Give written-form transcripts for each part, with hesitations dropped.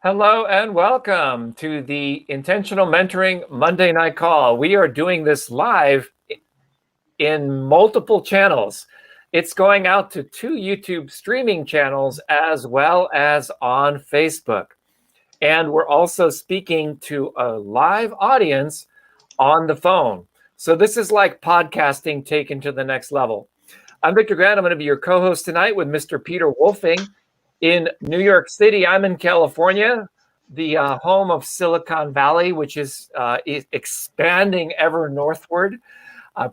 Hello and welcome to the Intentional Mentoring Monday Night Call. We are doing this live in multiple channels. It's going out to 2 YouTube streaming channels as well as on Facebook. And we're also speaking to a live audience on the phone. So this is like podcasting taken to the next level. I'm Victor Grant. I'm going to be your co-host tonight with Mr. Peter Wolfing in New York City. I'm in California, the home of Silicon Valley, which is expanding ever northward.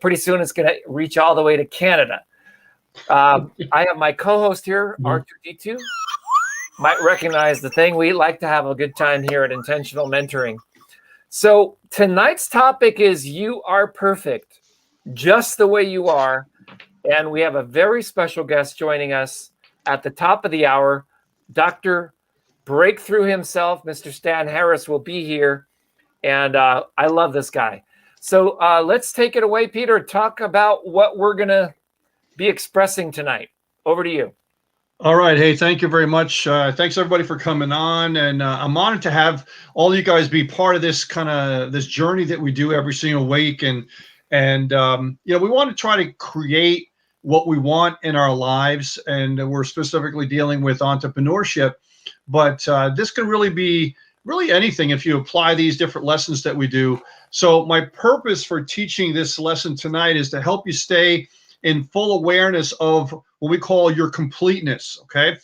Pretty soon it's going to reach all the way to Canada. I have my co-host here, R2D2. Might recognize the thing. We like to have a good time here at Intentional Mentoring. So tonight's topic is you are perfect, just the way you are. And we have a very special guest joining us at the top of the hour. Dr. Breakthrough himself, Mr. Stan Harris, will be here. And I love this guy. So let's take it away, Peter. Talk about what we're going to be expressing tonight. Over to you. All right. Hey, thank you very much. Thanks everybody for coming on. And I'm honored to have all you guys be part of this this journey that we do every single week. And we want to try to create what we want in our lives. And we're specifically dealing with entrepreneurship. But this can really be anything if you apply these different lessons that we do. So my purpose for teaching this lesson tonight is to help you stay in full awareness of what we call your completeness, okay?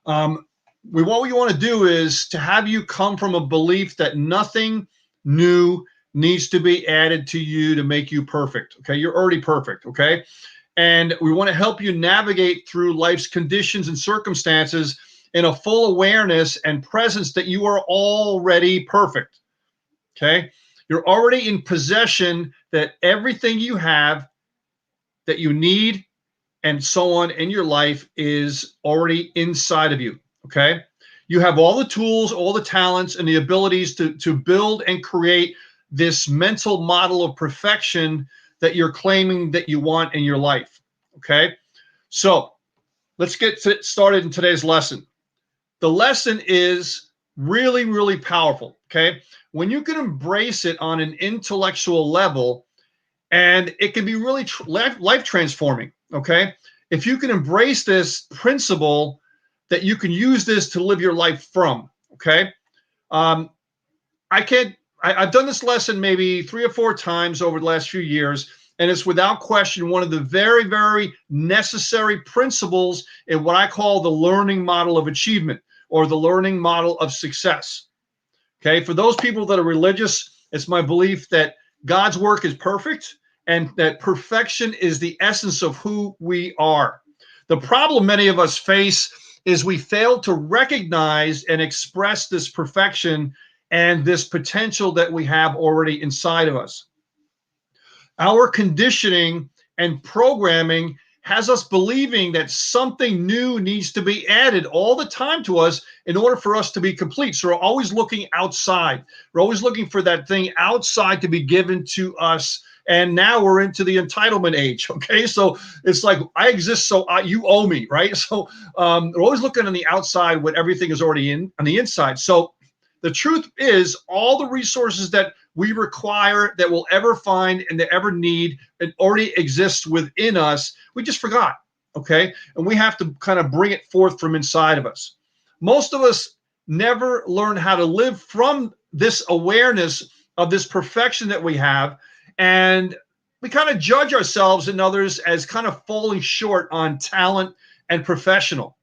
What we want to do is to have you come from a belief that nothing new needs to be added to you to make you perfect, okay? You're already perfect, okay? And we want to help you navigate through life's conditions and circumstances in a full awareness and presence that you are already perfect, okay? You're already in possession that everything you have that you need and so on in your life is already inside of you, okay? You have all the tools, all the talents, and the abilities to build and create this mental model of perfection that you're claiming that you want in your life, okay? So let's get started in today's lesson. The lesson is really, really powerful, okay? When you can embrace it on an intellectual level, and it can be really life transforming, okay? If you can embrace this principle that you can use this to live your life from, okay? I've done this lesson maybe 3 or 4 times over the last few years, and it's without question one of the very, very necessary principles in what I call the learning model of achievement or the learning model of success, okay? For those people that are religious, it's my belief that God's work is perfect and that perfection is the essence of who we are. The problem many of us face is we fail to recognize and express this perfection and this potential that we have already inside of us. Our conditioning and programming has us believing that something new needs to be added all the time to us in order for us to be complete. So we're always looking outside. We're always looking for that thing outside to be given to us. And now we're into the entitlement age, okay? So it's like, I exist, so you owe me, right? So we're always looking on the outside when everything is already on the inside. So the truth is all the resources that we require, that we'll ever find and that ever need, it already exists within us. We just forgot, okay? And we have to kind of bring it forth from inside of us. Most of us never learn how to live from this awareness of this perfection that we have. And we kind of judge ourselves and others as kind of falling short on talent and potential.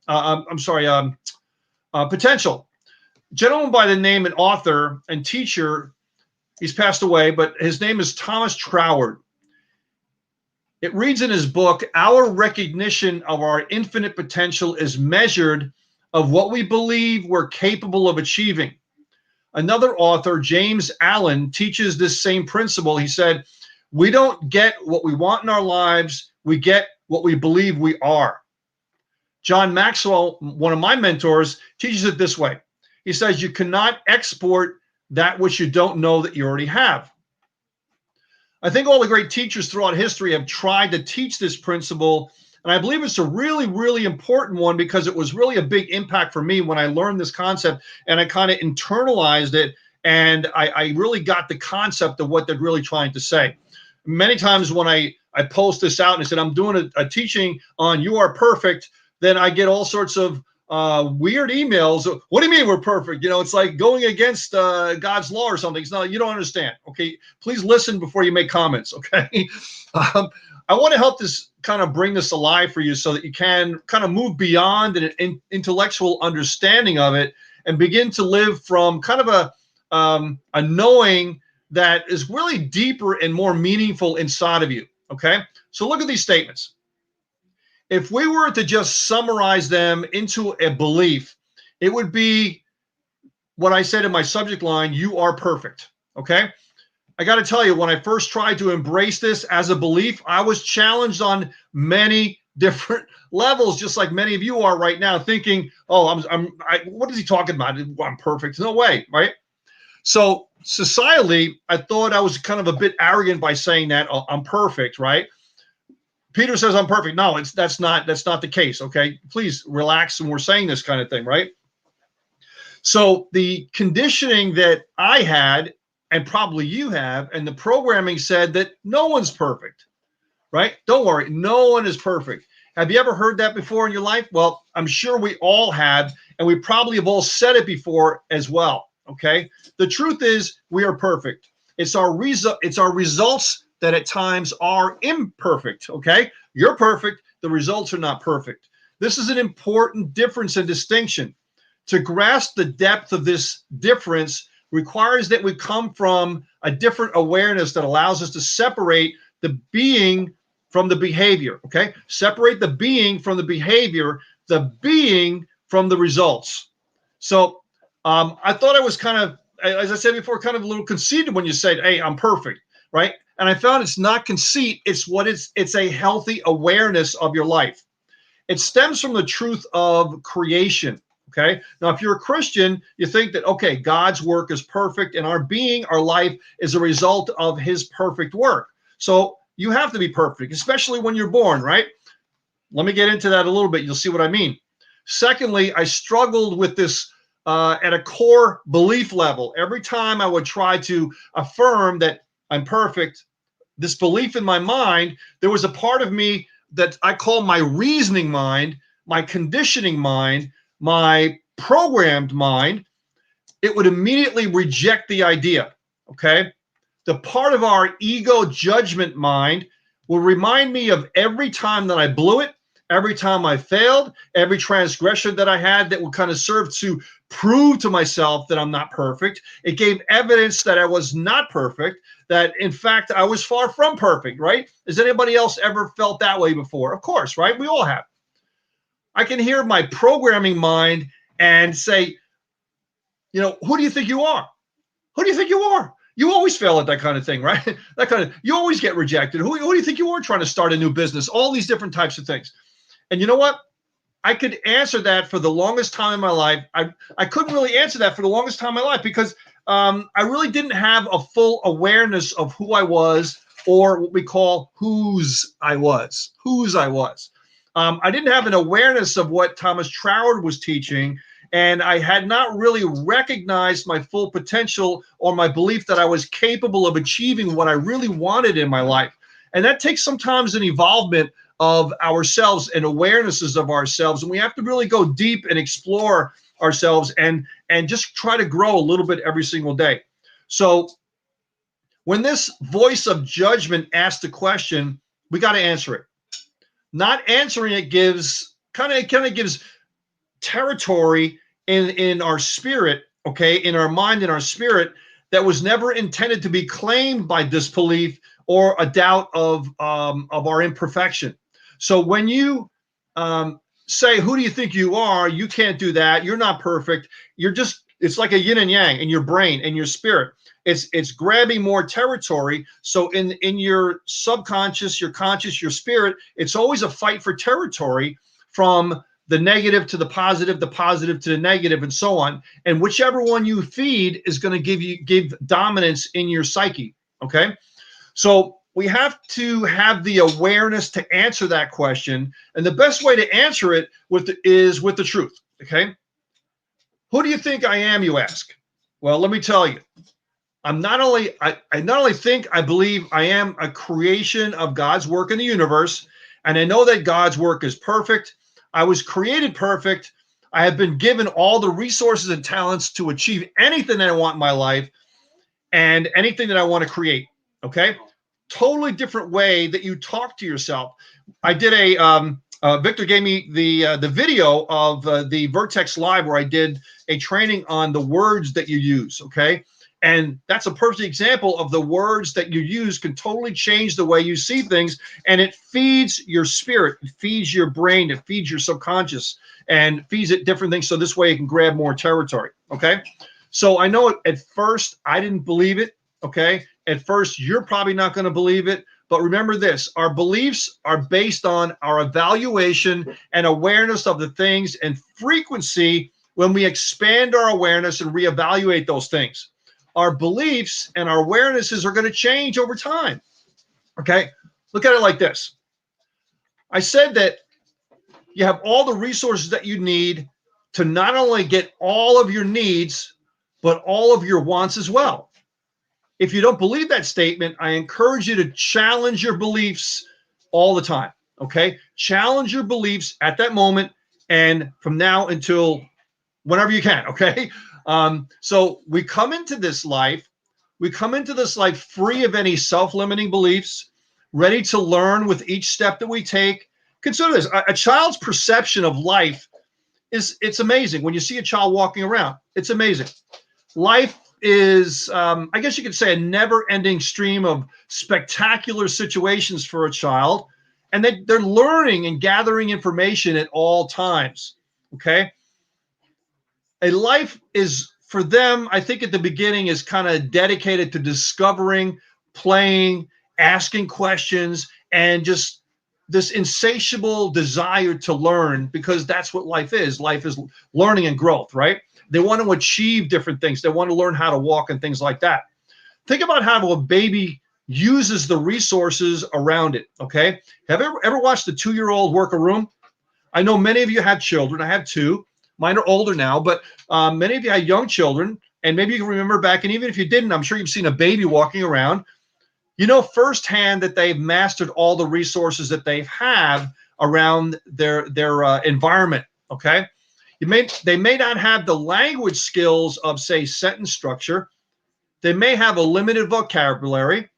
A gentleman by the name and author and teacher, he's passed away, but his name is Thomas Troward. It reads in his book, our recognition of our infinite potential is measured of what we believe we're capable of achieving. Another author, James Allen, teaches this same principle. He said, we don't get what we want in our lives, we get what we believe we are. John Maxwell, one of my mentors, teaches it this way. He says, you cannot export that which you don't know that you already have. I think all the great teachers throughout history have tried to teach this principle, And I believe it's a really, really important one because it was really a big impact for me when I learned this concept and I kind of internalized it. And I really got the concept of what they're really trying to say. Many times when I post this out and I said, I'm doing a teaching on you are perfect, then I get all sorts of weird emails. What do you mean we're perfect? You know, it's like going against God's law or something. It's not, you don't understand. Okay. Please listen before you make comments. Okay. I want to help this kind of bring this alive for you so that you can kind of move beyond an intellectual understanding of it and begin to live from kind of a knowing that is really deeper and more meaningful inside of you. Okay. So look at these statements. If we were to just summarize them into a belief, it would be what I said in my subject line, you are perfect. Okay. I got to tell you, when I first tried to embrace this as a belief, I was challenged on many different levels, just like many of you are right now, thinking, oh, what is he talking about? I'm perfect. No way. Right. So societally, I thought I was kind of a bit arrogant by saying that I'm perfect. Right. Peter says I'm perfect. No, that's not the case. Okay. Please relax. And we're saying this kind of thing. Right. So the conditioning that I had, and probably you have, and the programming said that no one's perfect, right? Don't worry, no one is perfect. Have you ever heard that before in your life? Well, I'm sure we all have, and we probably have all said it before as well, okay? The truth is we are perfect. It's our results that at times are imperfect, okay? You're perfect, the results are not perfect. This is an important difference and distinction. To grasp the depth of this difference requires that we come from a different awareness that allows us to separate the being from the behavior, okay? Separate the being from the behavior, the being from the results. So I thought I was kind of, as I said before, kind of a little conceited when you said, hey, I'm perfect, right? And I found it's not conceit, it's a healthy awareness of your life. It stems from the truth of creation. Okay. Now, if you're a Christian, you think that, okay, God's work is perfect and our being, our life is a result of his perfect work. So you have to be perfect, especially when you're born, right? Let me get into that a little bit. You'll see what I mean. Secondly, I struggled with this at a core belief level. Every time I would try to affirm that I'm perfect, this belief in my mind, there was a part of me that I call my reasoning mind, my conditioning mind, my programmed mind. It would immediately reject the idea, okay? The part of our ego judgment mind will remind me of every time that I blew it, every time I failed, every transgression that I had that would kind of serve to prove to myself that I'm not perfect. It gave evidence that I was not perfect, that in fact, I was far from perfect, right? Has anybody else ever felt that way before? Of course, right? We all have. I can hear my programming mind and say, you know, who do you think you are? Who do you think you are? You always fail at that kind of thing, right? That kind of, you always get rejected. Who do you think you are trying to start a new business? All these different types of things. And you know what? I could answer that for the longest time in my life. I couldn't really answer that for the longest time in my life because I really didn't have a full awareness of who I was, or what we call whose I was. I didn't have an awareness of what Thomas Troward was teaching, and I had not really recognized my full potential or my belief that I was capable of achieving what I really wanted in my life. And that takes sometimes an evolvement of ourselves and awarenesses of ourselves. And we have to really go deep and explore ourselves and just try to grow a little bit every single day. So when this voice of judgment asks the question, we got to answer it. Not answering it gives kind of gives territory in our spirit, okay, in our mind, in our spirit, that was never intended to be claimed by disbelief or a doubt of our imperfection. So when you say, who do you think you are? You can't do that. You're not perfect. It's like a yin and yang in your brain and your spirit. It's grabbing more territory. So in your subconscious, your conscious, your spirit, it's always a fight for territory from the negative to the positive to the negative, and so on. And whichever one you feed is going to give dominance in your psyche. Okay. So we have to have the awareness to answer that question. And the best way to answer it is with the truth. Okay. Who do you think I am, you ask? Well, let me tell you. I not only think, I believe I am a creation of God's work in the universe. And I know that God's work is perfect. I was created perfect. I have been given all the resources and talents to achieve anything that I want in my life and anything that I want to create. Okay. Totally different way that you talk to yourself. I did Victor gave me the video of the Vertex Live where I did a training on the words that you use. Okay. And that's a perfect example of the words that you use can totally change the way you see things. And it feeds your spirit, it feeds your brain, it feeds your subconscious, and feeds it different things. So this way it can grab more territory. Okay. So I know at first I didn't believe it. Okay. At first, you're probably not going to believe it. But remember this, our beliefs are based on our evaluation and awareness of the things and frequency when we expand our awareness and reevaluate those things. Our beliefs and our awarenesses are going to change over time. Okay, look at it like this. I said that you have all the resources that you need to not only get all of your needs, but all of your wants as well. If you don't believe that statement, I encourage you to challenge your beliefs all the time. Okay, challenge your beliefs at that moment and from now until whenever you can. Okay. So we come into this life free of any self-limiting beliefs, ready to learn with each step that we take. Consider this, a child's perception of life it's amazing. When you see a child walking around, it's amazing. Life is, I guess you could say, a never-ending stream of spectacular situations for a child, and they're learning and gathering information at all times. Okay. A life is, for them, I think at the beginning is kind of dedicated to discovering, playing, asking questions, and just this insatiable desire to learn, because that's what life is. Life is learning and growth, right? They want to achieve different things. They want to learn how to walk and things like that. Think about how a baby uses the resources around it, okay? Have you ever watched a 2-year-old work a room? I know many of you have children. I have 2. Mine are older now, but many of you had young children, and maybe you can remember back, and even if you didn't, I'm sure you've seen a baby walking around. You know firsthand that they've mastered all the resources that they have around their environment, okay? They may not have the language skills of, say, sentence structure. They may have a limited vocabulary.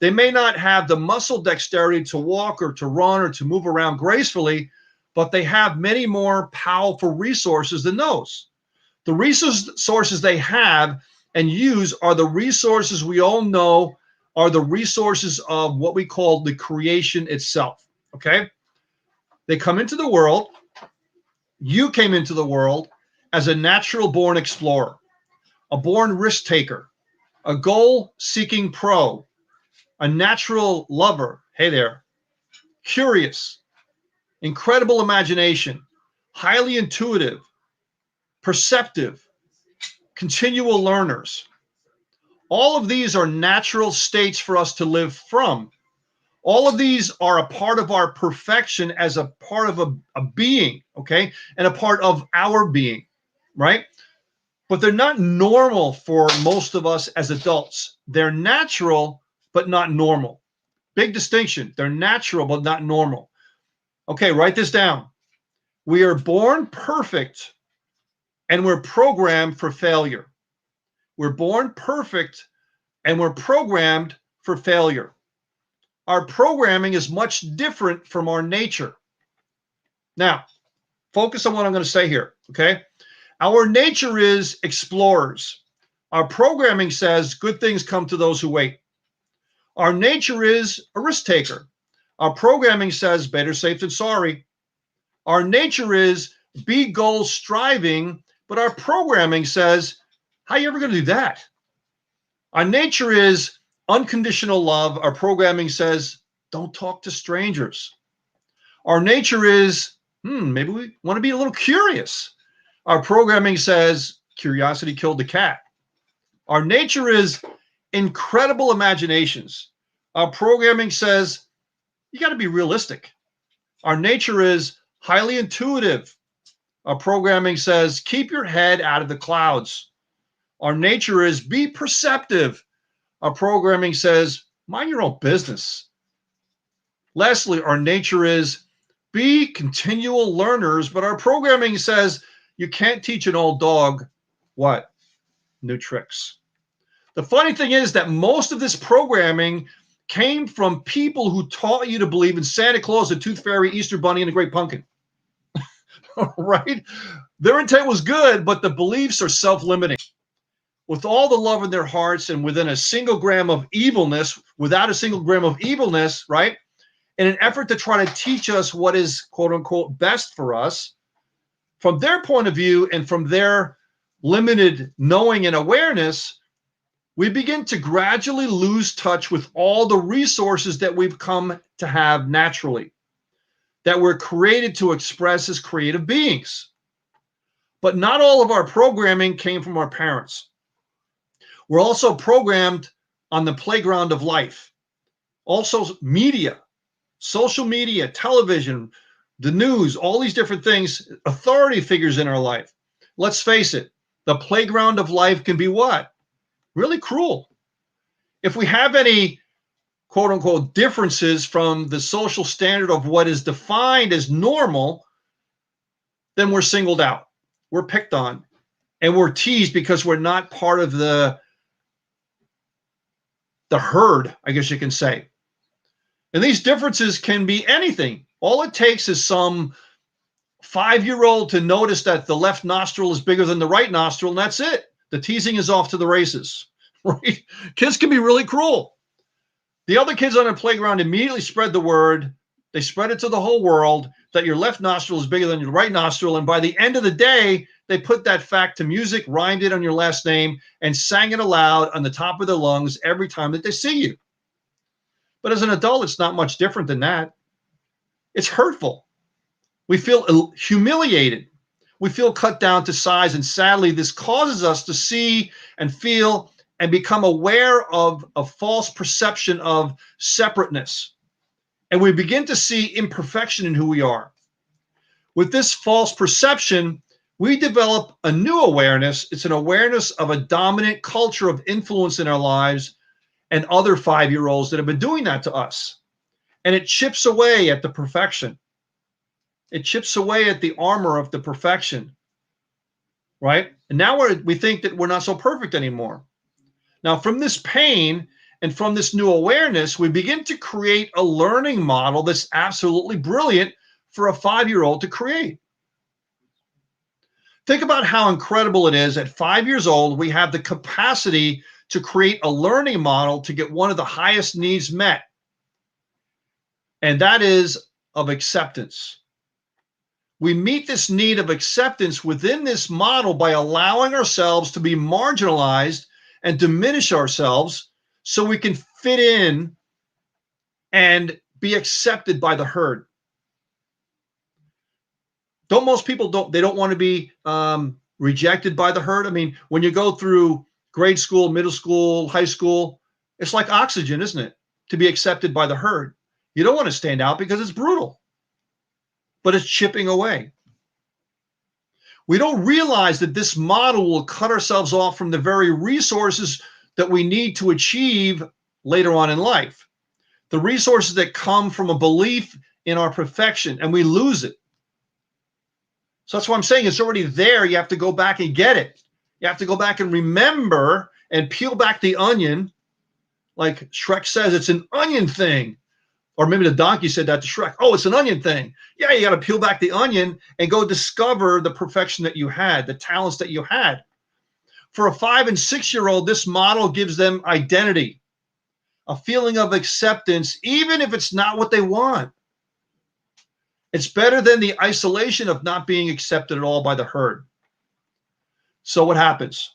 They may not have the muscle dexterity to walk or to run or to move around gracefully, but they have many more powerful resources than those. The resources they have and use are the resources we all know are the resources of what we call the creation itself, okay? They come into the world. You came into the world as a natural-born explorer, a born risk-taker, a goal-seeking pro, a natural lover, hey there, curious, incredible imagination, highly intuitive, perceptive, continual learners. All of these are natural states for us to live from. All of these are a part of our perfection as a part of a being, okay? And a part of our being, right? But they're not normal for most of us as adults. They're natural, but not normal. Big distinction. They're natural, but not normal. Okay, write this down. We are born perfect, and we're programmed for failure. We're born perfect, and we're programmed for failure. Our programming is much different from our nature. Now, focus on what I'm going to say here, okay? Our nature is explorers. Our programming says good things come to those who wait. Our nature is a risk taker. Our programming says better safe than sorry. Our nature is be goal striving, but our programming says, how are you ever going to do that? Our nature is unconditional love. Our programming says, don't talk to strangers. Our nature is, maybe we want to be a little curious. Our programming says, curiosity killed the cat. Our nature is incredible imaginations. Our programming says you got to be realistic. Our nature is highly intuitive. Our programming says keep your head out of the clouds. Our nature is be perceptive. Our programming says mind your own business. Lastly, our nature is be continual learners, but our programming says you can't teach an old dog what? New tricks. The funny thing is that most of this programming came from people who taught you to believe in Santa Claus, the Tooth Fairy, Easter Bunny, and the Great Pumpkin. Right? Their intent was good, but the beliefs are self-limiting. With all the love in their hearts and within a single gram of evilness, without a single gram of evilness, right? In an effort to try to teach us what is quote unquote best for us, from their point of view and from their limited knowing and awareness, we begin to gradually lose touch with all the resources that we've come to have naturally, that we're created to express as creative beings. But not all of our programming came from our parents. We're also programmed on the playground of life. Also media, social media, television, the news, all these different things, authority figures in our life. Let's face it, the playground of life can be what? Really cruel. If we have any quote unquote differences from the social standard of what is defined as normal, then we're singled out, we're picked on, and we're teased because we're not part of the herd, I guess you can say. And these differences can be anything. All it takes is some 5-year-old to notice that the left nostril is bigger than the right nostril, and that's it. The teasing is off to the races, right? Kids can be really cruel. The other kids on the playground immediately spread the word. They spread it to the whole world that your left nostril is bigger than your right nostril. And by the end of the day, they put that fact to music, rhymed it on your last name, and sang it aloud on the top of their lungs every time that they see you. But as an adult, it's not much different than that. It's hurtful. We feel humiliated. We feel cut down to size. And sadly, this causes us to see and feel and become aware of a false perception of separateness. And we begin to see imperfection in who we are. With this false perception, we develop a new awareness. It's an awareness of a dominant culture of influence in our lives and other 5-year-olds that have been doing that to us. And it chips away at the perfection. It chips away at the armor of the perfection, right? And now we think that we're not so perfect anymore. Now, from this pain and from this new awareness, we begin to create a learning model that's absolutely brilliant for a 5-year-old to create. Think about how incredible it is. At 5 years old, we have the capacity to create a learning model to get one of the highest needs met. And that is of acceptance. We meet this need of acceptance within this model by allowing ourselves to be marginalized and diminish ourselves so we can fit in and be accepted by the herd. Don't most people don't want to be rejected by the herd? I mean, when you go through grade school, middle school, high school, it's like oxygen, isn't it? To be accepted by the herd. You don't want to stand out because it's brutal, but it's chipping away. We don't realize that this model will cut ourselves off from the very resources that we need to achieve later on in life. The resources that come from a belief in our perfection, and we lose it. So that's what I'm saying. It's already there. You have to go back and get it. You have to go back and remember and peel back the onion. Like Shrek says, it's an onion thing. Or maybe the donkey said that to Shrek. Oh, it's an onion thing. Yeah, you got to peel back the onion and go discover the perfection that you had, the talents that you had. For a 5 and 6-year-old, this model gives them identity, a feeling of acceptance, even if it's not what they want. It's better than the isolation of not being accepted at all by the herd. So what happens?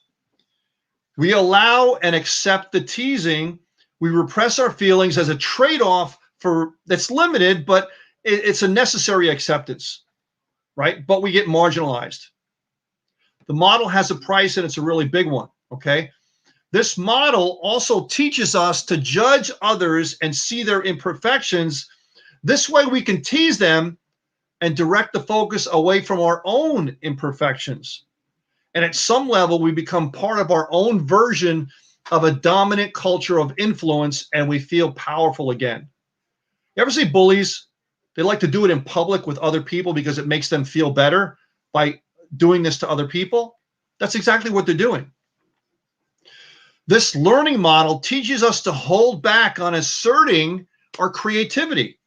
We allow and accept the teasing. We repress our feelings as a trade-off that's limited, but it's a necessary acceptance, right? But we get marginalized. The model has a price, and it's a really big one, okay? This model also teaches us to judge others and see their imperfections. This way we can tease them and direct the focus away from our own imperfections. And at some level, we become part of our own version of a dominant culture of influence, and we feel powerful again. You ever see bullies? They like to do it in public with other people because it makes them feel better by doing this to other people. That's exactly what they're doing. This learning model teaches us to hold back on asserting our creativity.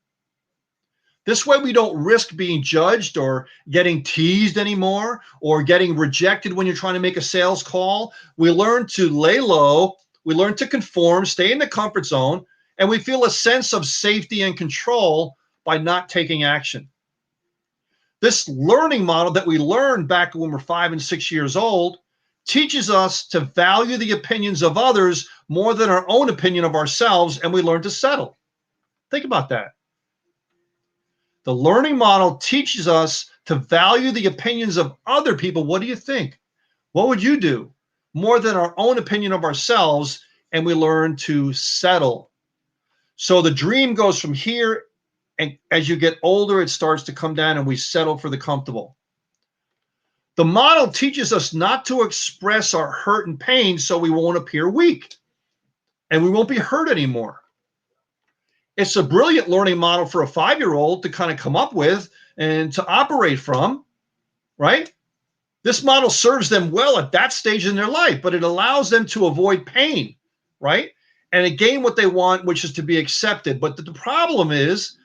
This way we don't risk being judged or getting teased anymore or getting rejected when you're trying to make a sales call. We learn to lay low, we learn to conform, stay in the comfort zone, and we feel a sense of safety and control by not taking action. This learning model that we learned back when we're 5 and 6 years old teaches us to value the opinions of others more than our own opinion of ourselves, and we learn to settle. Think about that. The learning model teaches us to value the opinions of other people. What do you think? What would you do? More than our own opinion of ourselves, and we learn to settle. So the dream goes from here, and as you get older, it starts to come down, and we settle for the comfortable. The model teaches us not to express our hurt and pain so we won't appear weak, and we won't be hurt anymore. It's a brilliant learning model for a 5-year-old to kind of come up with and to operate from, right? This model serves them well at that stage in their life, but it allows them to avoid pain, right? And to gain what they want, which is to be accepted. But the problem is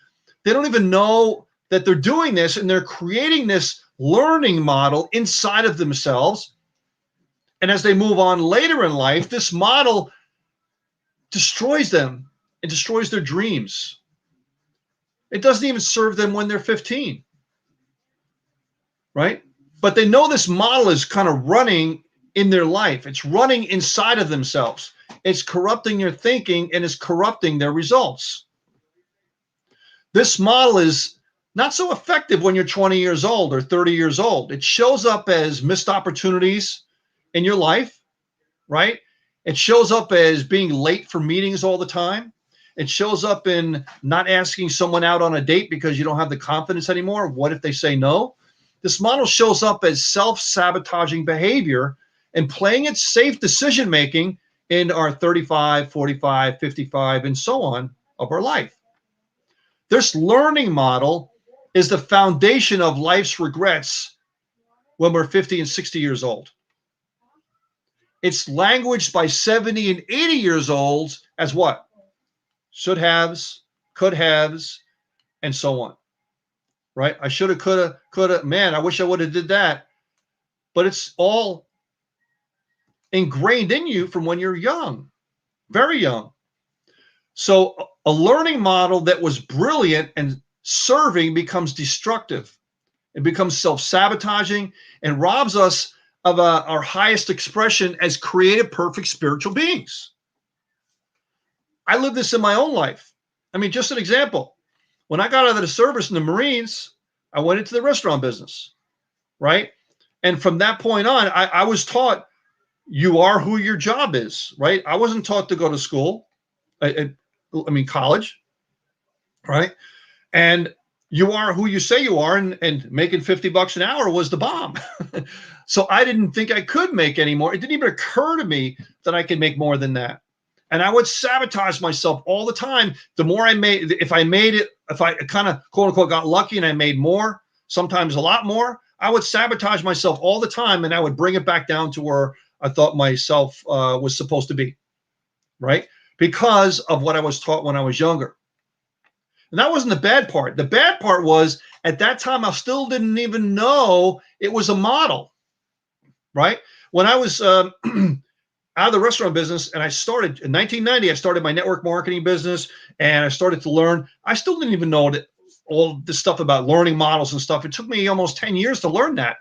they don't even know that they're doing this, and they're creating this learning model inside of themselves. And as they move on later in life, this model destroys them. It destroys their dreams. It doesn't even serve them when they're 15, right? But they know this model is kind of running in their life. It's running inside of themselves. It's corrupting their thinking and it's corrupting their results. This model is not so effective when you're 20 years old or 30 years old. It shows up as missed opportunities in your life, right? It shows up as being late for meetings all the time. It shows up in not asking someone out on a date because you don't have the confidence anymore. What if they say no? This model shows up as self-sabotaging behavior and playing it safe decision-making in our 35, 45, 55, and so on of our life. This learning model is the foundation of life's regrets when we're 50 and 60 years old. It's languaged by 70 and 80 years old as what? Should haves, could haves, and so on, right? I should have, could have, man, I wish I would have did that. But it's all ingrained in you from when you're young, very young. So a learning model that was brilliant and serving becomes destructive. It becomes self-sabotaging and robs us of our highest expression as creative, perfect spiritual beings. I lived this in my own life. I mean, just an example. When I got out of the service in the Marines, I went into the restaurant business, right? And from that point on, I was taught you are who your job is, right? I wasn't taught to go to school, I mean, college, right? And you are who you say you are, and making $50 an hour was the bomb. So I didn't think I could make any more. It didn't even occur to me that I could make more than that. And I would sabotage myself all the time. The more I made, if I kind of quote unquote got lucky and I made more, sometimes a lot more, I would sabotage myself all the time, and I would bring it back down to where I thought myself was supposed to be, right? Because of what I was taught when I was younger. And that wasn't the bad part. The bad part was at that time, I still didn't even know it was a model, right? When I was out of the restaurant business and I started in 1990, I started my network marketing business and I started to learn. I still didn't even know that all this stuff about learning models and stuff. It took me almost 10 years to learn that,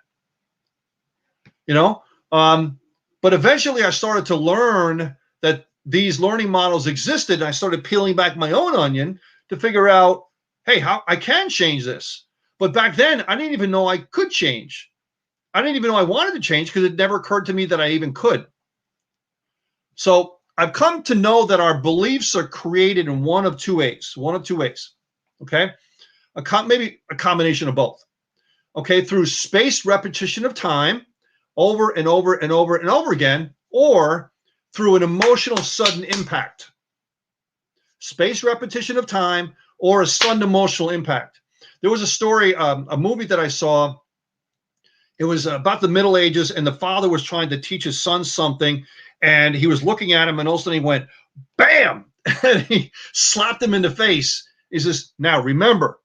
you know? But eventually I started to learn that these learning models existed. And I started peeling back my own onion to figure out, hey, how I can change this. But back then, I didn't even know I could change. I didn't even know I wanted to change because it never occurred to me that I even could. So I've come to know that our beliefs are created in one of two ways. Okay, maybe a combination of both. Okay, through spaced repetition of time, over and over and over and over again, or through an emotional sudden impact. Spaced repetition of time or a sudden emotional impact. There was a story, a movie that I saw. It was about the Middle Ages, and the father was trying to teach his son something, and he was looking at him, and all of a sudden he went, bam, and he slapped him in the face. He says, now remember,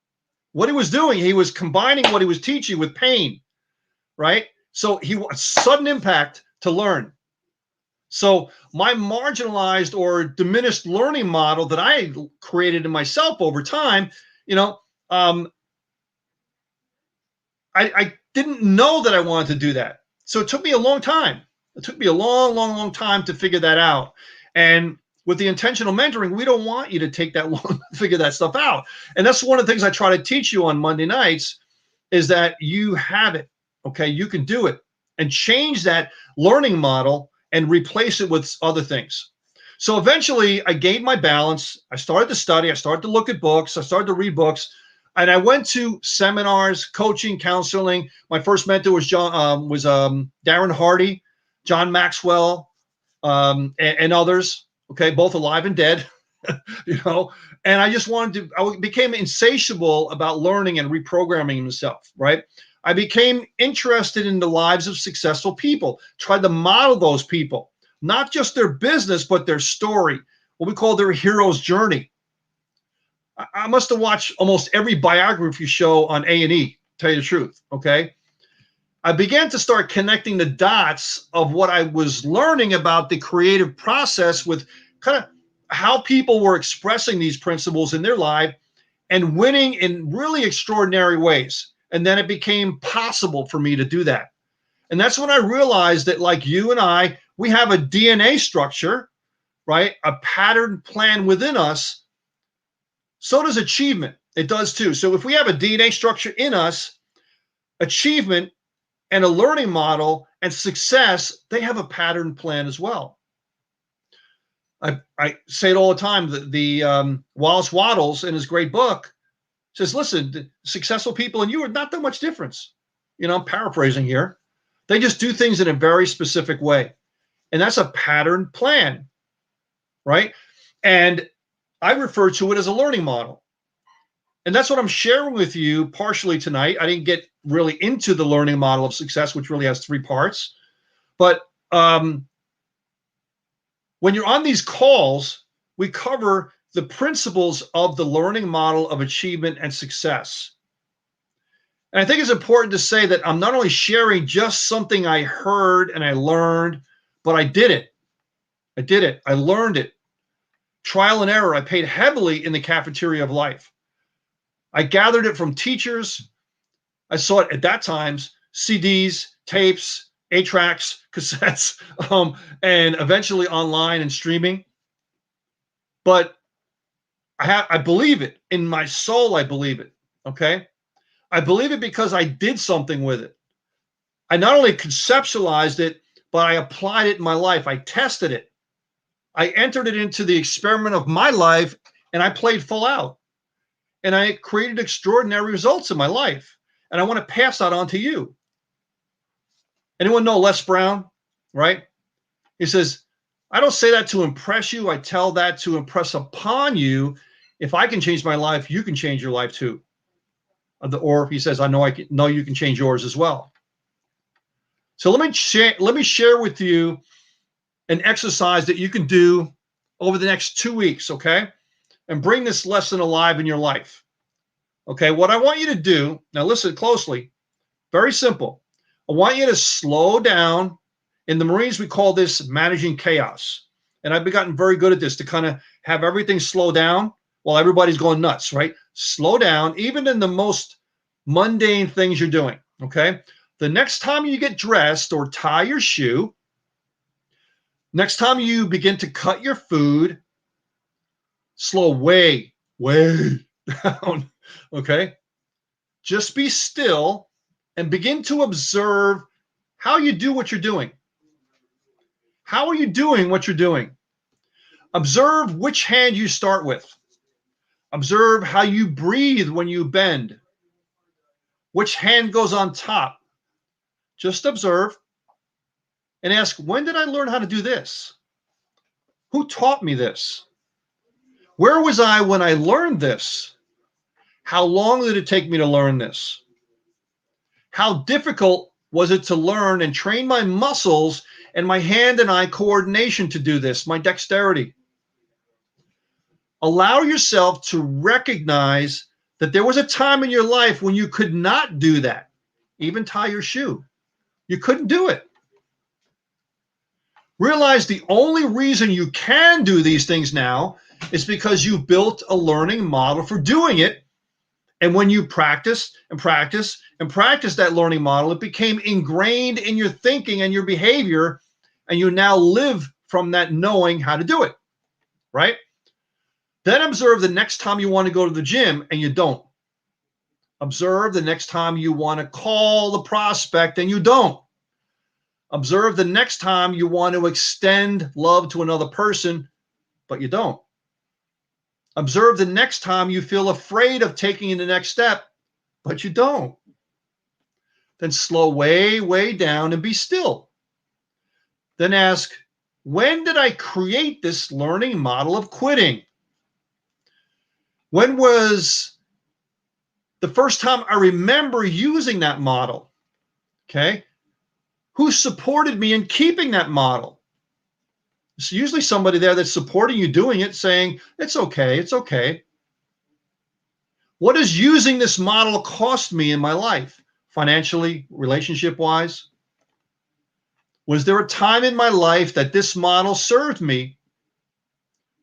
what he was doing, he was combining what he was teaching with pain, right? So he wants sudden impact to learn. So my marginalized or diminished learning model that I created in myself over time, I didn't know that I wanted to do that. So it took me a long time. It took me a long, long, long time to figure that out. And with the intentional mentoring, we don't want you to take that long to figure that stuff out. And that's one of the things I try to teach you on Monday nights is that you have it. Okay, you can do it and change that learning model and replace it with other things. So eventually I gained my balance. I started to study. I started to look at books. I started to read books. And I went to seminars, coaching, counseling. My first mentor was Darren Hardy, John Maxwell, and others. Okay, both alive and dead. And I just I became insatiable about learning and reprogramming myself. Right. I became interested in the lives of successful people. Tried to model those people, not just their business, but their story, what we call their hero's journey. I must have watched almost every biography show on A&E, tell you the truth, okay? I began to start connecting the dots of what I was learning about the creative process with kind of how people were expressing these principles in their life and winning in really extraordinary ways. And then it became possible for me to do that. And that's when I realized that, like you and I, we have a DNA structure, right? A pattern plan within us. So does achievement. It does too. So if we have a DNA structure in us, achievement and a learning model and success, they have a pattern plan as well. I say it all the time. The Wallace Wattles in his great book says, listen, successful people and you are not that much difference. I'm paraphrasing here. They just do things in a very specific way. And that's a pattern plan, right? And I refer to it as a learning model. And that's what I'm sharing with you partially tonight. I didn't get really into the learning model of success, which really has 3 parts. But when you're on these calls, we cover the principles of the learning model of achievement and success. And I think it's important to say that I'm not only sharing just something I heard and I learned, but I did it. I learned it. Trial and error. I paid heavily in the cafeteria of life. I gathered it from teachers. I saw it at that times, CDs, tapes, 8-tracks, cassettes, and eventually online and streaming. But I believe it. In my soul, I believe it. Okay? I believe it because I did something with it. I not only conceptualized it, but I applied it in my life. I tested it. I entered it into the experiment of my life, and I played full out. And I created extraordinary results in my life. And I want to pass that on to you. Anyone know Les Brown, right? He says, I don't say that to impress you. I tell that to impress upon you. If I can change my life, you can change your life too. Or he says, I know you can change yours as well. So let me share with you an exercise that you can do over the next 2 weeks, okay? And bring this lesson alive in your life. Okay, what I want you to do, now listen closely, very simple. I want you to slow down. In the Marines, we call this managing chaos. And I've gotten very good at this, to kind of have everything slow down while everybody's going nuts, right? Slow down, even in the most mundane things you're doing, okay? The next time you get dressed or tie your shoe, next time you begin to cut your food, slow way down, okay? Just be still and begin to observe how you do what you're doing. How are you doing what you're doing? Observe which hand you start with. Observe how you breathe when you bend. Which hand goes on top? Just observe and ask, when did I learn how to do this? Who taught me this? Where was I when I learned this? How long did it take me to learn this? How difficult was it to learn and train my muscles and my hand and eye coordination to do this, my dexterity? Allow yourself to recognize that there was a time in your life when you could not do that. Even tie your shoe. You couldn't do it. Realize the only reason you can do these things now is because you built a learning model for doing it. And when you practice and practice and practice that learning model, it became ingrained in your thinking and your behavior, and you now live from that knowing how to do it, right? Then observe the next time you want to go to the gym and you don't. Observe the next time you want to call the prospect and you don't. Observe the next time you want to extend love to another person, but you don't. Observe the next time you feel afraid of taking the next step, but you don't. Then slow way, way down and be still. Then ask, when did I create this learning model of quitting? When was the first time I remember using that model? Okay. Who supported me in keeping that model? It's usually somebody there that's supporting you doing it, saying, it's okay, it's okay. What does using this model cost me in my life? Financially, relationship-wise? Was there a time in my life that this model served me?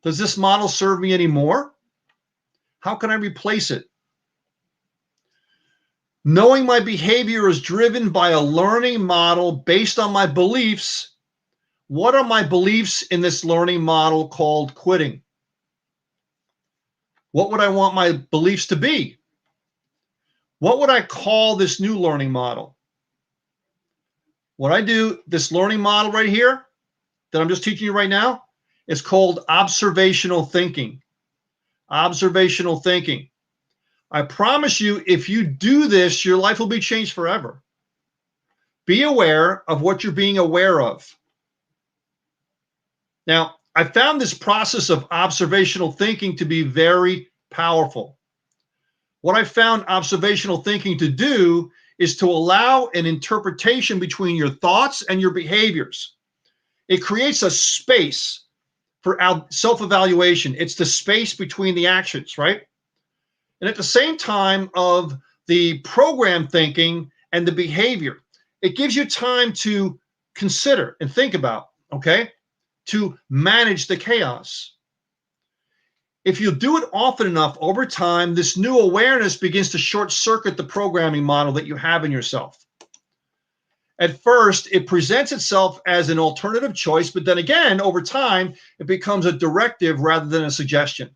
Does this model serve me anymore? How can I replace it? Knowing my behavior is driven by a learning model based on my beliefs. What are my beliefs in this learning model called quitting? What would I want my beliefs to be? What would I call this new learning model? What I do, this learning model right here that I'm just teaching you right now, is called observational thinking. Observational thinking. I promise you, if you do this, your life will be changed forever. Be aware of what you're being aware of. Now, I found this process of observational thinking to be very powerful. What I found observational thinking to do is to allow an interpretation between your thoughts and your behaviors. It creates a space for self-evaluation. It's the space between the actions, right? And at the same time of the program thinking and the behavior, it gives you time to consider and think about, okay, to manage the chaos. If you do it often enough over time, this new awareness begins to short circuit the programming model that you have in yourself. At first, it presents itself as an alternative choice, but then again, over time, it becomes a directive rather than a suggestion.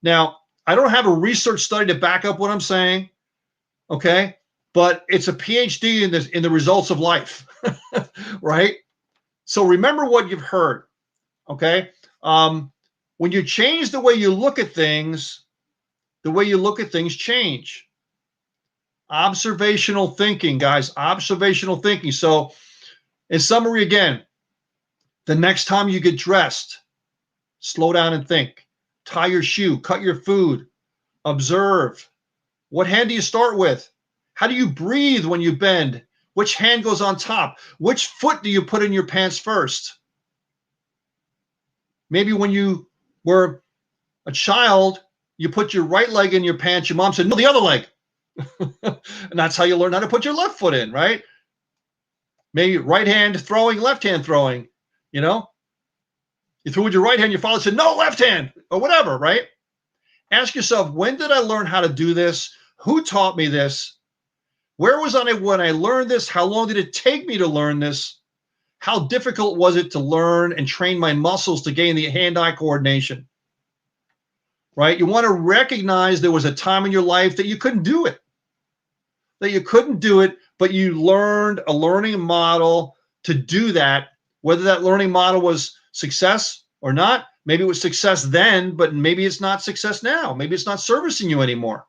Now, I don't have a research study to back up what I'm saying, okay? But it's a PhD in the results of life, right? So remember what you've heard, okay? When you change the way you look at things, the way you look at things change. Observational thinking, guys, observational thinking. So in summary again, the next time you get dressed, slow down and think. Tie your shoe, cut your food, observe. What hand do you start with? How do you breathe when you bend? Which hand goes on top? Which foot do you put in your pants first? Maybe when you were a child, you put your right leg in your pants. Your mom said, no, the other leg. And that's how you learn how to put your left foot in, right? Maybe right hand throwing, left hand throwing, you know? You threw with your right hand, your father said, no, left hand, or whatever, right? Ask yourself, when did I learn how to do this? Who taught me this? Where was I when I learned this? How long did it take me to learn this? How difficult was it to learn and train my muscles to gain the hand-eye coordination? Right? You want to recognize there was a time in your life that you couldn't do it. That you couldn't do it, but you learned a learning model to do that whether that learning model was success or not. Maybe it was success then, but maybe it's not success now. Maybe it's not servicing you anymore.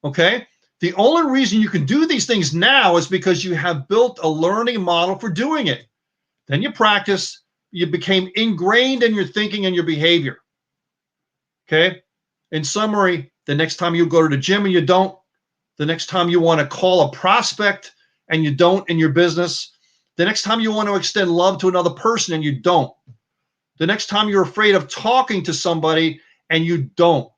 Okay? The only reason you can do these things now is because you have built a learning model for doing it. Then you practice, you became ingrained in your thinking and your behavior. Okay? In summary, the next time you go to the gym and you don't, the next time you want to call a prospect and you don't in your business, the next time you want to extend love to another person and you don't, the next time you're afraid of talking to somebody and you don't,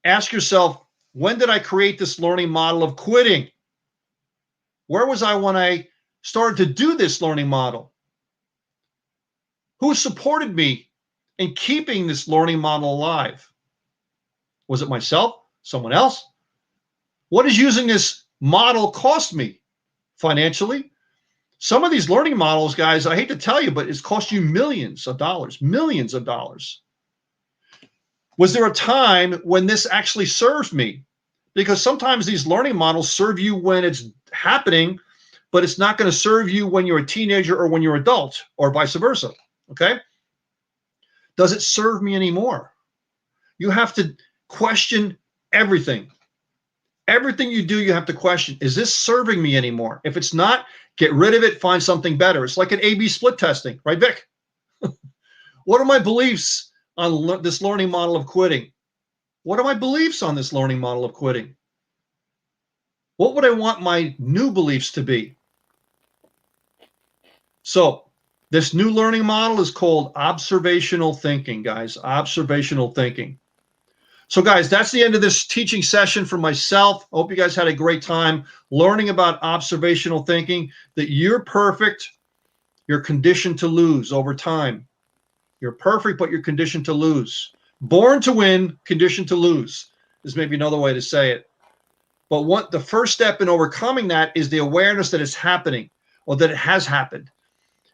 ask yourself, when did I create this learning model of quitting? Where was I when I started to do this learning model? Who supported me in keeping this learning model alive? Was it myself? Someone else? What does using this model cost me financially? Some of these learning models, guys, I hate to tell you, but it's cost you millions of dollars, millions of dollars. Was there a time when this actually served me? Because sometimes these learning models serve you when it's happening, but it's not going to serve you when you're a teenager or when you're an adult, or vice versa. Okay? Does it serve me anymore? You have to question everything. Everything you do, you have to question, is this serving me anymore? If it's not, get rid of it, find something better. It's like an A/B split testing, right, Vic? What are my beliefs on this learning model of quitting? What are my beliefs on this learning model of quitting? What would I want my new beliefs to be? So this new learning model is called observational thinking, guys. Observational thinking. So guys, that's the end of this teaching session for myself. I hope you guys had a great time learning about observational thinking, that you're perfect, you're conditioned to lose over time. You're perfect, but you're conditioned to lose. Born to win, conditioned to lose is maybe another way to say it. But what the first step in overcoming that is the awareness that it's happening, or that it has happened.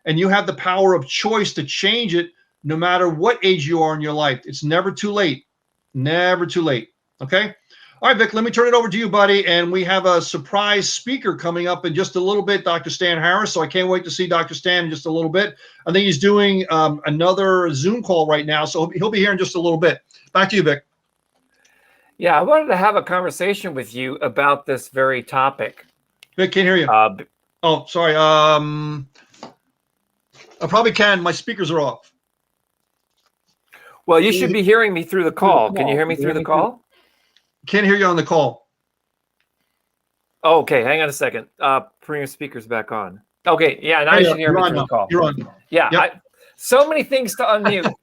And you have the power of choice to change it no matter what age you are in your life. It's never too late. Never too late. Okay? All right, Vic, let me turn it over to you, buddy. And we have a surprise speaker coming up in just a little bit, Dr. Stan Harris. So I can't wait to see Dr. Stan in just a little bit. I think he's doing another Zoom call right now. So he'll be here in just a little bit. Back to you, Vic. Yeah, I wanted to have a conversation with you about this very topic. Vic, can't hear you. Oh, sorry. I probably can. My speakers are off. Well, you should be hearing me through the call. Can you hear me through the call? Can't hear you on the call. Oh, okay, hang on a second. Bring your speakers back on. Okay, yeah, now you should hear me through the call. You're on. Yeah, yep. So many things to unmute.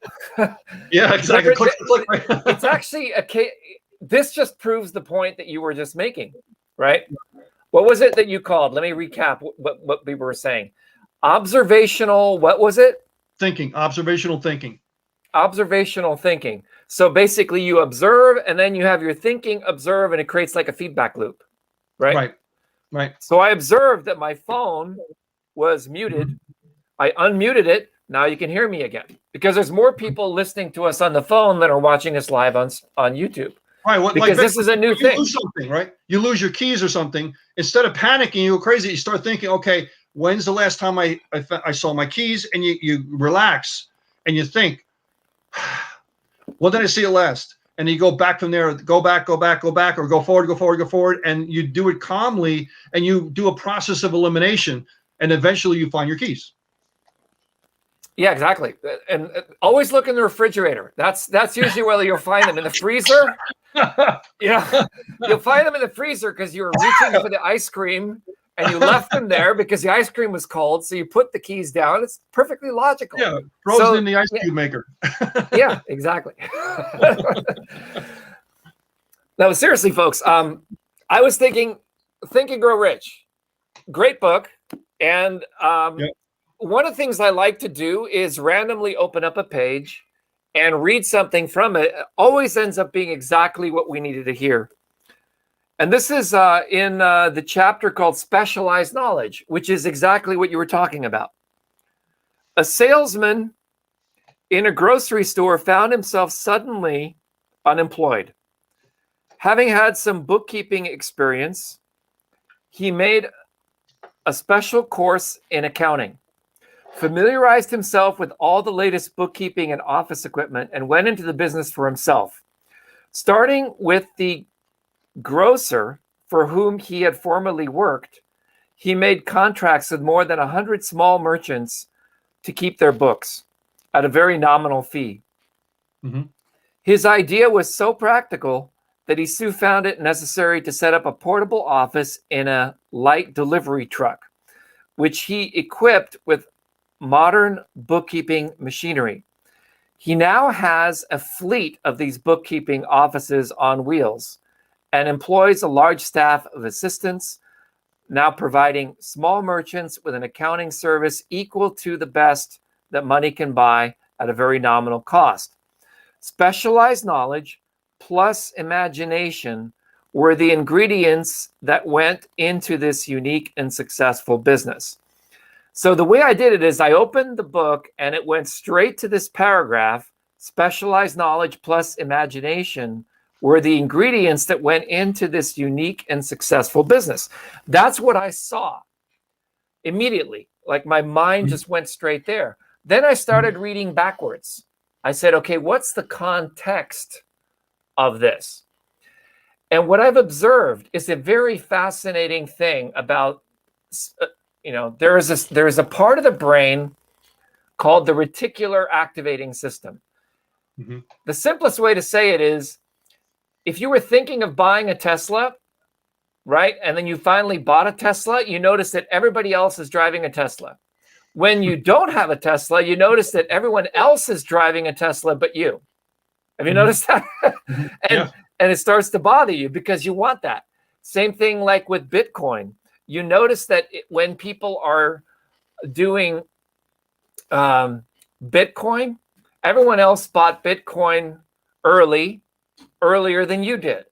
Yeah, exactly. Click. It's actually this just proves the point that you were just making, right? What was it that you called? Let me recap what we were saying. Observational, what was it? Thinking, observational thinking. Observational thinking. So basically you observe and then you have your thinking, observe, and it creates like a feedback loop, right? Right. So I observed that my phone was muted. I unmuted it. Now you can hear me again because there's more people listening to us on the phone than are watching us live on YouTube. Right. Because this is a new thing. You lose something, right? You lose your keys or something. Instead of panicking, you go crazy. You start thinking, okay, when's the last time I saw my keys? And you relax and you think, when did I see it last? And you go back from there, go back, or go forward. And you do it calmly and you do a process of elimination. And eventually you find your keys. Yeah, exactly. And always look in the refrigerator. That's usually where you'll find them. In the freezer, you'll find them in the freezer because you were reaching for the ice cream and you left them there because the ice cream was cold. So you put the keys down. It's perfectly logical. Yeah, frozen in the ice cube maker. Yeah, exactly. No, seriously, folks. I was thinking, Think and Grow Rich. Great book. And one of the things I like to do is randomly open up a page and read something from it. It always ends up being exactly what we needed to hear. And this is in the chapter called Specialized Knowledge, which is exactly what you were talking about. A salesman in a grocery store found himself suddenly unemployed. Having had some bookkeeping experience, he made a special course in accounting. familiarized himself with all the latest bookkeeping and office equipment, and went into the business for himself. Starting with the grocer for whom he had formerly worked, he made contracts with more than 100 small merchants to keep their books at a very nominal fee. Mm-hmm. His idea was so practical that he soon found it necessary to set up a portable office in a light delivery truck, which he equipped with modern bookkeeping machinery. He now has a fleet of these bookkeeping offices on wheels and employs a large staff of assistants, now providing small merchants with an accounting service equal to the best that money can buy at a very nominal cost. Specialized knowledge plus imagination were the ingredients that went into this unique and successful business. So the way I did it is I opened the book and it went straight to this paragraph. Specialized knowledge plus imagination were the ingredients that went into this unique and successful business. That's what I saw immediately. Like my mind just went straight there. Then I started reading backwards. I said, okay, what's the context of this? And what I've observed is a very fascinating thing about, there is a part of the brain called the reticular activating system. Mm-hmm. The simplest way to say it is, if you were thinking of buying a Tesla, right, and then you finally bought a Tesla, you notice that everybody else is driving a Tesla. When you don't have a Tesla, you notice that everyone else is driving a Tesla but you. Have you noticed that? And it starts to bother you because you want that. Same thing like with Bitcoin. You notice that when people are doing Bitcoin, everyone else bought Bitcoin earlier than you did.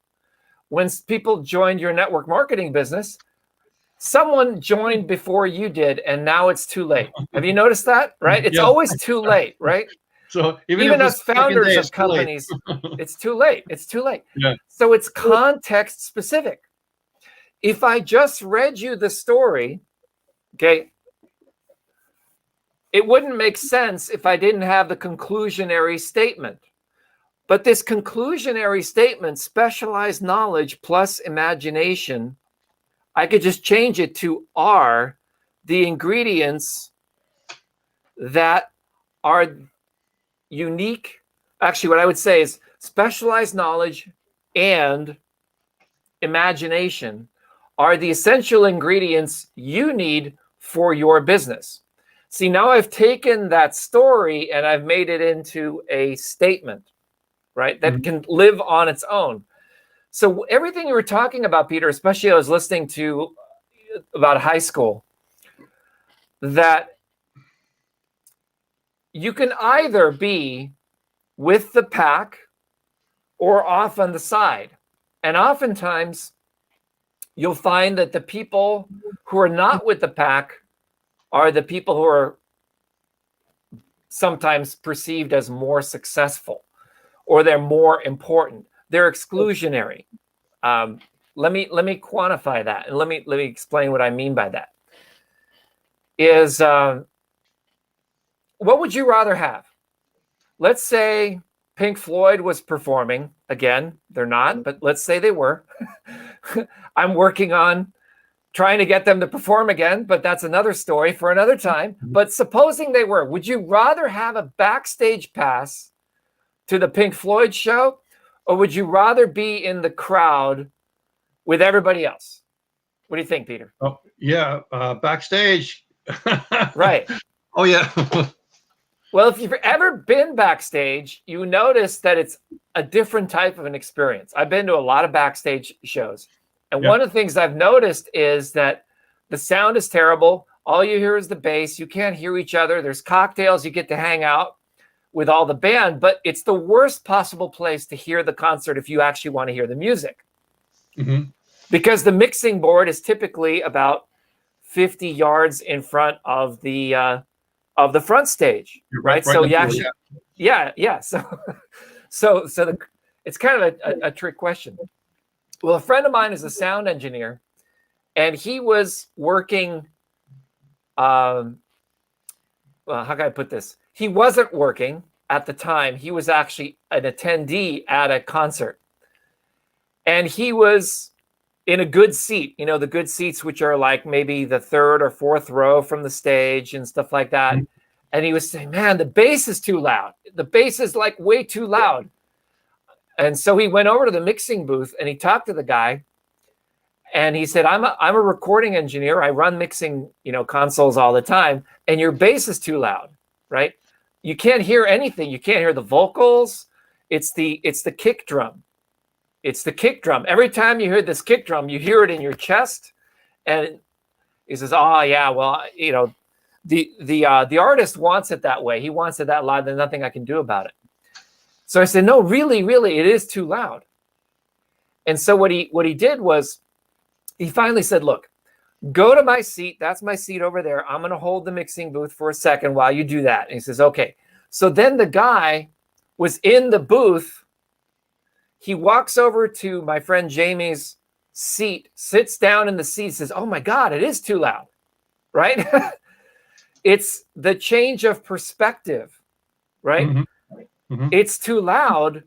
When people joined your network marketing business, someone joined before you did, and now it's too late. Have you noticed that? Right? It's always too late, right? So even as founders of companies, it's too late. It's too late. Yeah. So it's context specific. If I just read you the story, okay, it wouldn't make sense if I didn't have the conclusionary statement. But this conclusionary statement, specialized knowledge plus imagination, I could just change it to are the ingredients that are unique. Actually, what I would say is specialized knowledge and imagination are the essential ingredients you need for your business. See, now I've taken that story and I've made it into a statement, right, that can live on its own. So everything you were talking about, Peter, especially I was listening to about high school, that you can either be with the pack or off on the side. And oftentimes you'll find that the people who are not with the pack are the people who are sometimes perceived as more successful, or they're more important. They're exclusionary. Let me quantify that, and let me explain what I mean by that. Is what would you rather have? Let's say Pink Floyd was performing again. They're not, but let's say they were. I'm working on trying to get them to perform again, but that's another story for another time. But supposing they were, would you rather have a backstage pass to the Pink Floyd show, or would you rather be in the crowd with everybody else? What do you think, Peter? Oh, yeah, backstage. Right. Oh, yeah. Well, if you've ever been backstage, you notice that it's a different type of an experience. I've been to a lot of backstage shows. And one of the things I've noticed is that the sound is terrible. All you hear is the bass. You can't hear each other. There's cocktails. You get to hang out with all the band, but it's the worst possible place to hear the concert if you actually want to hear the music. Because the mixing board is typically about 50 yards in front of the front stage, right? So you actually, So it's kind of a trick question. Well, a friend of mine is a sound engineer, and he was working how can I put this? He wasn't working at the time. He was actually an attendee at a concert. And he was in a good seat, you know, the good seats, which are like maybe the third or fourth row from the stage and stuff like that. Mm-hmm. And he was saying, man, the bass is too loud. The bass is like way too loud. And so he went over to the mixing booth and he talked to the guy. And he said, I'm a recording engineer. I run mixing, you know, consoles all the time. And your bass is too loud, right? You can't hear anything. You can't hear the vocals. It's the kick drum. It's the kick drum. Every time you hear this kick drum, you hear it in your chest. And he says, oh, yeah, well, you know, the artist wants it that way. He wants it that loud. There's nothing I can do about it. So I said, no, really, it is too loud. And so what he did was he finally said, look, go to my seat. That's my seat over there. I'm going to hold the mixing booth for a second while you do that. And he says, okay. So then the guy was in the booth. He walks over to my friend Jamie's seat, sits down in the seat, says, oh my God, it is too loud, right? It's the change of perspective, right? Mm-hmm. Mm-hmm. It's too loud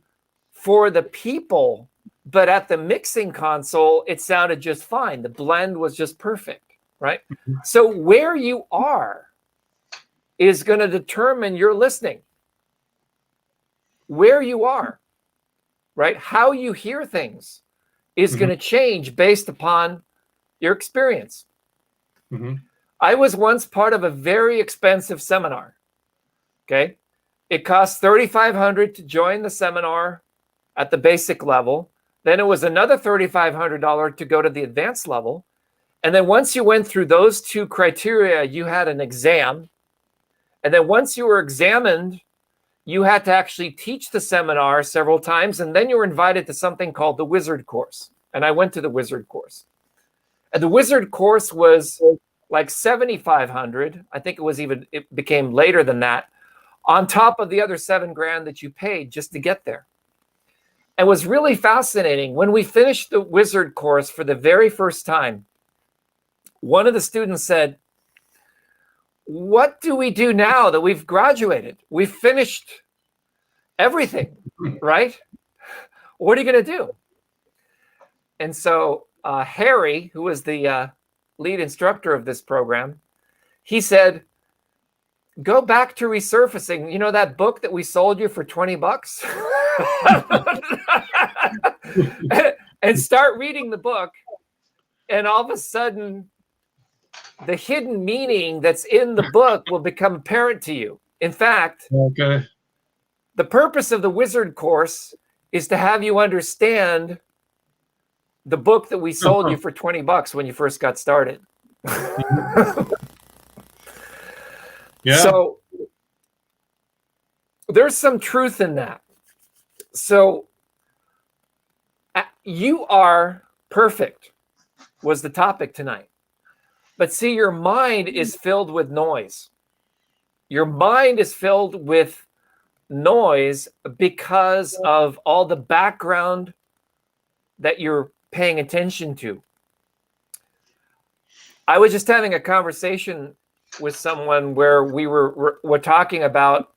for the people, but at the mixing console, it sounded just fine. The blend was just perfect, right? Mm-hmm. So where you are is going to determine your listening. Where you are. Right? How you hear things is going to change based upon your experience. Mm-hmm. I was once part of a very expensive seminar. Okay. It cost $3,500 to join the seminar at the basic level. Then it was another $3,500 to go to the advanced level. And then once you went through those two criteria, you had an exam. And then once you were examined, you had to actually teach the seminar several times, and then you were invited to something called the Wizard course. And I went to the Wizard course. And the Wizard course was like $7,500. I think it became later than that, on top of the other $7,000 that you paid just to get there. And it was really fascinating. When we finished the Wizard course for the very first time, one of the students said, what do we do now that we've graduated? We've finished everything, right? What are you going to do? And so Harry, who was the lead instructor of this program, he said, go back to resurfacing. You know that book that we sold you for $20? And start reading the book. And all of a sudden, the hidden meaning that's in the book will become apparent to you. In fact, the purpose of the Wizard course is to have you understand the book that we sold you for $20 when you first got started. Yeah. So there's some truth in that. So you are perfect was the topic tonight. But see, your mind is filled with noise. Your mind is filled with noise because of all the background that you're paying attention to. I was just having a conversation with someone where we're talking about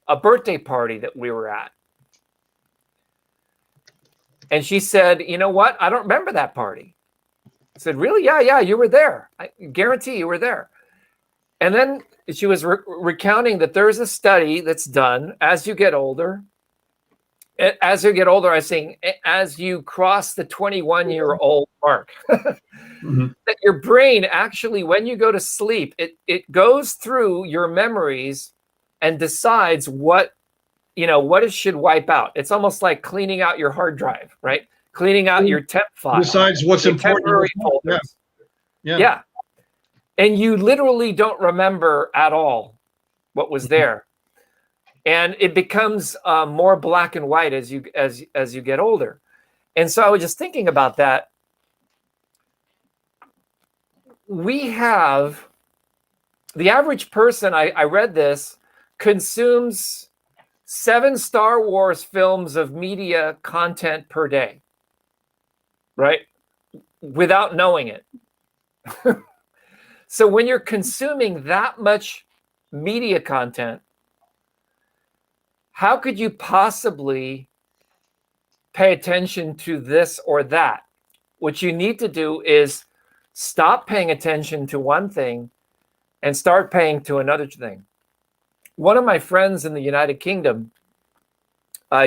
a birthday party that we were at. And she said, you know what? I don't remember that party. I said, really? Yeah, you were there. I guarantee you were there. And then she was recounting that there's a study that's done as you get older. As you get older, I think, as you cross the 21-year-old mark, that your brain actually, when you go to sleep, it goes through your memories and decides what it should wipe out. It's almost like cleaning out your hard drive, right? Cleaning out your temp file. Decides what's important. Yeah. And you literally don't remember at all what was there. And it becomes more black and white as you get older. And so I was just thinking about that. We have the average person, I read this, consumes 7 Star Wars films of media content per day, right? Without knowing it. So when you're consuming that much media content, how could you possibly pay attention to this or that? What you need to do is stop paying attention to one thing and start paying to another thing. One of my friends in the United Kingdom,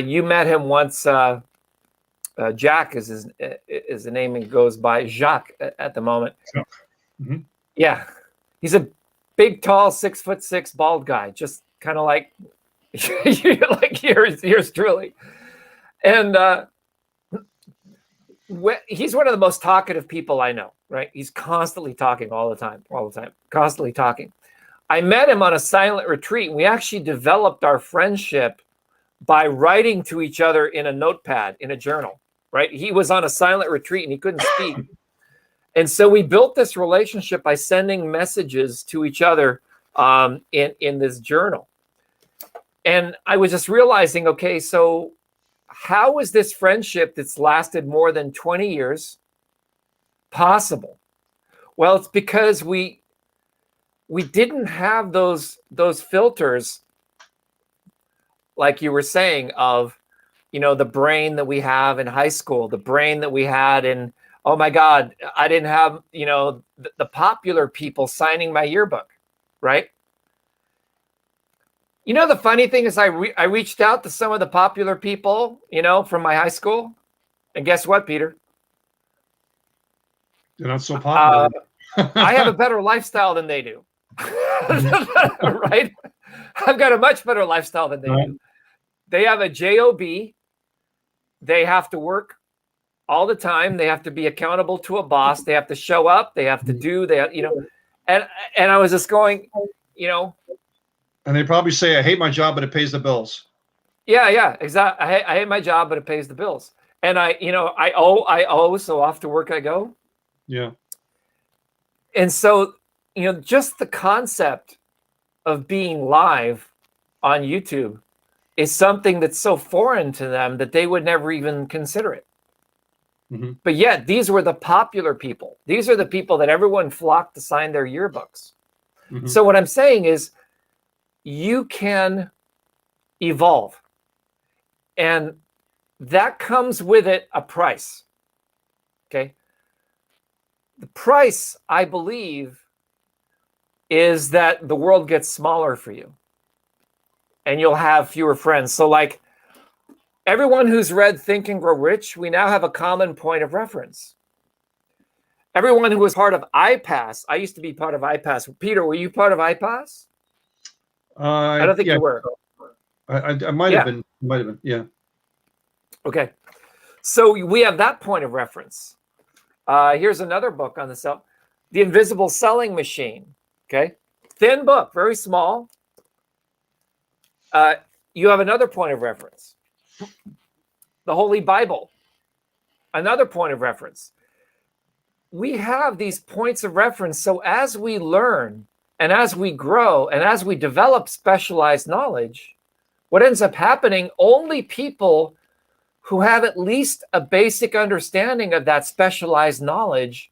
you met him once. Jack is the name, and goes by Jacques at the moment. Mm-hmm. Yeah, he's a big, tall, 6'6" bald guy, just kind of like like yours truly. And he's one of the most talkative people I know. Right? He's constantly talking all the time, constantly talking. I met him on a silent retreat, and we actually developed our friendship by writing to each other in a notepad, in a journal. Right? He was on a silent retreat and he couldn't speak. And so we built this relationship by sending messages to each other in this journal. And I was just realizing, okay, so how is this friendship that's lasted more than 20 years possible? Well, it's because we didn't have those filters, like you were saying, of, you know, the brain that we have in high school, the brain that we had in, oh my God, I didn't have, you know, the popular people signing my yearbook, right? You know, the funny thing is I reached out to some of the popular people, you know, from my high school. And guess what, Peter? They're not so popular. I have a better lifestyle than they do. Right? I've got a much better lifestyle than they do. They have a job. They have to work all the time. They have to be accountable to a boss. They have to show up. They have to do, you know, and I was just going, you know. And they probably say, I hate my job, but it pays the bills. Yeah, exactly. I hate my job, but it pays the bills. And I owe, so off to work I go. Yeah. And so, you know, just the concept of being live on YouTube is something that's so foreign to them that they would never even consider it. Mm-hmm. But yet, these were the popular people. These are the people that everyone flocked to sign their yearbooks. Mm-hmm. So what I'm saying is, you can evolve. And that comes with it a price. Okay? The price, I believe, is that the world gets smaller for you. And you'll have fewer friends. So like everyone who's read Think and Grow Rich, we now have a common point of reference. Everyone who was part of iPass, I used to be part of iPass. Peter, were you part of iPass? I don't think you were. I might have been. Might have been. Yeah. Okay. So we have that point of reference. Here's another book on the Invisible Selling Machine. Okay. Thin book, very small. You have another point of reference. The Holy Bible, another point of reference. We have these points of reference. So as we learn and as we grow and as we develop specialized knowledge, what ends up happening, only people who have at least a basic understanding of that specialized knowledge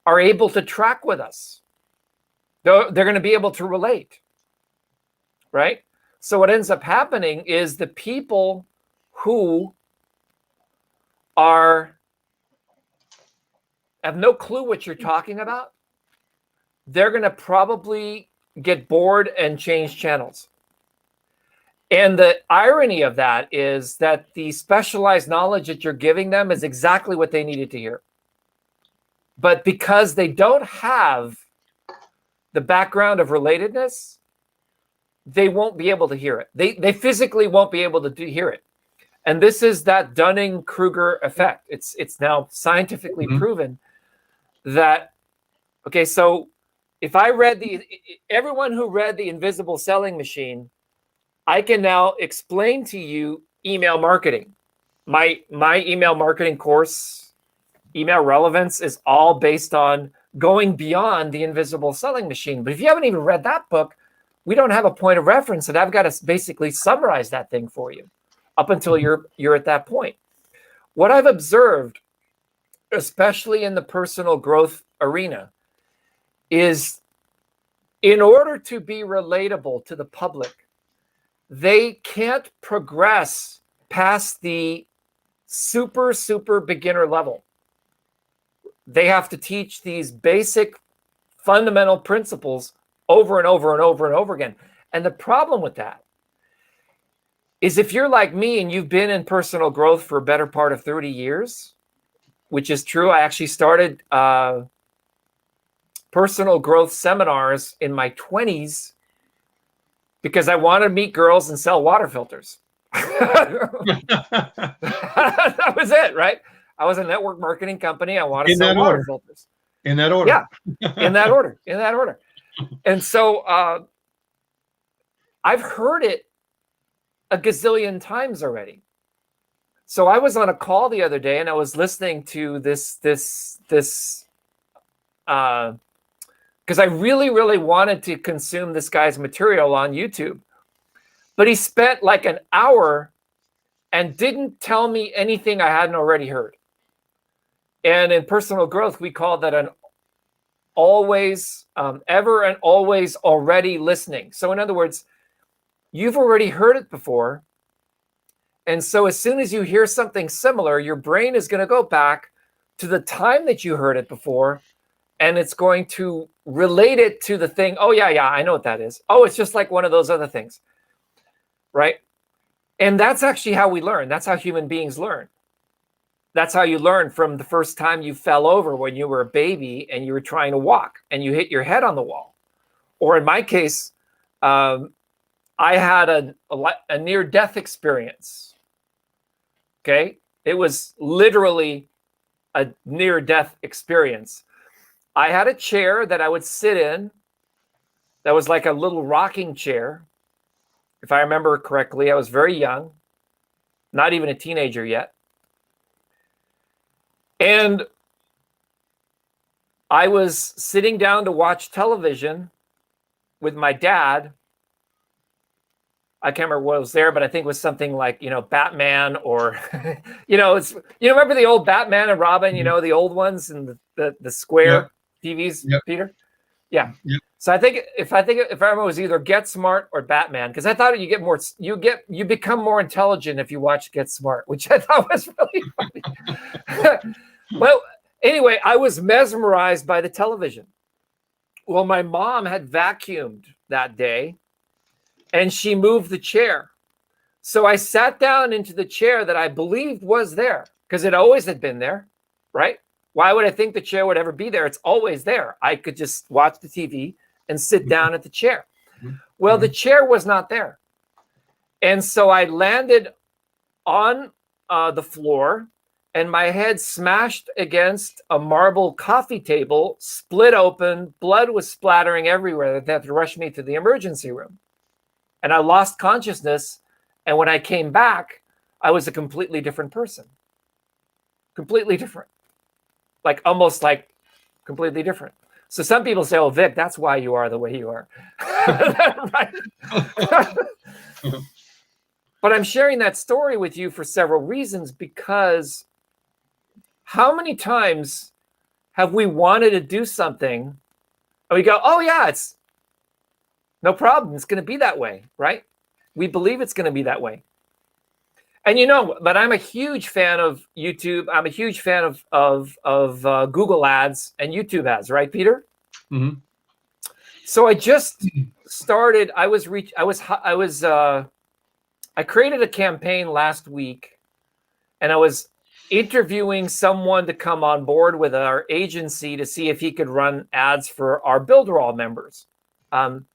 are able to track with us. They're going to be able to relate, right? So what ends up happening is the people who have no clue what you're talking about, they're going to probably get bored and change channels. And the irony of that is that the specialized knowledge that you're giving them is exactly what they needed to hear. But because they don't have the background of relatedness, they won't be able to hear it. They physically won't be able to hear it. And this is that Dunning-Kruger effect. It's now scientifically proven that, okay, so if I read everyone who read The Invisible Selling Machine, I can now explain to you email marketing. My email marketing course, Email Relevance, is all based on going beyond The Invisible Selling Machine. But if you haven't even read that book, we don't have a point of reference, and I've got to basically summarize that thing for you up until you're at that point. What I've observed, especially in the personal growth arena, is in order to be relatable to the public, they can't progress past the super beginner level. They have to teach these basic fundamental principles over and over and over and over again. And the problem with that is, if you're like me and you've been in personal growth for a better part of 30 years, which is true. I actually started personal growth seminars in my 20s because I wanted to meet girls and sell water filters. That was it, right? I was a network marketing company. I wanted to sell water filters. In that order. Yeah, in that order. In that order. And so I've heard it a gazillion times already. So I was on a call the other day and I was listening to this because I really wanted to consume this guy's material on YouTube. But he spent like an hour and didn't tell me anything I hadn't already heard. And in personal growth, we call that an always, ever and always already listening. So in other words, you've already heard it before. And so as soon as you hear something similar, your brain is going to go back to the time that you heard it before, and it's going to relate it to the thing. Oh, yeah, I know what that is. Oh, it's just like one of those other things, right? And that's actually how we learn. That's how human beings learn. That's how you learn from the first time you fell over when you were a baby and you were trying to walk and you hit your head on the wall. Or in my case, I had a near-death experience. Okay, it was literally a near-death experience. I had a chair that I would sit in that was like a little rocking chair. If I remember correctly, I was very young, not even a teenager yet. And I was sitting down to watch television with my dad. I can't remember what was there, but I think it was something like, Batman or, remember the old Batman and Robin, the old ones and the square TVs, Peter? Yeah. Yep. So I think if I remember, it was either Get Smart or Batman, because I thought you become more intelligent if you watch Get Smart, which I thought was really funny. Well, anyway, I was mesmerized by the television. Well, my mom had vacuumed that day, and she moved the chair. So I sat down into the chair that I believed was there, because it always had been there, right? Why would I think the chair would ever be there? It's always there. I could just watch the TV and sit down at the chair. Well, the chair was not there. And so I landed on the floor, and my head smashed against a marble coffee table, split open, blood was splattering everywhere. They had to rush me to the emergency room. And I lost consciousness. And when I came back, I was a completely different person. Completely different. Like almost like completely different. So some people say, oh, Vic, that's why you are the way you are. Right? But I'm sharing that story with you for several reasons, because how many times have we wanted to do something and we go, oh, yeah, it's no problem. It's going to be that way, right? We believe it's going to be that way. And but I'm a huge fan of YouTube. I'm a huge fan of Google ads and YouTube ads, right, Peter? Mm-hmm. So I just started. I created a campaign last week, and I was interviewing someone to come on board with our agency to see if he could run ads for our Builderall members. And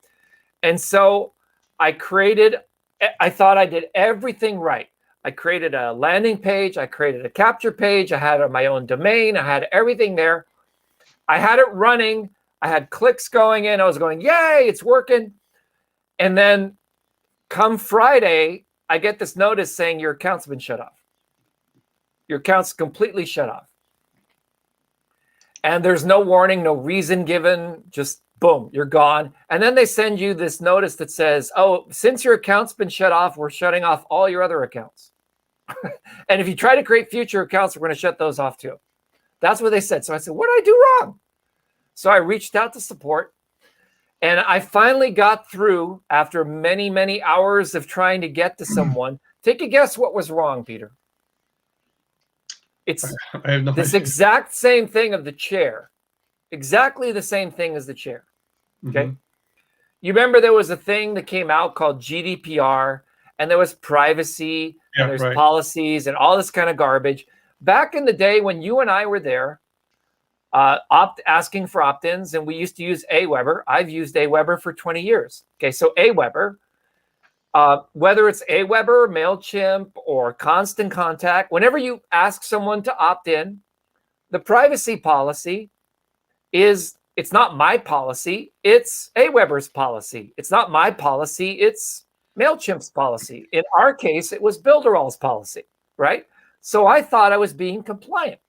so I thought I did everything right. I created a landing page. I created a capture page. I had my own domain. I had everything there. I had it running. I had clicks going in. I was going, yay, it's working. And then come Friday, I get this notice saying your account's been shut off. Your account's completely shut off. And there's no warning, no reason given, just boom, you're gone. And then they send you this notice that says, oh, since your account's been shut off, we're shutting off all your other accounts. And if you try to create future accounts, we're going to shut those off too. That's what they said. So I said, what did I do wrong? So I reached out to support, And I finally got through after many, many hours of trying to get to someone. Take a guess what was wrong, Peter. It's I have no this idea. exact same thing of the chair. Exactly the same thing as the chair. Okay. You remember there was a thing that came out called GDPR, and there was privacy, and there's policies and all this kind of garbage. Back in the day when you and I were there, asking for opt-ins, and we used to use 𝗹𝗶𝗳𝗲. I've used 𝗹𝗶𝗳𝗲 for 20 years. Okay, so 𝗹𝗶𝗳𝗲, whether it's 𝗹𝗶𝗳𝗲, MailChimp, or Constant Contact, whenever you ask someone to opt in, the privacy policy is, it's not my policy, it's 𝗹𝗶𝗳𝗲's policy. It's not my policy, it's MailChimp's policy. In our case, it was Billionaire policy, right? So I thought I was being compliant.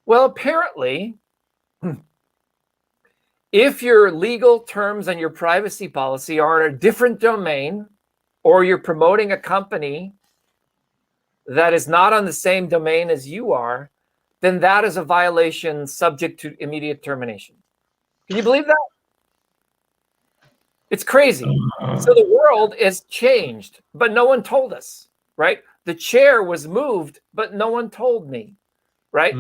Well, apparently, if your legal terms and your privacy policy are in a different domain, or you're promoting a company that is not on the same domain as you are, then that is a violation subject to immediate termination. Can you believe that? It's crazy. So the world has changed, but no one told us, right? The chair was moved, but no one told me, right?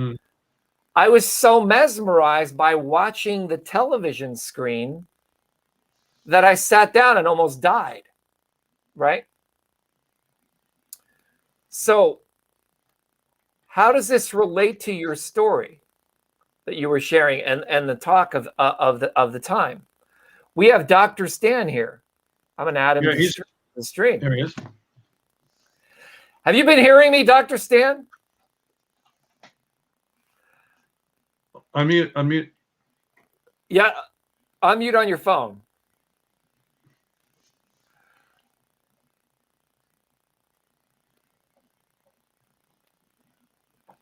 I was so mesmerized by watching the television screen that I sat down and almost died, right? So how does this relate to your story that you were sharing and the talk of the time? We have Dr. Stan here. I'm going to add him to the stream. There he is. Have you been hearing me, Dr. Stan? Unmute. Yeah, unmute on your phone.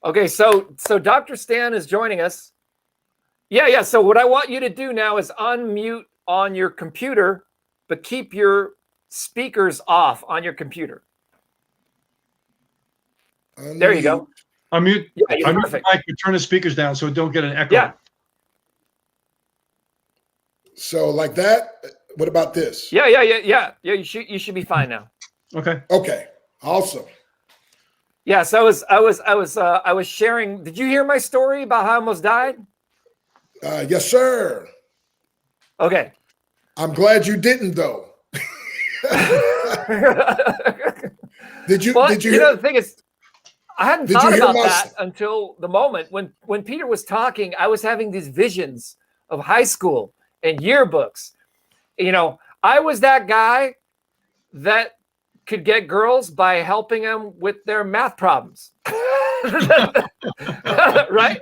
Okay, so Dr. Stan is joining us. Yeah. So what I want you to do now is unmute on your computer, but keep your speakers off on your computer. There you go. Unmute. Yeah, Unmute perfect. the mic, but turn the speakers down so it don't get an echo. Yeah. So like that. What about this? Yeah. You should be fine now. Okay. Okay. Awesome. Yeah. So I was sharing. Did you hear my story about how I almost died? Yes, sir. Okay. I'm glad you didn't, though. Did you? Well, did you? You know, the thing is, I hadn't Did thought you hear about my- that until the moment when Peter was talking. I was having these visions of high school and yearbooks. You know, I was that guy that could get girls by helping them with their math problems. Right?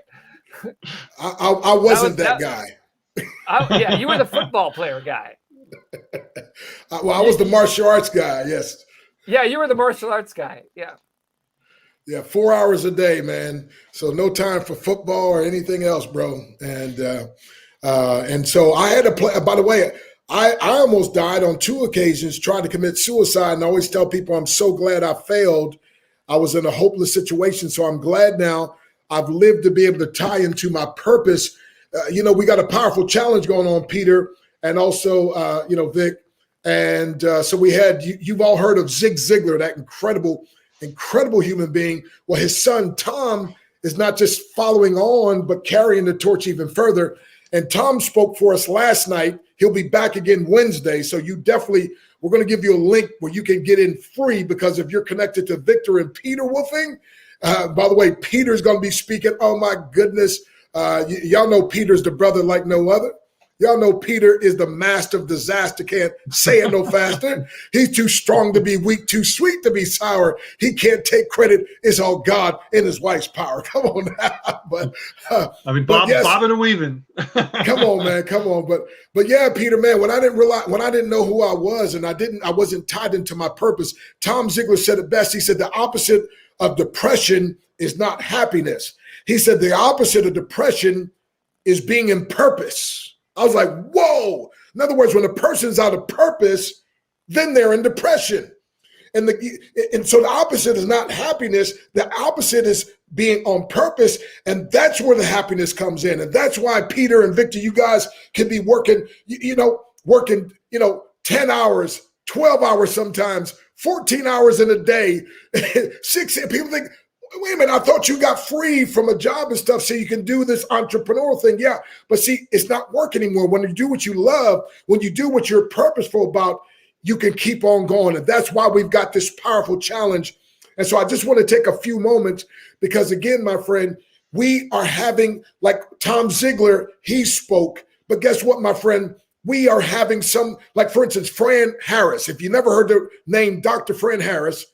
I wasn't that guy. Yeah, you were the football player guy. I was the martial arts guy. Yes. Yeah, you were the martial arts guy. Yeah. Yeah, 4 hours a day, man. So no time for football or anything else, bro. And so I had to play. By the way, I almost died on 2 occasions trying to commit suicide. And I always tell people I'm so glad I failed. I was in a hopeless situation. So I'm glad now I've lived to be able to tie into my purpose. You know, we got a powerful challenge going on, Peter, and also, Vic. And so we had, you've all heard of Zig Ziglar, that incredible human being. Well, his son, Tom, is not just following on, but carrying the torch even further. And Tom spoke for us last night. He'll be back again Wednesday. So you definitely, we're going to give you a link where you can get in free, because if you're connected to Victor and Peter Woofing, by the way, Peter's going to be speaking. Oh my goodness. Y'all know Peter's the brother like no other. Y'all know Peter is the master of disaster. Can't say it no faster. He's too strong to be weak, too sweet to be sour. He can't take credit. It's all God and his wife's power. Come on now. But bobbing and weaving. Come on, man. Come on. But yeah, Peter, man, when I didn't know who I was, and I wasn't tied into my purpose, Tom Ziglar said it best. He said the opposite of depression is not happiness. He said the opposite of depression is being in purpose. I was like, whoa. In other words, when a person's out of purpose, then they're in depression. And so the opposite is not happiness. The opposite is being on purpose. And that's where the happiness comes in. And that's why Peter and Victor, you guys can be working, working 10 hours, 12 hours sometimes, 14 hours in a day, people think, wait a minute, I thought you got free from a job and stuff so you can do this entrepreneurial thing. Yeah, but see, it's not work anymore. When you do what you love, when you do what you're purposeful about, you can keep on going. And that's why we've got this powerful challenge. And so I just want to take a few moments because, again, my friend, we are having, like Tom Ziegler, he spoke. But guess what, my friend? We are having some, like, for instance, Fran Harris. If you never heard the name Dr. Fran Harris,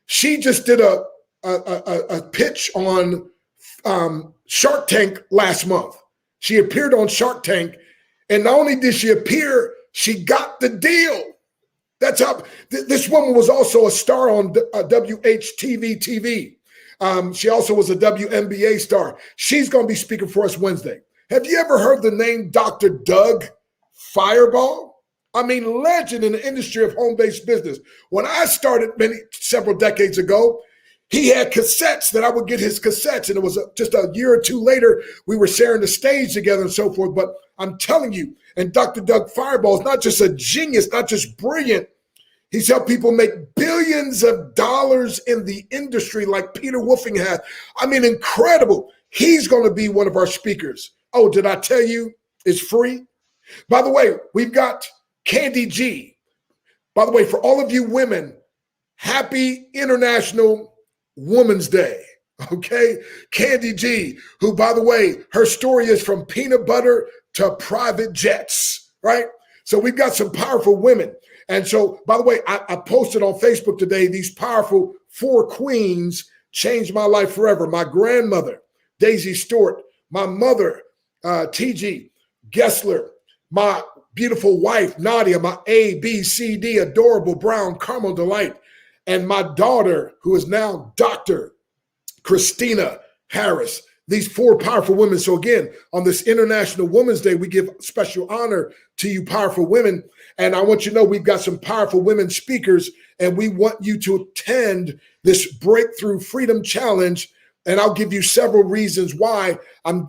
she just did a pitch on Shark Tank last month. She appeared on Shark Tank, and not only did she appear, she got the deal. That's how this woman was also a star on WHTV TV. She also was a WNBA star. She's going to be speaking for us Wednesday. Have you ever heard the name Dr. Doug Fireball? I mean, legend in the industry of home-based business. When I started several decades ago, he had cassettes that I would get his cassettes. And it was just a year or two later, we were sharing the stage together and so forth. But I'm telling you, and Dr. Doug Fireball is not just a genius, not just brilliant. He's helped people make billions of dollars in the industry like Peter Wolfing has. I mean, incredible. He's going to be one of our speakers. Oh, did I tell you it's free? By the way, we've got Candy G. By the way, for all of you women, happy International Women's Day. Okay, Candy G, who, by the way, her story is from peanut butter to private jets, right? So we've got some powerful women. And so, by the way, I posted on Facebook today, these powerful 4 queens changed my life forever. My grandmother, Daisy Stewart, my mother, T.G. Gessler, my beautiful wife, Nadia, my ABCD, adorable brown caramel delight, and my daughter, who is now Dr. Christina Harris. These 4 powerful women. So again, on this International Women's Day, we give special honor to you powerful women. And I want you to know we've got some powerful women speakers, and we want you to attend this Breakthrough Freedom Challenge. And I'll give you several reasons why.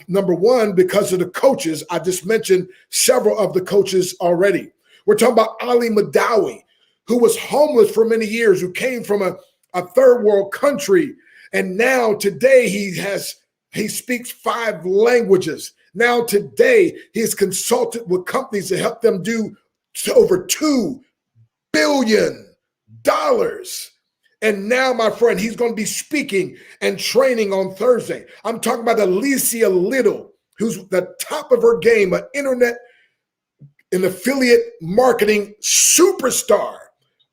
Number one, because of the coaches. I just mentioned several of the coaches already. We're talking about Ali Madawi, who was homeless for many years, who came from a third world country. And now today he speaks 5 languages. Now today he has consulted with companies to help them do over $2 billion. And now, my friend, he's going to be speaking and training on Thursday. I'm talking about Alicia Little, who's the top of her game, an internet and affiliate marketing superstar.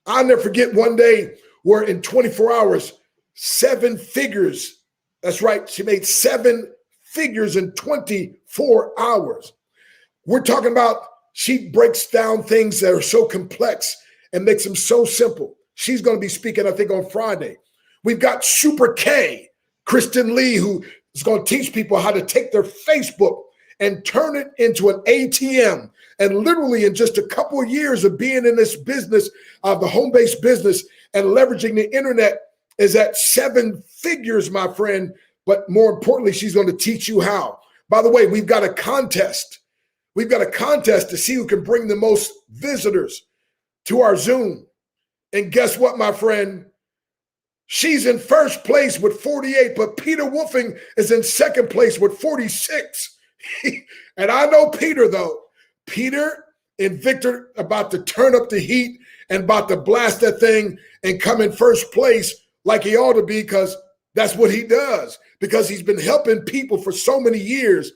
I'll never forget one day where in 24 hours, 7 figures. That's right. She made 7 figures in 24 hours. We're talking about she breaks down things that are so complex and makes them so simple. She's going to be speaking, I think, on Friday. We've got Super K, Kristen Lee, who is going to teach people how to take their Facebook and turn it into an ATM. And literally in just a couple of years of being in this business, the home-based business and leveraging the internet, is at 7 figures, my friend. But more importantly, she's going to teach you how. By the way, we've got a contest. We've got a contest to see who can bring the most visitors to our Zoom. And guess what, my friend? She's in first place with 48, but Peter Wolfing is in second place with 46. And I know Peter, though. Peter and Victor about to turn up the heat and about to blast that thing and come in first place like he ought to be, because that's what he does. Because he's been helping people for so many years,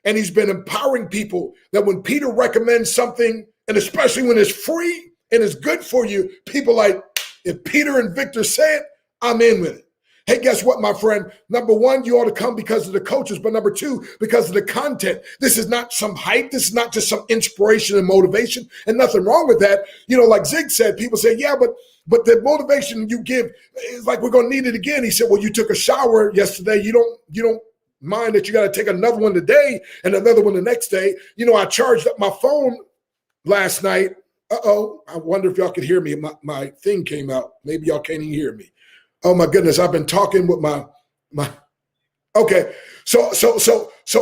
and he's been empowering people that when Peter recommends something, and especially when it's free and it's good for you, people like, if Peter and Victor say it, I'm in with it. Hey, guess what, my friend? Number one, you ought to come because of the coaches, but number two, because of the content. This is not some hype. This is not just some inspiration and motivation, and nothing wrong with that. You know, like Zig said, people say, yeah, but the motivation you give is like, we're going to need it again. He said, well, you took a shower yesterday. You don't mind that you got to take another one today and another one the next day. You know, I charged up my phone last night Uh-oh, I wonder if y'all could hear me. My thing came out. Maybe y'all can't even hear me. Oh my goodness, I've been talking with my okay. So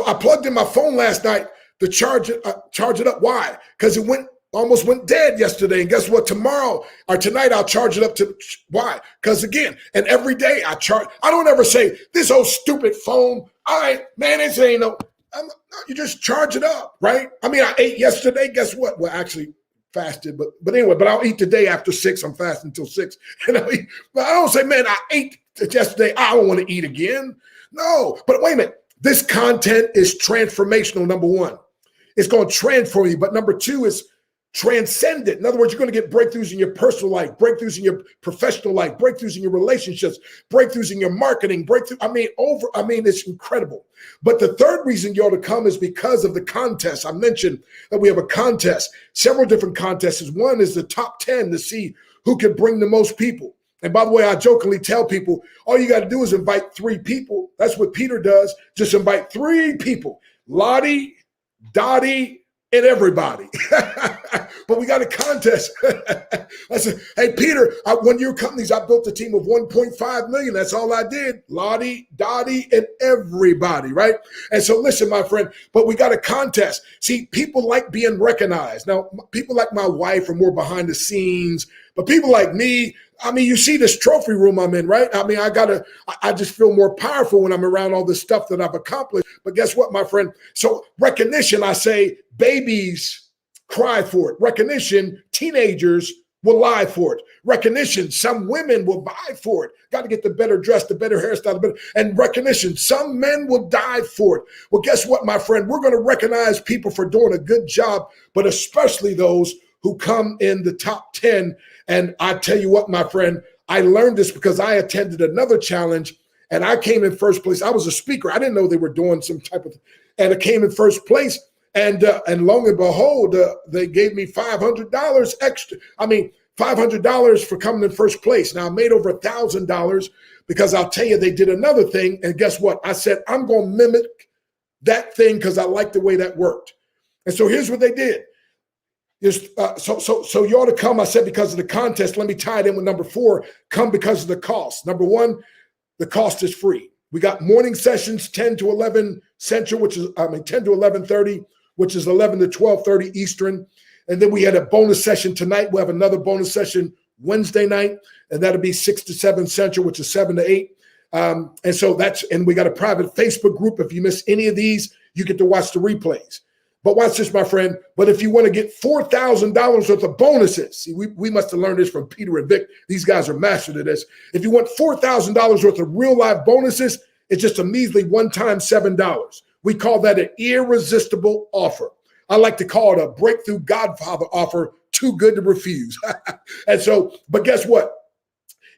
I plugged in my phone last night to charge it up. Why? Because it almost went dead yesterday. And guess what? Tomorrow or tonight I'll charge it up to why? Because again, and every day I don't ever say this old stupid phone. All right, man, this ain't no. You just charge it up, right? I mean, I ate yesterday. Guess what? Well, actually fasted, but anyway, but I'll eat today after 6. I'm fasting until 6. And I don't say, man, I ate yesterday. I don't want to eat again. No, but wait a minute. This content is transformational, number one. It's going to transform you. But number two is transcendent. In other words, you're going to get breakthroughs in your personal life, breakthroughs in your professional life, breakthroughs in your relationships, breakthroughs in your marketing, it's incredible. But the third reason you ought to come is because of the contest. I mentioned that we have a contest, several different contests. One is the top 10 to see who can bring the most people. And by the way, I jokingly tell people, all you got to do is invite 3 people. That's what Peter does. Just invite 3 people, Lottie, Dottie, and everybody. But we got a contest. I said, hey, Peter, one of your companies, I built a team of 1.5 million. That's all I did. Lottie, Dottie, and everybody, right? And so listen, my friend, but we got a contest. See, people like being recognized. Now, people like my wife are more behind the scenes, but people like me, I mean, you see this trophy room I'm in, right? I mean, I just feel more powerful when I'm around all this stuff that I've accomplished. But guess what, my friend? So recognition, I say, babies cry for it. Recognition, teenagers will lie for it. Recognition, some women will buy for it. Got to get the better dress, the better hairstyle, and recognition, some men will die for it. Well, guess what, my friend? We're going to recognize people for doing a good job, but especially those who come in the top 10. And I tell you what, my friend, I learned this because I attended another challenge and I came in first place. I was a speaker. I didn't know they were doing some type of, and I came in first place. And lo and behold, they gave me $500 extra. I mean, $500 for coming in first place. Now I made over $1,000 because I'll tell you, they did another thing. And guess what? I said, I'm going to mimic that thing because I like the way that worked. And so here's what they did. So you ought to come, I said, because of the contest. Let me tie it in with number 4, come because of the cost. Number 1, the cost is free. We got morning sessions, 10 to 11 Central, 10 to 11:30, which is 11 to 12:30 Eastern. And then we had a bonus session tonight. We'll have another bonus session Wednesday night, and that'll be 6 to 7 Central, which is 7 to 8. And we got a private Facebook group. If you miss any of these, you get to watch the replays. But watch this, my friend. But if you want to get $4,000 worth of bonuses, see, we must have learned this from Peter and Vic. These guys are masters at this. If you want $4,000 worth of real life bonuses, it's just a measly one-time $7. We call that an irresistible offer. I like to call it a breakthrough Godfather offer, too good to refuse. And so, but guess what?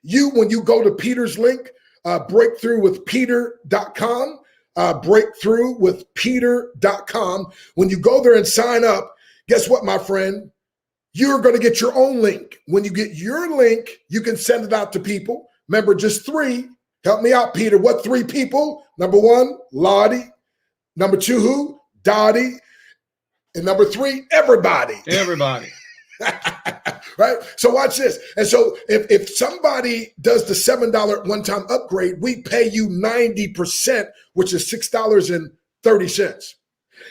When you go to Peter's link, breakthroughwithpeter.com, breakthroughwithpeter.com. When you go there and sign up, guess what, my friend? You're going to get your own link. When you get your link, you can send it out to people. Remember, just 3. Help me out, Peter. What 3 people? Number 1, Lottie. Number 2, who? Dottie. And number 3, everybody. Everybody. Right? So watch this. And so if somebody does the $7 one-time upgrade, we pay you 90%, which is $6.30.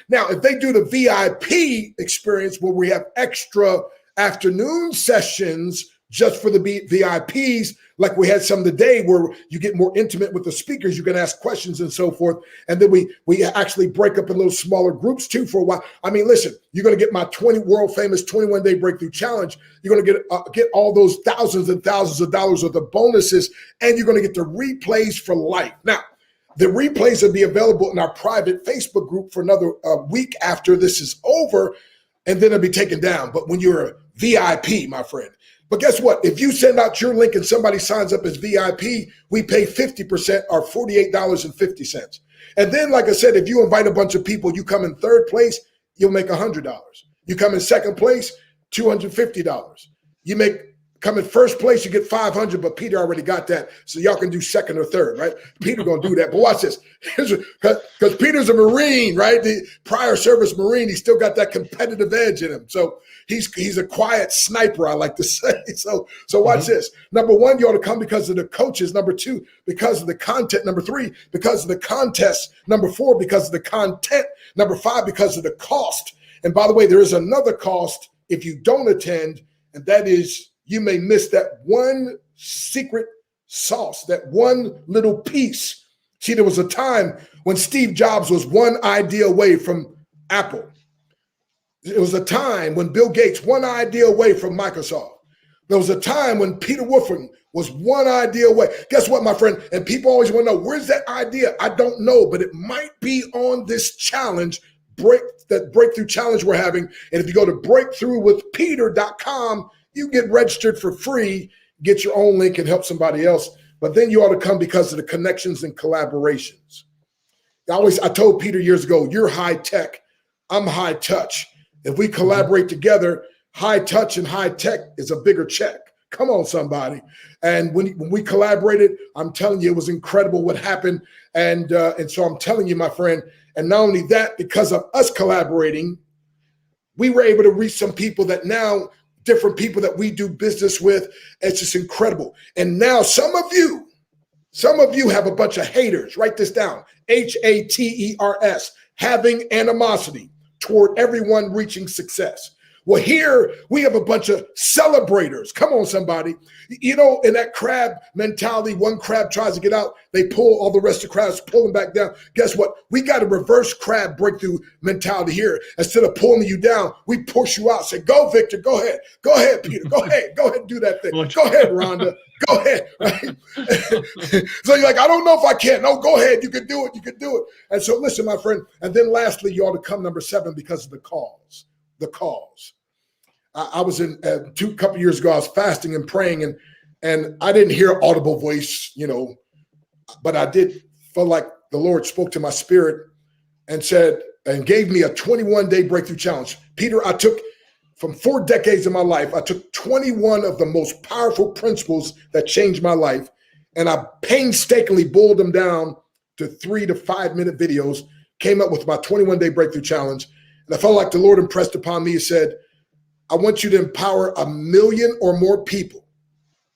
Now, if they do the VIP experience where we have extra afternoon sessions just for the VIPs, like we had some today where you get more intimate with the speakers, you can ask questions and so forth. And then we actually break up in little smaller groups too for a while. I mean, listen, you're going to get my world famous 21-day breakthrough challenge. You're going to get all those thousands and thousands of dollars of the bonuses, and you're going to get the replays for life. Now, the replays will be available in our private Facebook group for another week after this is over, and then it'll be taken down. But when you're a VIP, my friend, but guess what? If you send out your link and somebody signs up as VIP, we pay 50% or $48.50. And then, like I said, if you invite a bunch of people, you come in 3rd place, you'll make $100. You come in 2nd place, $250. You make come in first place, you get 500, but Peter already got that. So y'all can do second or third, right? Peter gonna do that. But watch this. Because Peter's a Marine, right? The prior service Marine, he's still got that competitive edge in him. So he's a quiet sniper, I like to say. So watch this. Number one, you ought to come because of the coaches. Number two, because of the content. Number three, because of the contest. Number four, because of the content. Number five, because of the cost. And by the way, there is another cost if you don't attend, and that is you may miss that one secret sauce, that one little piece. See, there was a time when Steve Jobs was one idea away from Apple. There was a time when Bill Gates, one idea away from Microsoft. There was a time when Peter Winfrey was one idea away. Guess what, my friend? And people always want to know, where's that idea? I don't know, but it might be on this challenge, that breakthrough challenge we're having. And if you go to breakthroughwithpeter.com, you get registered for free, get your own link and help somebody else. But then you ought to come because of the connections and collaborations. I told Peter years ago, you're high tech, I'm high touch. If we collaborate together, high touch and high tech is a bigger check. Come on, somebody. And when we collaborated, I'm telling you, it was incredible what happened. And so I'm telling you, my friend, and not only that, because of us collaborating, we were able to reach some people that now, different people that we do business with. It's just incredible. And now some of you have a bunch of haters. Write this down. haters, having animosity toward everyone reaching success. Well, here we have a bunch of celebrators. Come on, somebody. You know, in that crab mentality, one crab tries to get out, they pull all the rest of the crabs, pull them back down. Guess what? We got a reverse crab breakthrough mentality here. Instead of pulling you down, we push you out. Say, go, Victor, go ahead. Go ahead, Peter. Go ahead and do that thing. Go ahead, Rhonda. Go ahead. Right? So you're like, I don't know if I can. No, go ahead. You can do it. You can do it. And so listen, my friend. And then lastly, you ought to come number 7 because of the cause. The cause. I was in couple years ago, I was fasting and praying, and I didn't hear audible voice, you know, but I did feel like the Lord spoke to my spirit and said, and gave me a 21-day breakthrough challenge. Peter, I took from 4 decades of my life, I took 21 of the most powerful principles that changed my life, and I painstakingly boiled them down to 3 to 5 minute videos, came up with my 21-day breakthrough challenge. And I felt like the Lord impressed upon me and said, I want you to empower 1 million or more people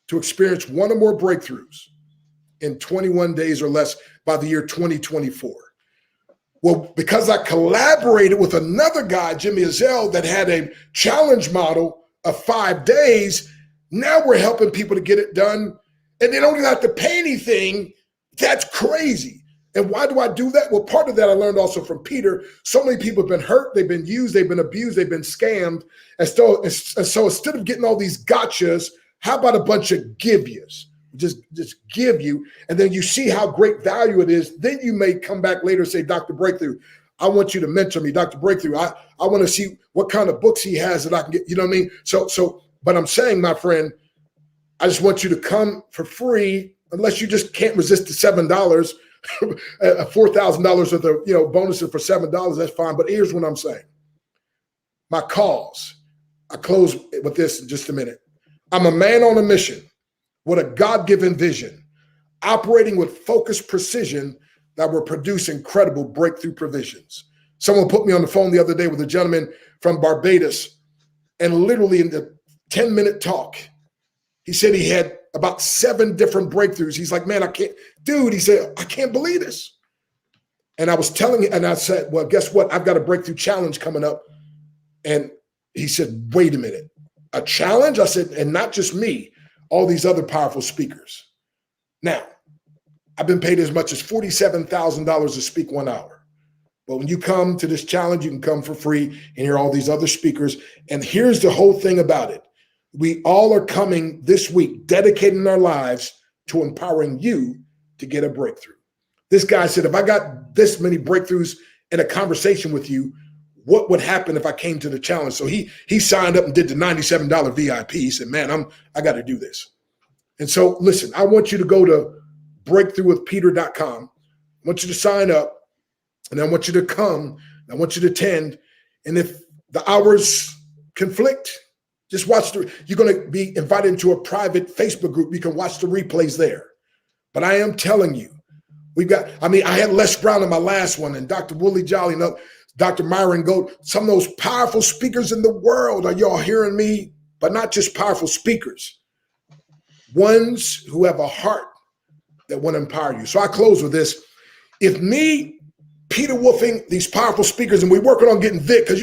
to experience 1 or more breakthroughs in 21 days or less by the year 2024. Well, because I collaborated with another guy, 𝗵𝗲𝗄𝗃, that had a challenge model of 5 days, now we're helping people to get it done, and they don't even have to pay anything. That's crazy. And why do I do that? Well, part of that I learned also from Peter. So many people have been hurt, they've been used, they've been abused, they've been scammed. And so instead of getting all these gotchas, how about a bunch of give yous? Just give you, and then you see how great value it is. Then you may come back later and say, Dr. Breakthrough, I want you to mentor me, Dr. Breakthrough. I want to see what kind of books he has that I can get, you know what I mean? So, but I'm saying, my friend, I just want you to come for free, unless you just can't resist the $7. $4,000 of the bonuses for $7, that's fine. But here's what I'm saying. My cause. I close with this in just a minute. I'm a man on a mission with a God-given vision, operating with focused precision that will produce incredible breakthrough provisions. Someone put me on the phone the other day with a gentleman from Barbados, and literally in the 10-minute talk, he said he had about 7 different breakthroughs. He's like, man, I can't, dude, he said, I can't believe this. And I was telling him, and I said, well, guess what? I've got a breakthrough challenge coming up. And he said, wait a minute, a challenge? I said, and not just me, all these other powerful speakers. Now, I've been paid as much as $47,000 to speak 1 hour. But when you come to this challenge, you can come for free and hear all these other speakers. And here's the whole thing about it. We all are coming this week, dedicating our lives to empowering you to get a breakthrough. This guy said, if I got this many breakthroughs in a conversation with you, what would happen if I came to the challenge? So he signed up and did the $97 VIP. He said, man, I got to do this. And so listen, I want you to go to breakthroughwithpeter.com. I want you to sign up, and I want you to come. I want you to attend. And if the hours conflict, Just watch you're going to be invited into a private Facebook group. You can watch the replays there. But I am telling you, I had Les Brown in my last one, and Dr. Willie Jolly, Dr. Myron Goat, some of those powerful speakers in the world. Are y'all hearing me? But not just powerful speakers, ones who have a heart that want to empower you. So I close with this. If me, Peter Woofing, these powerful speakers, and we're working on getting Vic, because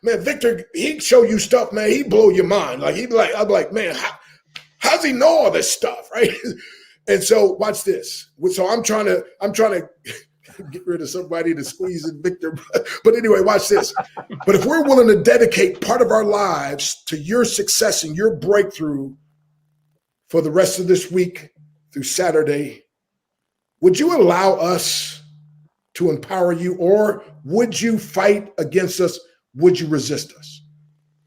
man, Victor, he'd show you stuff, man, he'd blow your mind. Like I'd be like, man, how's he know all this stuff, right? And so watch this. So I'm trying to get rid of somebody to squeeze in Victor. But anyway, watch this. But if we're willing to dedicate part of our lives to your success and your breakthrough for the rest of this week through Saturday, would you allow us to empower you, or would you fight against us? Would you resist us?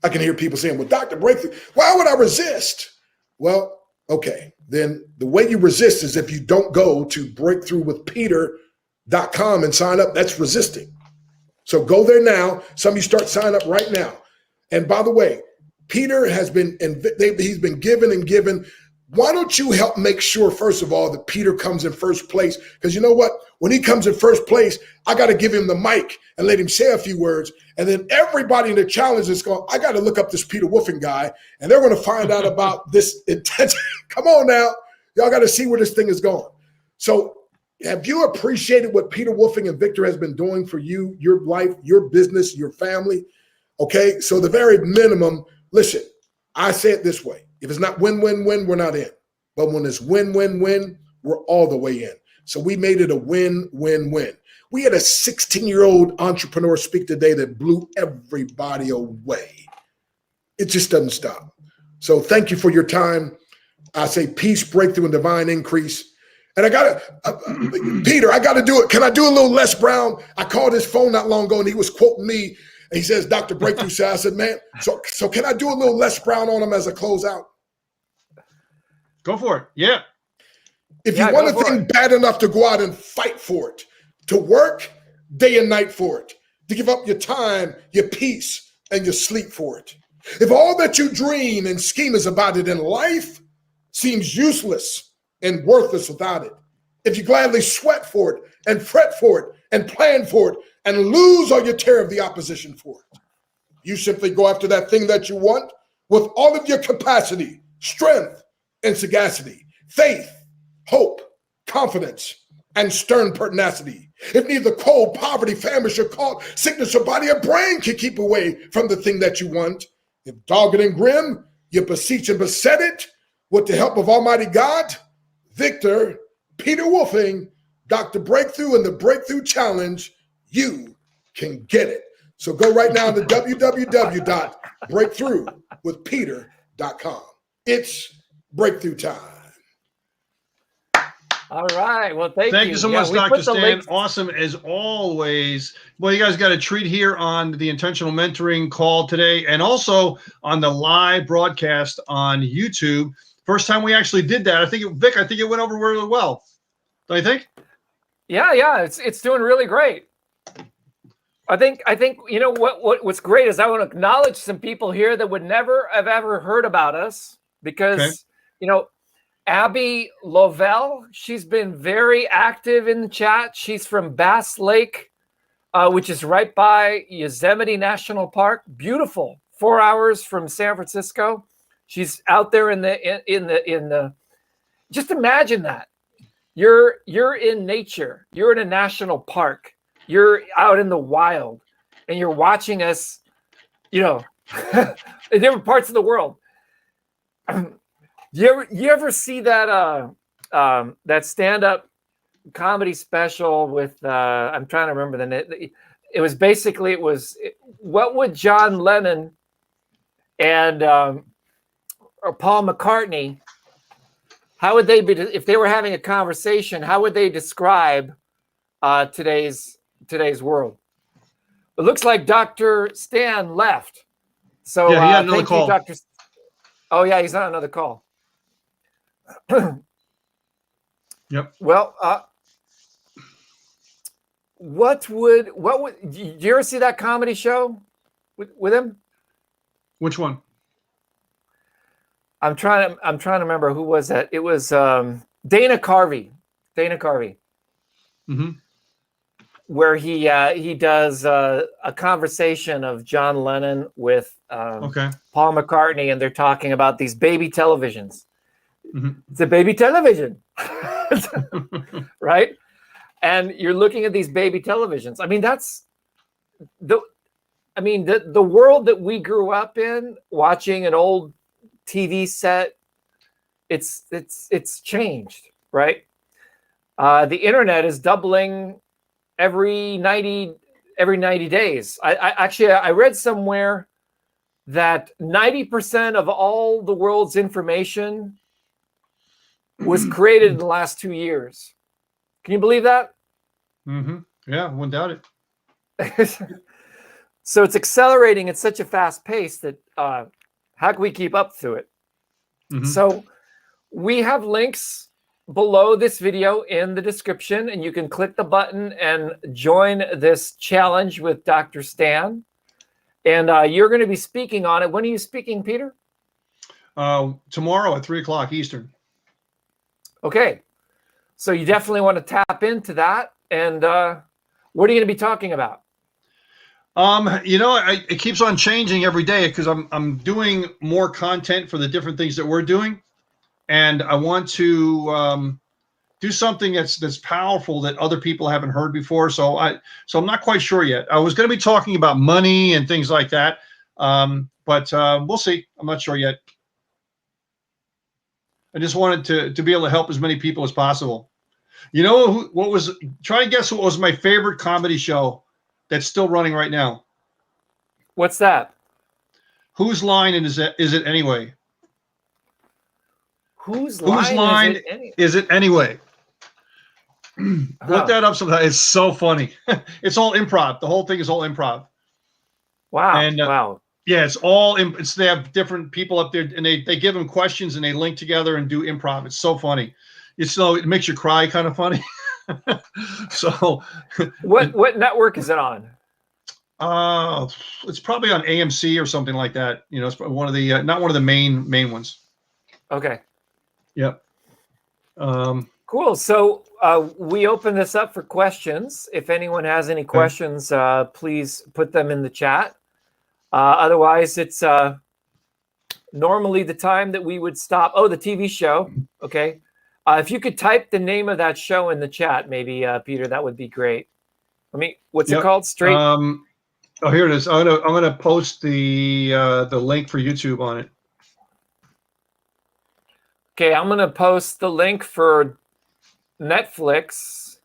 I can hear people saying, well, Dr. Breakthrough, why would I resist? Well, okay. Then the way you resist is if you don't go to breakthroughwithpeter.com and sign up. That's resisting. So go there now. Some of you start signing up right now. And by the way, Peter has been, he's been given and given. Why don't you help make sure, first of all, that Peter comes in first place? Because you know what? When he comes in first place, I got to give him the mic and let him say a few words. And then everybody in the challenge is going, I got to look up this Peter Woofing guy, and they're going to find out about this intense. Come on now. Y'all got to see where this thing is going. So have you appreciated what Peter Woofing and Victor has been doing for you, your life, your business, your family? Okay. So the very minimum, listen, I say it this way. If it's not win-win-win, we're not in. But when it's win-win-win, we're all the way in. So we made it a win-win-win. We had a 16-year-old entrepreneur speak today that blew everybody away. It just doesn't stop. So thank you for your time. I say peace, breakthrough, and divine increase. And I got to, Peter, I got to do it. Can I do a little Les Brown? I called his phone not long ago, and he was quoting me. And he says, Dr. Breakthrough said, I said, man, so can I do a little Les Brown on him as a closeout? Go for it. Yeah. If you want a thing bad enough to go out and fight for it, to work day and night for it, to give up your time, your peace, and your sleep for it. If all that you dream and scheme is about it in life seems useless and worthless without it, if you gladly sweat for it and fret for it and plan for it and lose all your terror of the opposition for it, you simply go after that thing that you want with all of your capacity, strength, and sagacity, faith, hope, confidence, and stern pertinacity. If neither cold, poverty, famine, or call, sickness, or body or brain can keep away from the thing that you want, if dogged and grim, you beseech and beset it with the help of Almighty God, Victor, Peter Woofing, Dr. Breakthrough, and the Breakthrough Challenge, you can get it. So go right now to www.breakthroughwithpeter.com. It's breakthrough time. All right. Well, thank you so much, Dr. Stan. Awesome as always. Well, you guys got a treat here on the Intentional Mentoring call today, and also on the live broadcast on YouTube. First time we actually did that. Vic, I think it went over really well. Don't you think? Yeah. It's doing really great. I think you know what's great is I want to acknowledge some people here that would never have ever heard about us because you know, 𝗵𝗶𝗄𝗲𝗄𝗏, she's been very active in the chat. She's from Bass Lake, which is right by Yosemite National Park. Beautiful, 4 hours from San Francisco. She's out there in the. Just imagine that you're in nature. You're in a national park. You're out in the wild, and you're watching us. You know, in different parts of the world. You ever see that that stand-up comedy special with I'm trying to remember the name. It was what would John Lennon and or Paul McCartney, how would they be if they were having a conversation? How would they describe today's world? It looks like Dr. Stan left. So yeah, he had another call. You, Dr. Oh yeah, he's on another call. Yep. Well, what would did you ever see that comedy show with him? Which one? I'm trying to remember who was that. It was Dana Carvey. Dana Carvey. Mm-hmm. Where he does a conversation of John Lennon with Okay. Paul McCartney, and they're talking about these baby televisions. Mm-hmm. It's a baby television, right? And you're looking at these baby televisions. I mean, that's the world that we grew up in, watching an old TV set. It's changed, right? The internet is doubling every 90 days. I read somewhere that 90% of all the world's information was created in the last 2 years. Can you believe that? Mm-hmm. Yeah, wouldn't doubt it. So it's accelerating at such a fast pace that how can we keep up to it? Mm-hmm. So we have links below this video in the description, and you can click the button and join this challenge with Dr. Stan. And you're going to be speaking on it. When are you speaking, Peter? Tomorrow at 3 o'clock Eastern. Okay. So you definitely want to tap into that. And what are you going to be talking about? It keeps on changing every day because I'm doing more content for the different things that we're doing. And I want to do something that's powerful that other people haven't heard before. So I'm not quite sure yet. I was going to be talking about money and things like that, but we'll see. I'm not sure yet. I just wanted to be able to help as many people as possible. You know try to guess what was my favorite comedy show that's still running right now? What's that? Whose line is it anyway? Whose line is it anyway? Look that up sometime. It's so funny. It's all improv. The whole thing is all improv. Wow. And, wow. Yeah, it's all. They have different people up there, and they give them questions, and they link together and do improv. It's so funny. It makes you cry, kind of funny. So, what network is it on? It's probably on AMC or something like that. It's one of the not one of the main ones. Okay. Yep. Cool. So we open this up for questions. If anyone has any questions, please put them in the chat. Otherwise, it's normally the time that we would stop. Oh, the TV show. Okay. If you could type the name of that show in the chat, maybe, Peter, that would be great. What's it called? Straight. Here it is. I'm gonna post the link for YouTube on it. Okay, I'm gonna post the link for Netflix.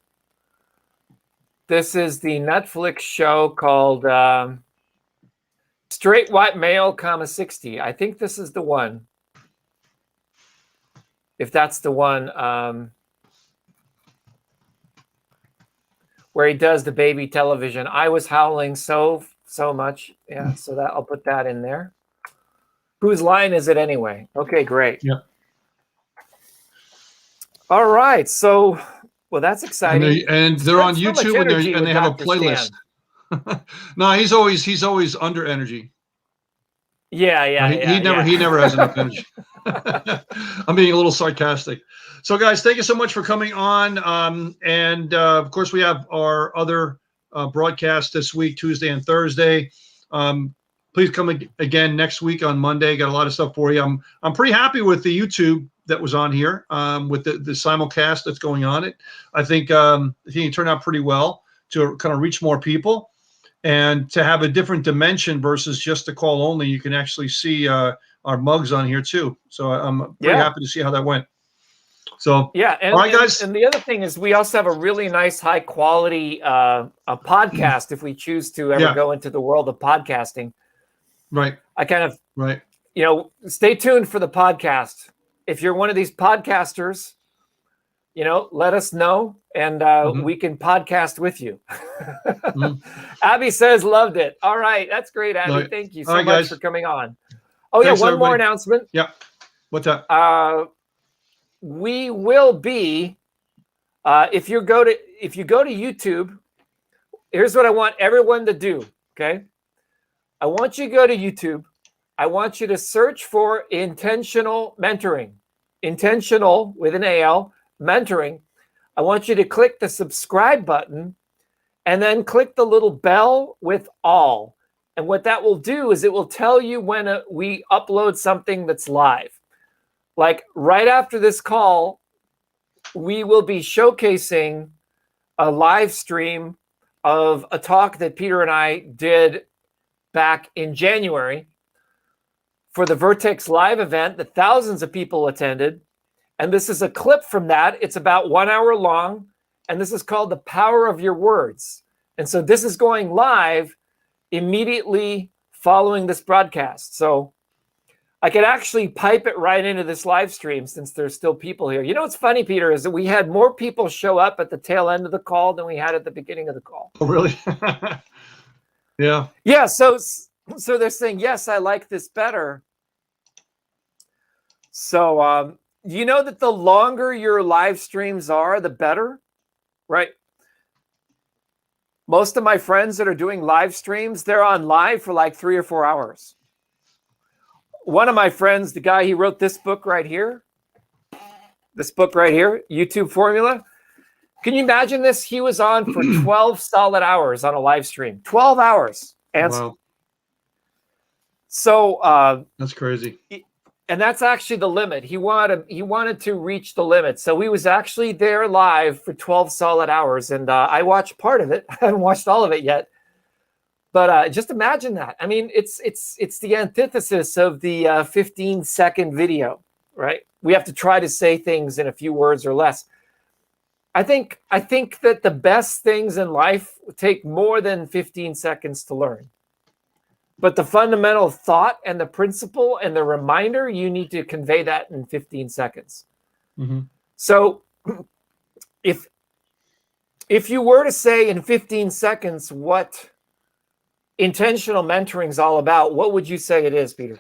This is the Netflix show called Straight White Male, 𝗵𝗃𝗃. I think this is the one. If that's the one where he does the baby television. I was howling so much. Yeah, so that I'll put that in there. Whose line is it anyway? Okay, great. Yep. All right. So, well, that's exciting. And they're on YouTube and they have a playlist. No, he's always under energy. Yeah. He never has enough energy. I'm being a little sarcastic. So, guys, thank you so much for coming on. Of course, we have our other broadcast this week, Tuesday and Thursday. Please come again next week on Monday. Got a lot of stuff for you. I'm pretty happy with the YouTube that was on here with the simulcast that's going on. I think it turned out pretty well to kind of reach more people and to have a different dimension versus just the call only. You can actually see our mugs on here too. So I'm pretty happy to see how that went. So yeah, all right, guys. And the other thing is we also have a really nice, high quality a podcast if we choose to ever go into the world of podcasting. Right. I kind of stay tuned for the podcast. If you're one of these podcasters, let us know and we can podcast with you. Abby says loved it. All right, that's great, Abby. Right. Thank you so much for coming on. Oh, thanks, one more announcement. Yeah. What's up? We will be if you go to YouTube, here's what I want everyone to do, okay? I want you to go to YouTube I want you to search for intentional mentoring. Intentional with an AL, mentoring. I want you to click the subscribe button and then click the little bell with all. And what that will do is it will tell you when we upload something that's live. Like right after this call, we will be showcasing a live stream of a talk that Peter and I did back in January for the Vertex Live event that thousands of people attended. And this is a clip from that. It's about 1 hour long. And this is called The Power of Your Words. And so this is going live immediately following this broadcast. So I could actually pipe it right into this live stream since there's still people here. You know what's funny, Peter, is that we had more people show up at the tail end of the call than we had at the beginning of the call. Oh, really? Yeah. Yeah, so they're saying, yes, I like this better. So you know that the longer your live streams are, the better, right? Most of my friends that are doing live streams, they're on live for like 3 or 4 hours. One of my friends, the guy, he wrote this book right here. This book right here, YouTube Formula. Can you imagine this? He was on for 12 solid hours on a live stream. 12 hours. Wow. So that's crazy. And that's actually the limit. He wanted to reach the limit. So he was actually there live for 12 solid hours. And I watched part of it. I haven't watched all of it yet. But just imagine that. I mean, it's the antithesis of the 15-second video, right? We have to try to say things in a few words or less. I think that the best things in life take more than 15 seconds to learn. But the fundamental thought and the principle and the reminder, you need to convey that in 15 seconds. Mm-hmm. So if you were to say in 15 seconds what intentional mentoring is all about, what would you say it is, Peter?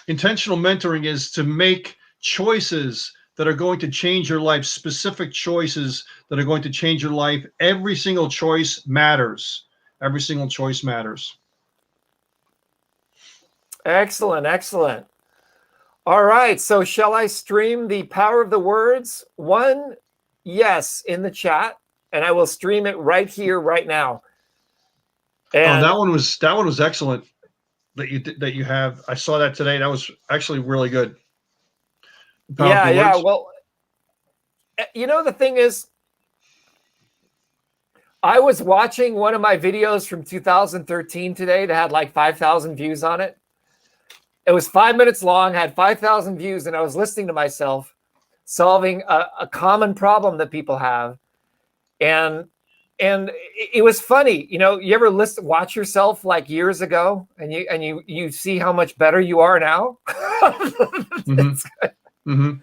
Intentional mentoring is to make choices that are going to change your life, specific choices that are going to change your life. Every single choice matters. Every single choice matters. Excellent, excellent. All right, so shall I stream the power of the words? 1 yes in the chat, and I will stream it right here, right now. And that one was excellent that you have. I saw that today. That was actually really good. Yeah. Well, you know, the thing is, I was watching one of my videos from 2013 today that had like 5,000 views on it. It was 5 minutes long, had 5,000 views, and I was listening to myself solving a common problem that people have. And it was funny. You know, you ever watch yourself like years ago and you see how much better you are now? Mm-hmm. Mm-hmm.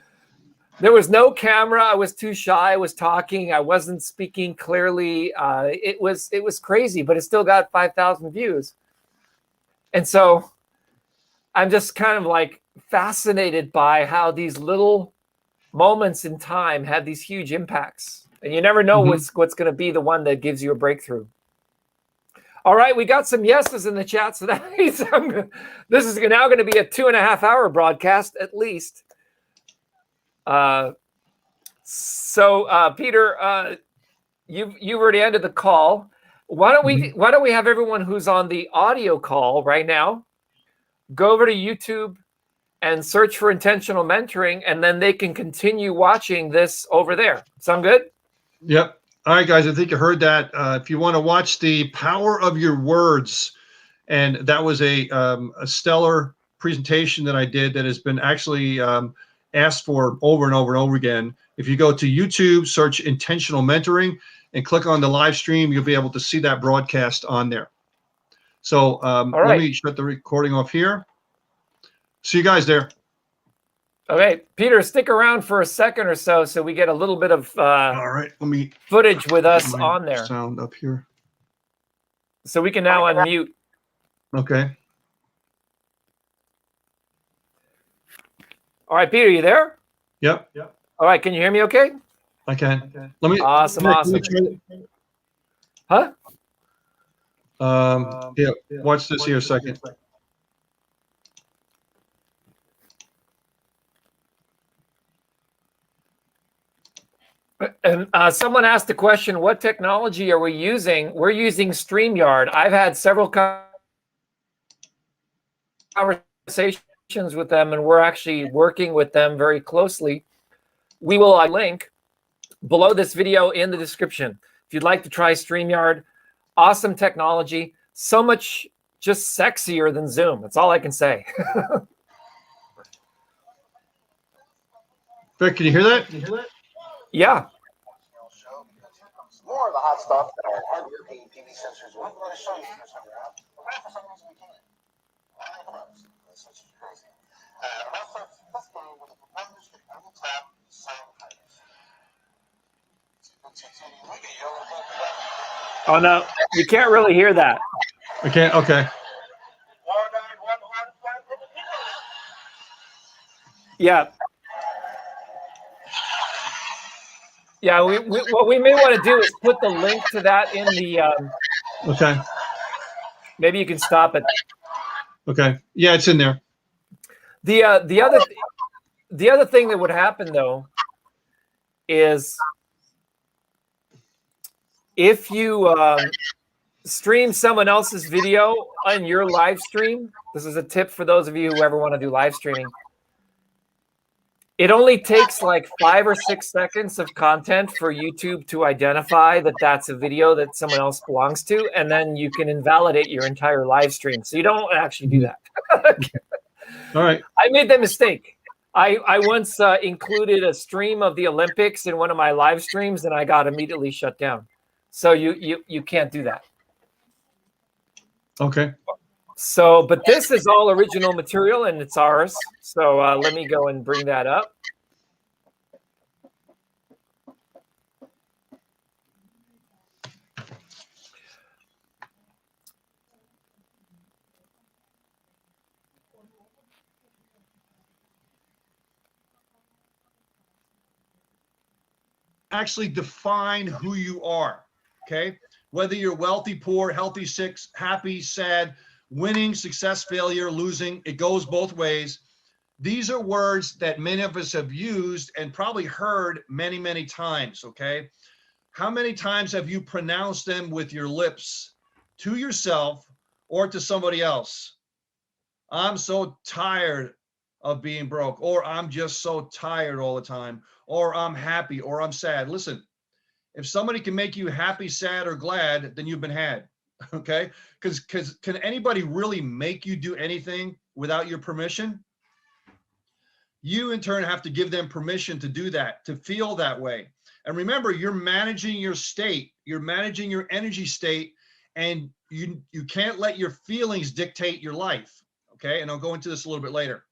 There was no camera. I was too shy. I was talking. I wasn't speaking clearly. It was crazy, but it still got 5,000 views. And so I'm just kind of like fascinated by how these little moments in time have these huge impacts. And you never know what's going to be the one that gives you a breakthrough. All right, we got some yeses in the chat. So that means this is now going to be a 2.5 hour broadcast at least. Peter, you've already ended the call. Why don't we have everyone who's on the audio call right now go over to YouTube and search for intentional mentoring, and then they can continue watching this over there. Sound good? Yep. All right, guys, I think you heard that. If you want to watch The Power of Your Words, and that was a stellar presentation that I did that has been actually asked for over and over and over again. If you go to YouTube, search Intentional Mentoring, and click on the live stream, you'll be able to see that broadcast on there. So let me shut the recording off here. See you guys there. Okay, Peter, stick around for a second or so we get a little bit of all right, let me footage with us on there. Sound up here. So we can now unmute. Okay. All right, Peter, you there? Yep. All right, can you hear me okay? I can. Okay. Let me. Awesome. Huh? Yeah. Watch this here a second. And someone asked the question, what technology are we using? We're using StreamYard. I've had several conversations with them, and we're actually working with them very closely. We will link below this video in the description. If you'd like to try StreamYard, awesome technology, so much just sexier than Zoom. That's all I can say. Vic, can you hear that? Yeah. More of the hot stuff that our hard-working TV sensors will want to show you for some reason we can't. This is crazy. Also, this game with the proposed double-tap sound pipes. Oh, no, you can't really hear that. I can't. Okay. Yeah. Yeah, what we may want to do is put the link to that in the. Okay. Maybe you can stop it. Okay. Yeah, it's in there. The other thing that would happen though is if you stream someone else's video on your live stream. This is a tip for those of you who ever want to do live streaming. It only takes like 5 or 6 seconds of content for YouTube to identify that that's a video that someone else belongs to, and then you can invalidate your entire live stream. So you don't actually do that. All right. I made that mistake. I once included a stream of the Olympics in one of my live streams, and I got immediately shut down. So you can't do that. Okay. So, but this is all original material and it's ours. So let me go and bring that up. Actually define who you are, okay? Whether you're wealthy, poor, healthy, sick, happy, sad, winning, success, failure, losing, it goes both ways. These are words that many of us have used and probably heard many, many times, okay? How many times have you pronounced them with your lips to yourself or to somebody else? I'm so tired of being broke, or I'm just so tired all the time, or I'm happy, or I'm sad. Listen, if somebody can make you happy, sad, or glad, then you've been had, okay? Because can anybody really make you do anything without your permission? You in turn have to give them permission to do that, to feel that way. And remember, you're managing your state, you're managing your energy state, and you can't let your feelings dictate your life, okay? And I'll go into this a little bit later.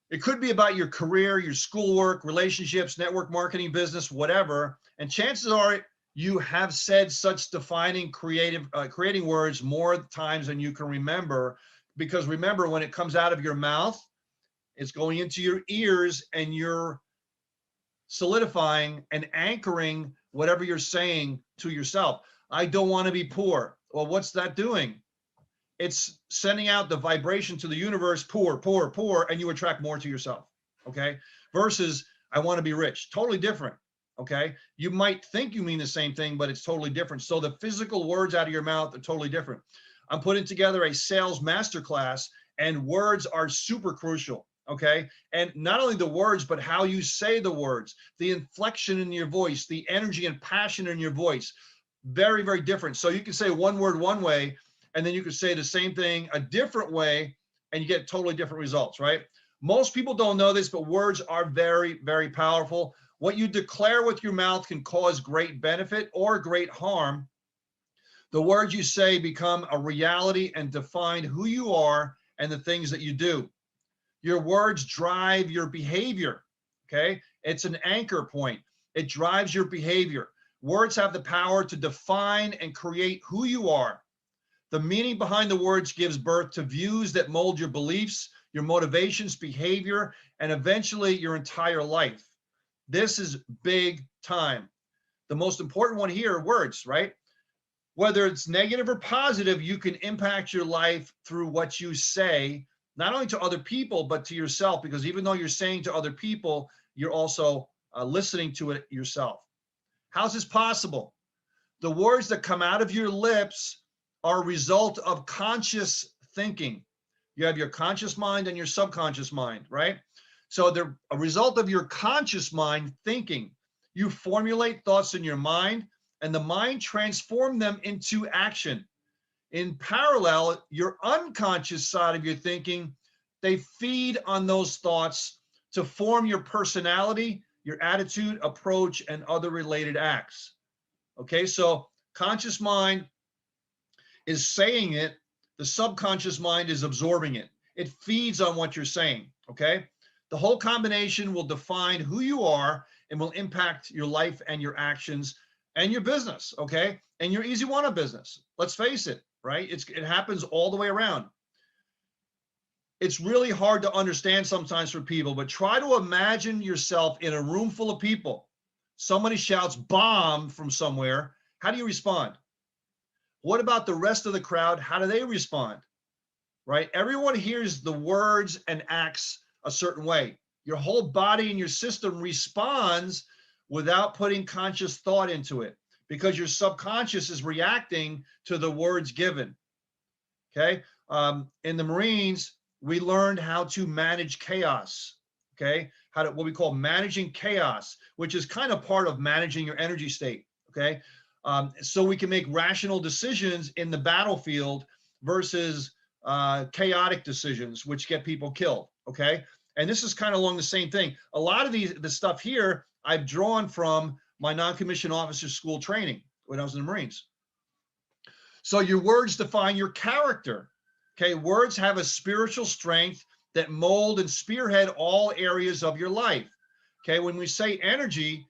It could be about your career, your schoolwork, relationships, network marketing, business, whatever. And chances are you have said such defining, creating words more times than you can remember. Because remember, when it comes out of your mouth, it's going into your ears and you're solidifying and anchoring whatever you're saying to yourself. I don't want to be poor. Well, what's that doing? It's sending out the vibration to the universe, poor, poor, poor, and you attract more to yourself, okay? Versus, I want to be rich, totally different, okay? You might think you mean the same thing, but it's totally different. So the physical words out of your mouth are totally different. I'm putting together a sales masterclass, and words are super crucial, okay? And not only the words, but how you say the words, the inflection in your voice, the energy and passion in your voice, very, very different. So you can say one word one way, and then you could say the same thing a different way, and you get totally different results, right? Most people don't know this, but words are very, very powerful. What you declare with your mouth can cause great benefit or great harm. The words you say become a reality and define who you are and the things that you do. Your words drive your behavior, okay? It's an anchor point. It drives your behavior. Words have the power to define and create who you are. The meaning behind the words gives birth to views that mold your beliefs, your motivations, behavior, and eventually your entire life. This is big time. The most important one here are words, right? Whether it's negative or positive, you can impact your life through what you say, not only to other people, but to yourself, because even though you're saying to other people, you're also listening to it yourself. How's this possible? The words that come out of your lips are a result of conscious thinking. You have your conscious mind and your subconscious mind, right? So they're a result of your conscious mind thinking. You formulate thoughts in your mind, and the mind transforms them into action. In parallel, your unconscious side of your thinking, they feed on those thoughts to form your personality, your attitude, approach, and other related acts. Okay, so conscious mind is saying it, the subconscious mind is absorbing it. It feeds on what you're saying, okay? The whole combination will define who you are and will impact your life and your actions and your business, okay? And your easy one-up business. Let's face it, right? It happens all the way around. It's really hard to understand sometimes for people, but try to imagine yourself in a room full of people. Somebody shouts bomb from somewhere. How do you respond? What about the rest of the crowd? How do they respond? Right? Everyone hears the words and acts a certain way. Your whole body and your system responds without putting conscious thought into it because your subconscious is reacting to the words given. Okay. In the Marines, we learned how to manage chaos. Okay. What we call managing chaos, which is kind of part of managing your energy state. Okay. So we can make rational decisions in the battlefield versus chaotic decisions, which get people killed. Okay. And this is kind of along the same thing. A lot of the stuff here I've drawn from my non-commissioned officer school training when I was in the Marines. So your words define your character. Okay. Words have a spiritual strength that mold and spearhead all areas of your life. Okay. When we say energy,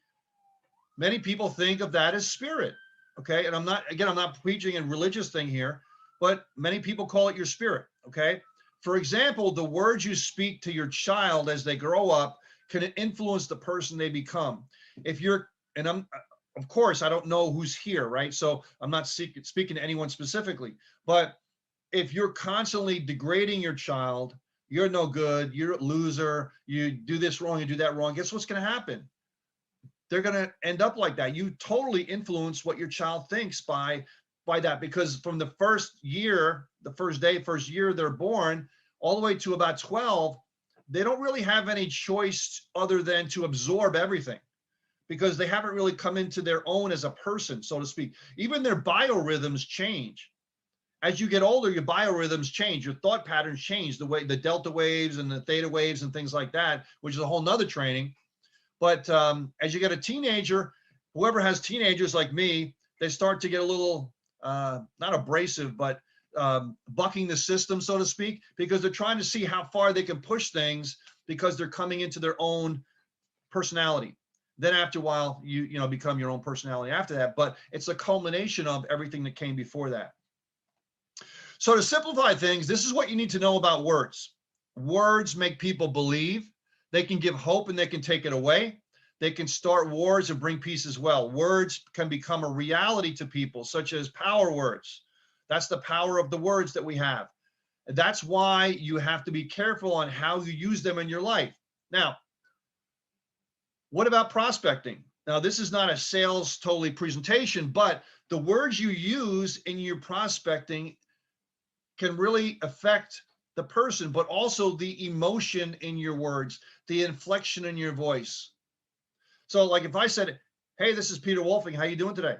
many people think of that as spirit. Okay. And I'm not preaching a religious thing here, but many people call it your spirit. Okay. For example, the words you speak to your child as they grow up can influence the person they become. Of course, I don't know who's here, right? So I'm not speaking to anyone specifically, but if you're constantly degrading your child, you're no good, you're a loser, you do this wrong, you do that wrong, guess what's going to happen? They're going to end up like that. You totally influence what your child thinks by that, because from the first year they're born, all the way to about 12, they don't really have any choice other than to absorb everything because they haven't really come into their own as a person, so to speak. Even their biorhythms change. As you get older, your biorhythms change, your thought patterns change, the way the delta waves and the theta waves and things like that, which is a whole nother training. But as you get a teenager, whoever has teenagers like me, they start to get a little, not abrasive, but bucking the system, so to speak, because they're trying to see how far they can push things because they're coming into their own personality. Then after a while, you become your own personality after that, but it's a culmination of everything that came before that. So to simplify things, this is what you need to know about words. Words make people believe. They can give hope and they can take it away. They can start wars and bring peace as well. Words can become a reality to people, such as power words. That's the power of the words that we have. And that's why you have to be careful on how you use them in your life. Now, what about prospecting? Now, this is not a sales totally presentation, but the words you use in your prospecting can really affect the person, but also the emotion in your words, the inflection in your voice. So like if I said, hey, this is Peter Wolfing, how you doing today?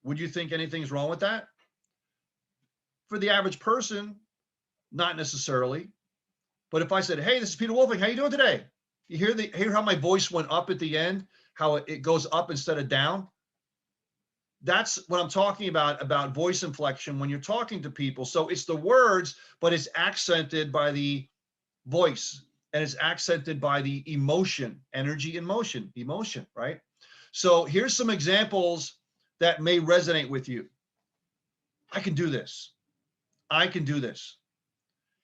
Would you think anything's wrong with that? For the average person, not necessarily. But if I said, hey, this is Peter Wolfing, how you doing today? You hear how my voice went up at the end, how it goes up instead of down? That's what I'm talking about voice inflection when you're talking to people. So it's the words, but it's accented by the voice and it's accented by the emotion, energy and motion, emotion, right? So here's some examples that may resonate with you. I can do this. I can do this.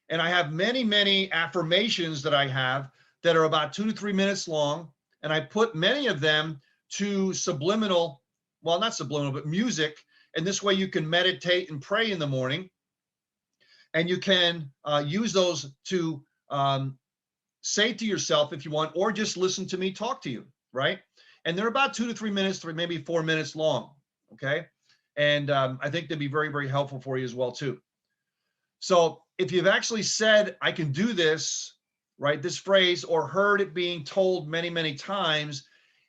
And I have many, many affirmations that I have that are about 2 to 3 minutes long. And I put many of them to subliminal, well, not subliminal, but music. And this way you can meditate and pray in the morning. And you can use those to say to yourself if you want, or just listen to me talk to you. right? And they're about 2 to 3 minutes, maybe 4 minutes long, okay? And I think they'd be very, very helpful for you as well, too. So if you've actually said, I can do this, right, this phrase, or heard it being told many, many times,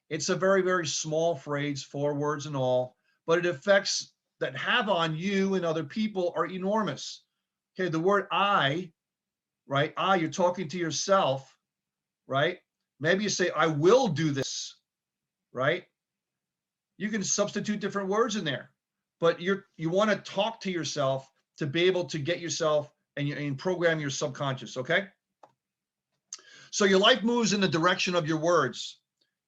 it's a very, very small phrase, 4 words and all, but it effects that have on you and other people are enormous. Okay, the word I, right? I, you're talking to yourself, right? Maybe you say, I will do this, right? You can substitute different words in there, but you want to talk to yourself to be able to get yourself and program your subconscious, okay? So your life moves in the direction of your words.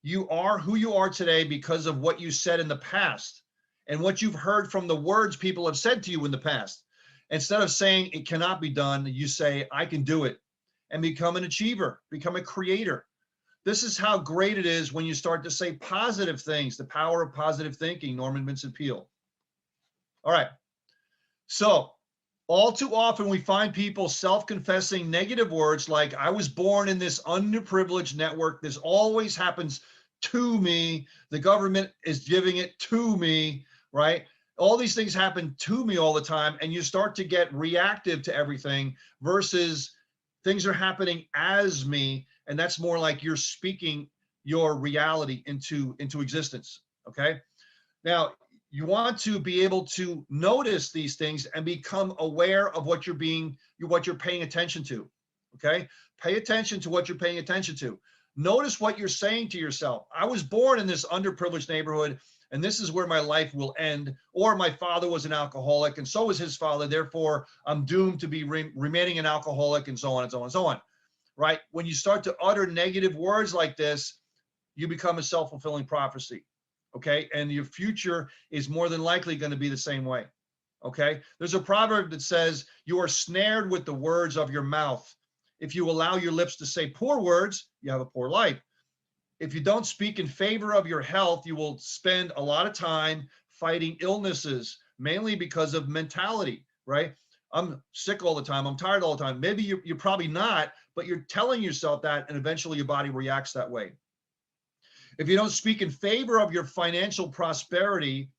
You are who you are today because of what you said in the past and what you've heard from the words people have said to you in the past. Instead of saying it cannot be done, you say, I can do it, and become an achiever, become a creator. This is how great it is when you start to say positive things, the power of positive thinking, Norman Vincent Peale. All right. So all too often we find people self-confessing negative words like, I was born in this underprivileged network. This always happens to me. The government is giving it to me, right? All these things happen to me all the time. And you start to get reactive to everything versus things are happening as me. And that's more like you're speaking your reality into existence, okay? Now, you want to be able to notice these things and become aware of what you're paying attention to, okay? Pay attention to what you're paying attention to. Notice what you're saying to yourself. I was born in this underprivileged neighborhood, and this is where my life will end. Or my father was an alcoholic, and so was his father. Therefore, I'm doomed to be remaining an alcoholic, and so on and so on and so on, right? When you start to utter negative words like this, you become a self-fulfilling prophecy. Okay, and your future is more than likely going to be the same way. Okay, there's a proverb that says, you are snared with the words of your mouth. If you allow your lips to say poor words, you have a poor life. If you don't speak in favor of your health, you will spend a lot of time fighting illnesses, mainly because of mentality, right? I'm sick all the time. I'm tired all the time. Maybe you're probably not, but you're telling yourself that, and eventually your body reacts that way. If you don't speak in favor of your financial prosperity,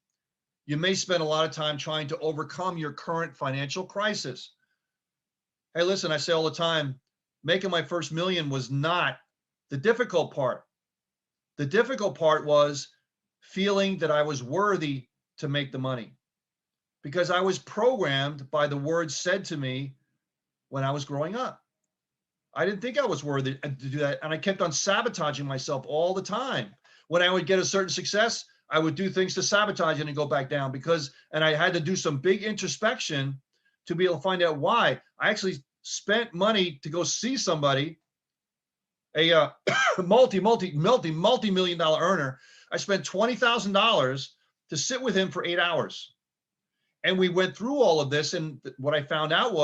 you may spend a lot of time trying to overcome your current financial crisis. Hey, listen, I say all the time, making my first million was not the difficult part. The difficult part was feeling that I was worthy to make the money, because I was programmed by the words said to me when I was growing up. I didn't think I was worthy to do that. And I kept on sabotaging myself all the time. When I would get a certain success, I would do things to sabotage it and go back down and I had to do some big introspection to be able to find out why. I actually spent money to go see somebody, a multi-million dollar earner. I spent $20,000 to sit with him for 8 hours. And we went through all of this. And what I found out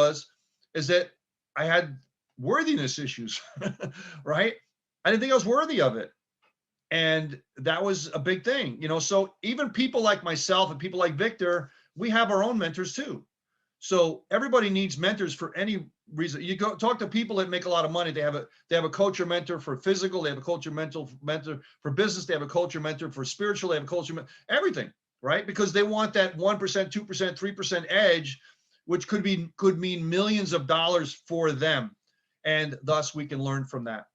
is that I had worthiness issues, right? I didn't think I was worthy of it. And that was a big thing, so even people like myself and people like Victor, we have our own mentors too. So everybody needs mentors for any reason. You go talk to people that make a lot of money. They have a coach or mentor for physical. They have a coach or mentor for business. They have a coach or mentor for spiritual. They have a coach or everything, right? Because they want that 1%, 2%, 3% edge, which could mean millions of dollars for them. And thus we can learn from that.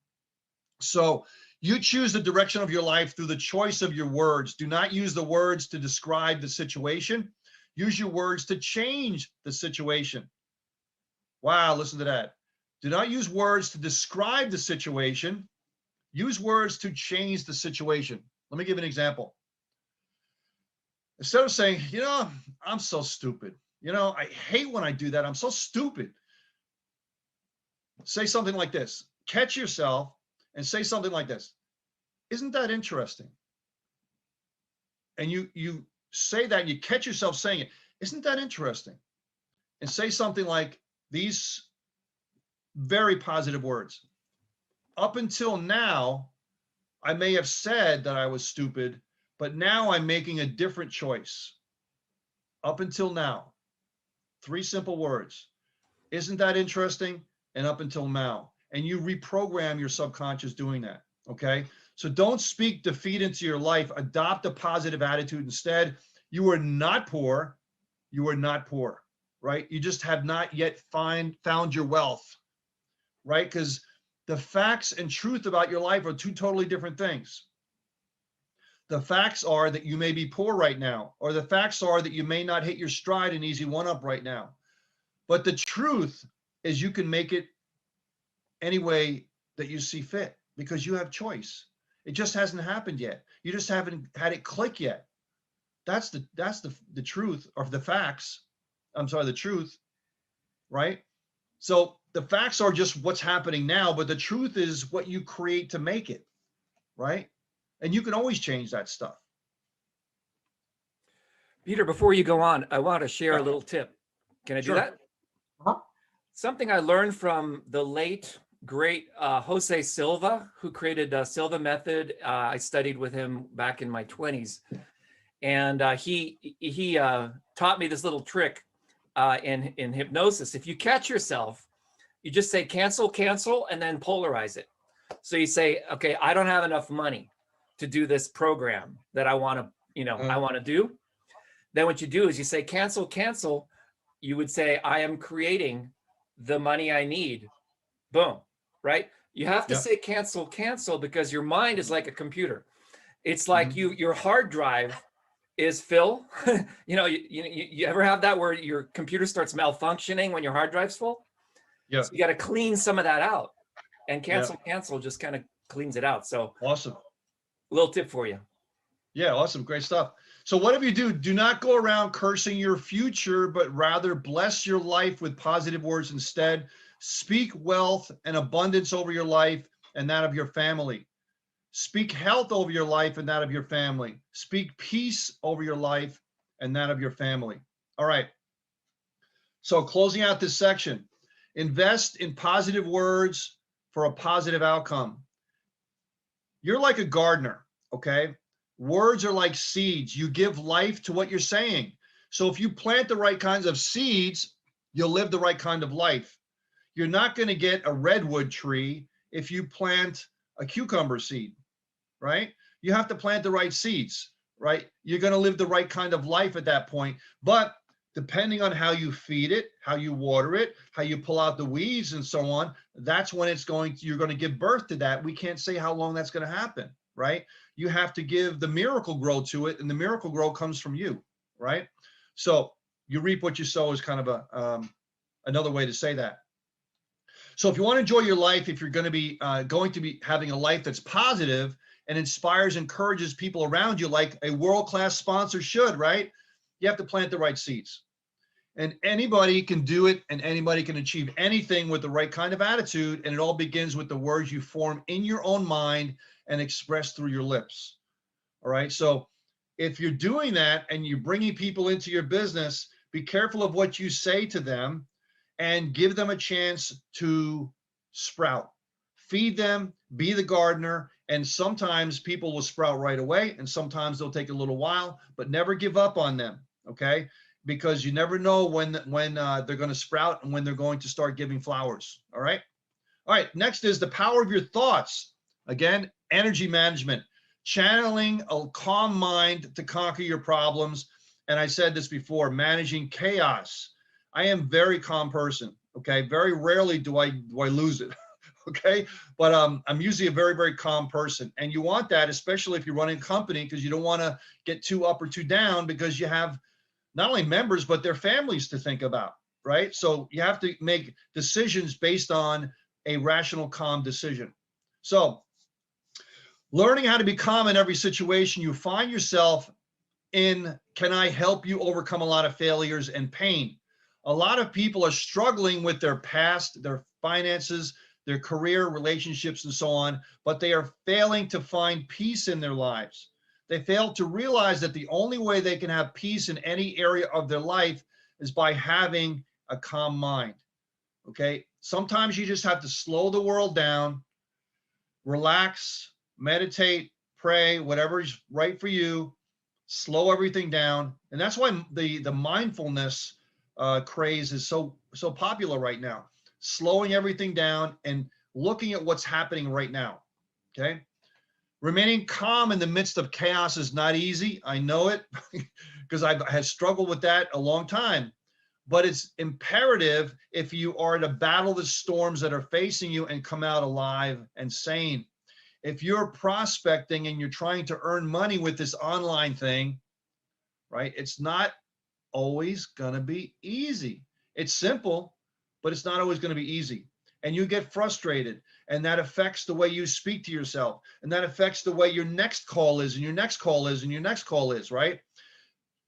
So you choose the direction of your life through the choice of your words. Do not use the words to describe the situation. Use your words to change the situation. Wow, listen to that. Do not use words to describe the situation. Use words to change the situation. Let me give an example. Instead of saying, I'm so stupid. I hate when I do that. I'm so stupid. Say something like this. Catch yourself and say something like this. Isn't that interesting? And you say that and you catch yourself saying it. Isn't that interesting? And say something like these very positive words. Up until now, I may have said that I was stupid, but now I'm making a different choice. Up until now. 3 simple words. Isn't that interesting? And up until now. And you reprogram your subconscious doing that. Okay. So don't speak defeat into your life. Adopt a positive attitude instead. You are not poor. You are not poor, right? You just have not yet found your wealth, right? Because the facts and truth about your life are two totally different things. The facts are that you may be poor right now, or the facts are that you may not hit your stride in easy one-up right now. But the truth is you can make it any way that you see fit because you have choice. It just hasn't happened yet. You just haven't had it click yet. That's the truth, or the facts. I'm sorry, the truth, right? So the facts are just what's happening now, but the truth is what you create to make it, right? And you can always change that stuff. Peter, before you go on, I want to share a Yeah. little tip. Can I do Sure. that? Uh-huh. Something I learned from the late, great 𝗵𝗃𝗃𝗃𝗃, who created Silva Method. I studied with him back in my 20s. And he taught me this little trick in hypnosis. If you catch yourself, you just say cancel, cancel, and then polarize it. So you say, okay, I don't have enough money to do this program that I want to, I want to do. Then what you do is you say cancel, cancel. You would say, I am creating the money I need. Boom, right? You have to say cancel, cancel, because your mind is like a computer. It's like your hard drive is full. You ever have that where your computer starts malfunctioning when your hard drive's full? Yeah. So you got to clean some of that out, and cancel just kind of cleans it out. So awesome. A little tip for you. Yeah, awesome. Great stuff. So whatever you do, do not go around cursing your future, but rather bless your life with positive words instead. Speak wealth and abundance over your life and that of your family. Speak health over your life and that of your family. Speak peace over your life and that of your family. All right. So closing out this section, invest in positive words for a positive outcome. You're like a gardener, okay? Words are like seeds. You give life to what you're saying. So if you plant the right kinds of seeds, you'll live the right kind of life. You're not going to get a redwood tree if you plant a cucumber seed, right? You have to plant the right seeds, right? You're going to live the right kind of life at that point. But depending on how you feed it, how you water it, how you pull out the weeds and so on, that's when you're going to give birth to that. We can't say how long that's going to happen, right? You have to give the miracle grow to it, and the miracle grow comes from you, right? So you reap what you sow is kind of another way to say that. So if you want to enjoy your life, if you're going to be having a life that's positive and inspires, encourages people around you like a world-class sponsor should, right? You have to plant the right seeds. And anybody can do it, and anybody can achieve anything with the right kind of attitude. And it all begins with the words you form in your own mind and express through your lips. All right. So if you're doing that and you're bringing people into your business, be careful of what you say to them and give them a chance to sprout. Feed them, be the gardener. And sometimes people will sprout right away, and sometimes they'll take a little while, but never give up on them. Okay. Because you never know when they're going to sprout and when they're going to start giving flowers. All right. All right. Next is the power of your thoughts. Again, energy management, channeling a calm mind to conquer your problems. And I said this before, managing chaos. I am a very calm person. Okay. Very rarely do I lose it. Okay. But I'm usually a very, very calm person. And you want that, especially if you're running a company, because you don't want to get too up or too down, because you have not only members, but their families to think about, right? So you have to make decisions based on a rational, calm decision. So learning how to be calm in every situation you find yourself in, can I help you overcome a lot of failures and pain? A lot of people are struggling with their past, their finances, their career, relationships, and so on, but they are failing to find peace in their lives. They fail to realize that the only way they can have peace in any area of their life is by having a calm mind, okay? Sometimes you just have to slow the world down, relax, meditate, pray, whatever is right for you, slow everything down. And that's why the mindfulness craze is so popular right now. Slowing everything down and looking at what's happening right now, okay? Remaining calm in the midst of chaos is not easy. I know it because I've had struggled with that a long time. But it's imperative if you are to battle the storms that are facing you and come out alive and sane. If you're prospecting and you're trying to earn money with this online thing, right? It's not always going to be easy. It's simple, but it's not always going to be easy. And you get frustrated, and that affects the way you speak to yourself, and that affects the way your next call is, and your next call is, and your next call is, right?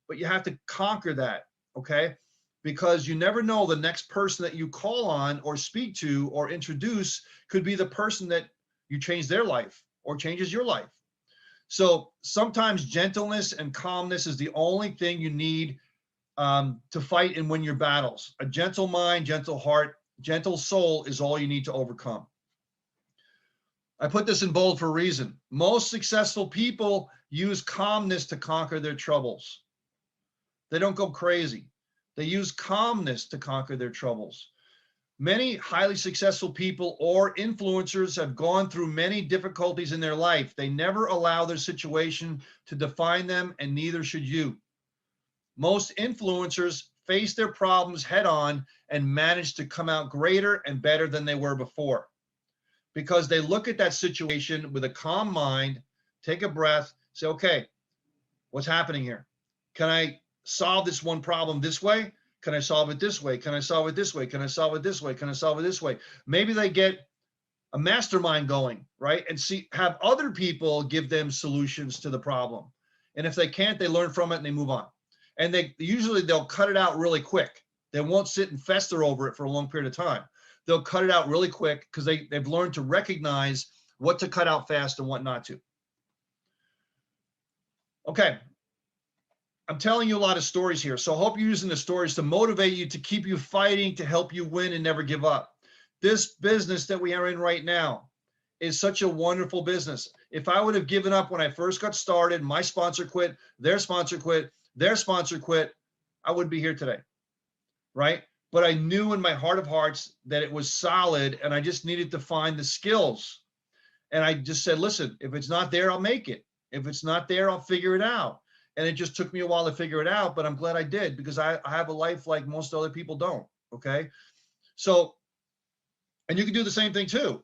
But you have to conquer that, okay? Because you never know, the next person that you call on or speak to or introduce could be the person that you change their life or changes your life. So sometimes gentleness and calmness is the only thing you need to fight and win your battles. A gentle mind, gentle heart, gentle soul is all you need to overcome. I put this in bold for a reason. Most successful people use calmness to conquer their troubles. They don't go crazy. They use calmness to conquer their troubles. Many highly successful people or influencers have gone through many difficulties in their life. They never allow their situation to define them, and neither should you. Most influencers face their problems head on and manage to come out greater and better than they were before, because they look at that situation with a calm mind, take a breath, say, okay, what's happening here? Can I solve this one problem this way? Can I solve it this way? Can I solve it this way? Can I solve it this way? Can I solve it this way? Maybe they get a mastermind going, right? And have other people give them solutions to the problem. And if they can't, they learn from it and they move on. And they'll cut it out really quick. They won't sit and fester over it for a long period of time. They'll cut it out really quick because they've learned to recognize what to cut out fast and what not to. Okay. I'm telling you a lot of stories here. So I hope you're using the stories to motivate you, to keep you fighting, to help you win and never give up. This business that we are in right now is such a wonderful business. If I would have given up when I first got started, my sponsor quit, their sponsor quit, their sponsor quit, I wouldn't be here today, right? But I knew in my heart of hearts that it was solid, and I just needed to find the skills. And I just said, listen, if it's not there, I'll make it. If it's not there, I'll figure it out. And it just took me a while to figure it out, but I'm glad I did, because I have a life like most other people don't, okay? So, and you can do the same thing too,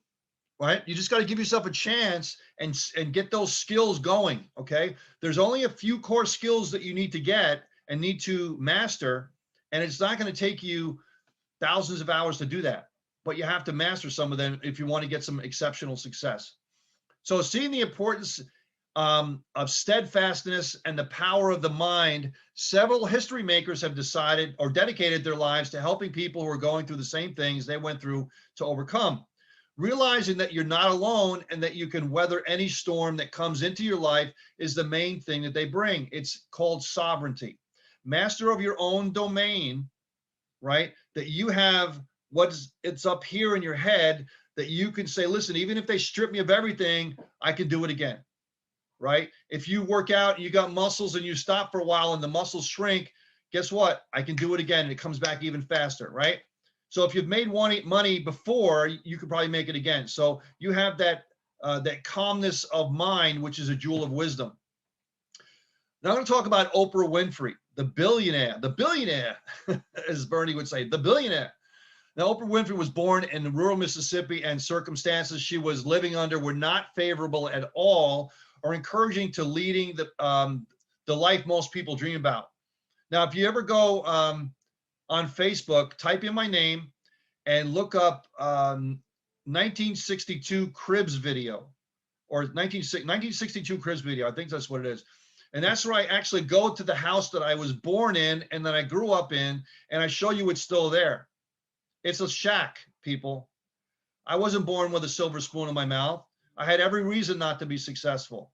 right? You just got to give yourself a chance and get those skills going, okay? There's only a few core skills that you need to get and need to master, and it's not going to take you thousands of hours to do that, but you have to master some of them if you want to get some exceptional success. So seeing the importance of steadfastness and the power of the mind, several history makers have decided or dedicated their lives to helping people who are going through the same things they went through to overcome. Realizing that you're not alone and that you can weather any storm that comes into your life is the main thing that they bring. It's called sovereignty. Master of your own domain, right? That you have it's up here in your head that you can say, listen, even if they strip me of everything, I can do it again. Right? If you work out and you got muscles and you stop for a while and the muscles shrink, guess what? I can do it again and it comes back even faster, right? So if you've made money before, you could probably make it again. So you have that calmness of mind, which is a jewel of wisdom. Now I'm going to talk about Oprah Winfrey, the billionaire, as Bernie would say, the billionaire. Now, Oprah Winfrey was born in rural Mississippi, and circumstances she was living under were not favorable at all, or encouraging to leading the life most people dream about. Now, if you ever go on Facebook, type in my name and look up 1962 Cribs video, or 1962 Cribs video. I think that's what it is. And that's where I actually go to the house that I was born in and that I grew up in, and I show you it's still there. It's a shack, people. I wasn't born with a silver spoon in my mouth. I had every reason not to be successful.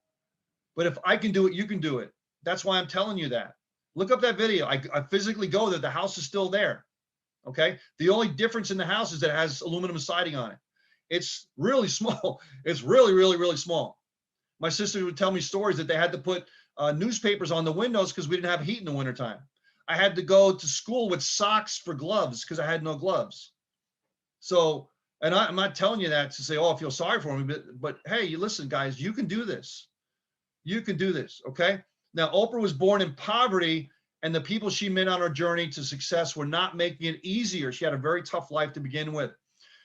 But if I can do it, you can do it. That's why I'm telling you that. Look up that video. I physically go there. The house is still there. Okay. The only difference in the house is that it has aluminum siding on it. It's really small. It's really, really, really small. My sister would tell me stories that they had to put newspapers on the windows because we didn't have heat in the wintertime. I had to go to school with socks for gloves because I had no gloves. So And I'm not telling you that to say, oh, I feel sorry for me, but hey, you listen, guys, you can do this. You can do this, okay? Now, Oprah was born in poverty, and the people she met on her journey to success were not making it easier. She had a very tough life to begin with.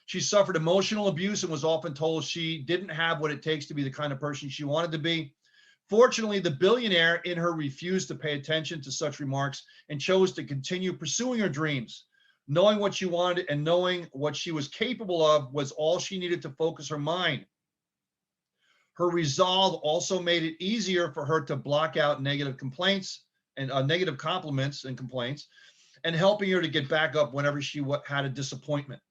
She suffered emotional abuse and was often told she didn't have what it takes to be the kind of person she wanted to be. Fortunately, the billionaire in her refused to pay attention to such remarks and chose to continue pursuing her dreams. Knowing what she wanted and knowing what she was capable of was all she needed to focus her mind. Her resolve also made it easier for her to block out negative complaints and negative compliments and complaints, and helping her to get back up whenever she had a disappointment.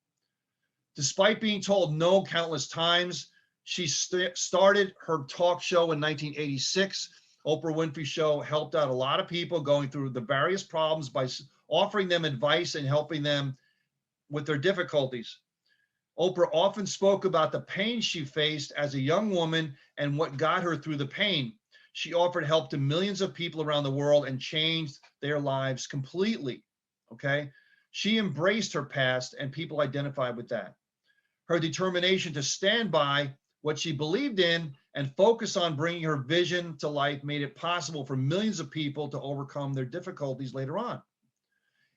Despite being told no countless times, she started her talk show in 1986. Oprah Winfrey Show helped out a lot of people going through the various problems by offering them advice and helping them with their difficulties. Oprah often spoke about the pain she faced as a young woman and what got her through the pain. She offered help to millions of people around the world and changed their lives completely, okay? She embraced her past and people identified with that. Her determination to stand by what she believed in and focus on bringing her vision to life made it possible for millions of people to overcome their difficulties later on.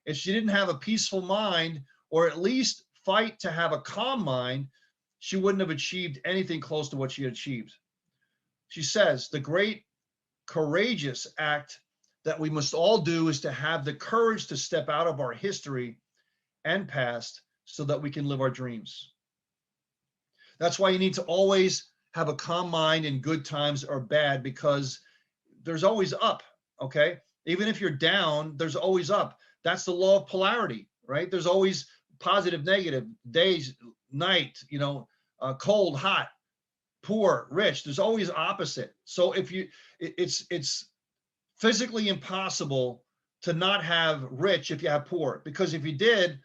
If she didn't have a peaceful mind, or at least fight to have a calm mind, she wouldn't have achieved anything close to what she had achieved. She says, the great courageous act that we must all do is to have the courage to step out of our history and past so that we can live our dreams. That's why you need to always have a calm mind in good times or bad, because there's always up, okay? Even if you're down, there's always up. That's the law of polarity, right? There's always positive, negative, days, night, cold, hot, poor, rich. There's always opposite. So if it's physically impossible to not have rich if you have poor, because if you did,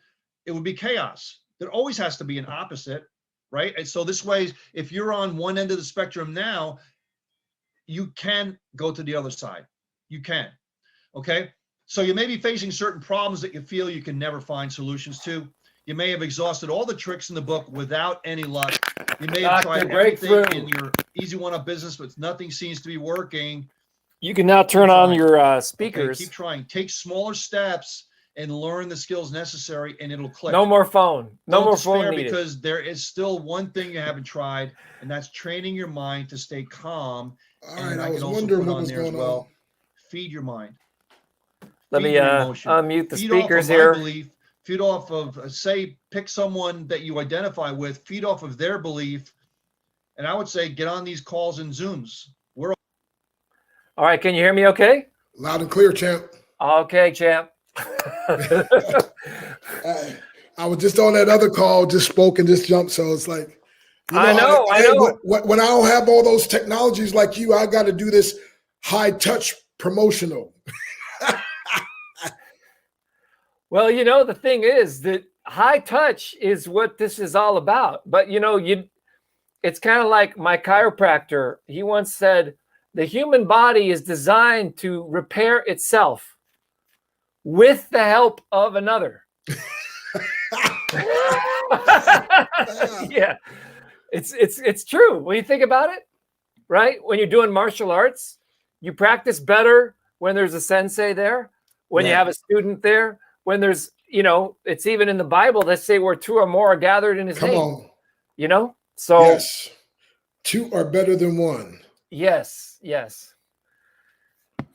it would be chaos. There always has to be an opposite, right? And so this way, if you're on one end of the spectrum now, you can go to the other side. You can, okay? So you may be facing certain problems that you feel you can never find solutions to. You may have exhausted all the tricks in the book without any luck. You may have tried everything in your easy one-up business, but nothing seems to be working. You can now turn on your speakers. Okay, keep trying. Take smaller steps and learn the skills necessary, and it'll click. No more phone. No more phone needed. Because there is still one thing you haven't tried, and that's training your mind to stay calm. All right, I was wondering what was going on. Feed your mind. Let me unmute the speakers here. Feed off of, say, pick someone that you identify with, feed off of their belief. And I would say, get on these calls and Zooms. All right. Can you hear me okay? Loud and clear, champ. Okay, champ. I was just on that other call, just spoke and just jumped. So it's like, I know. When I don't have all those technologies like you, I got to do this high touch promotional. Well, the thing is that high touch is what this is all about. But, it's kind of like my chiropractor. He once said, the human body is designed to repair itself with the help of another. Yeah, it's true. When you think about it, right? When you're doing martial arts, you practice better when there's a sensei there, when you have a student there, when there's, it's even in the Bible, let's say where two or more are gathered in his name. Come on. So yes, two are better than one. Yes.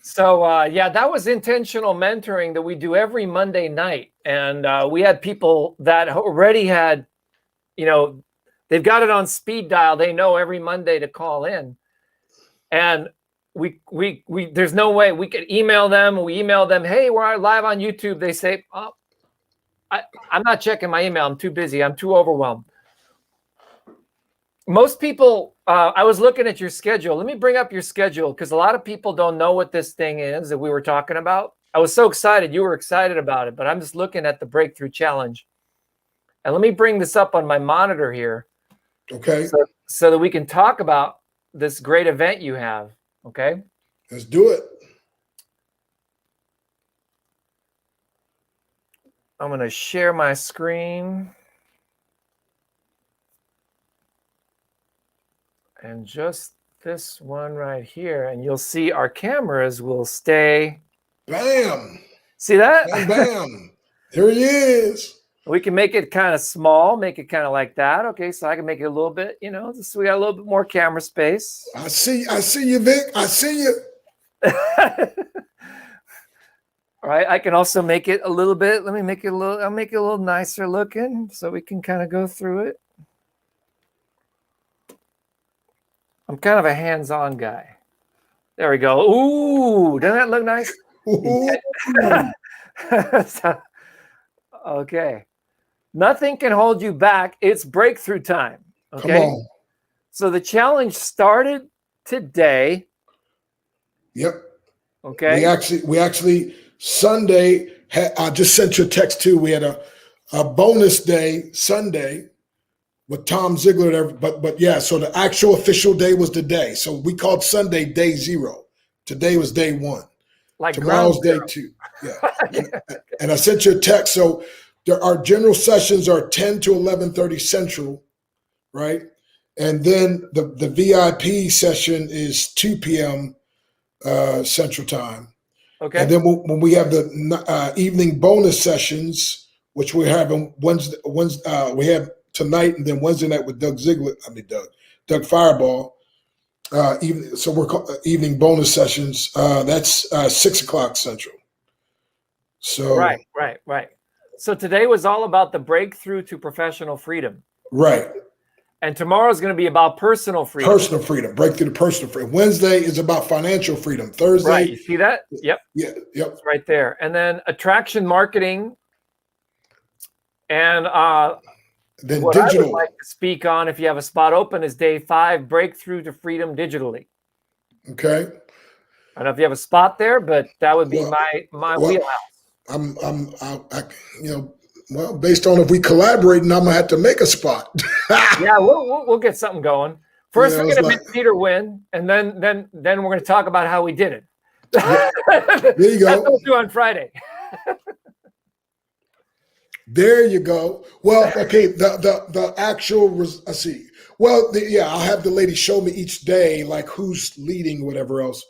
So yeah, that was intentional mentoring that we do every Monday night. And we had people that already had, they've got it on speed dial. They know every Monday to call in. And we there's no way we could email them. We email them, hey, we're live on YouTube. They say, oh, I'm not checking my email. I'm too busy. I'm too overwhelmed. Most people, I was looking at your schedule. Let me bring up your schedule because a lot of people don't know what this thing is that we were talking about. I was so excited. You were excited about it, but I'm just looking at the Breakthrough Challenge. And let me bring this up on my monitor here. Okay. So that we can talk about this great event you have. Okay. Let's do it. I'm going to share my screen. and just this one right here, and you'll see our cameras will stay. Bam. See that? Bam, bam. Here he is. We can make it kind of small, make it kind of like that. Okay, so I can make it a little bit, you know, so we got a little bit more camera space. I see you, Vic. I see you. All right, I can also make it a little bit. Let me make it a little, I'll make it a little nicer looking so we can kind of go through it. I'm kind of a hands-on guy. There we go. Ooh, doesn't that look nice? So, okay. Nothing can hold you back. It's breakthrough time. Okay. Come on. So the challenge started today. Yep. Okay. We actually Sunday I just sent you a text too. We had a bonus day Sunday with Tom Ziegler. But yeah, so the actual official day was today. So we called Sunday day 0. Today was day 1. Like tomorrow's day 2. Yeah. And I sent you a text. So our general sessions are 10 to 11:30 Central, right? And then the VIP session is 2 p.m. Central Time. Okay. And then when we have the evening bonus sessions, which we're having Wednesday, we have tonight and then Wednesday night with Doug Fireball. So we're evening bonus sessions. That's 6 o'clock Central. So right. So today was all about the breakthrough to professional freedom. Right. And tomorrow is going to be about personal freedom. Personal freedom, breakthrough to personal freedom. Wednesday is about financial freedom. Thursday. Right. You see that? Yep. Yeah. Yep. It's right there. And then attraction marketing. And then what digital. I would like to speak on, if you have a spot open, is day 5, breakthrough to freedom digitally. Okay. I don't know if you have a spot there, but that would be my wheelhouse. Well, based on if we collaborate, and I'm gonna have to make a spot. Yeah, we'll get something going. First, we're gonna make Peter win, and then we're gonna talk about how we did it. There you go. That's what we'll do on Friday. There you go. Well, okay. The actual. Let's see. Well, I'll have the lady show me each day, like who's leading, whatever else.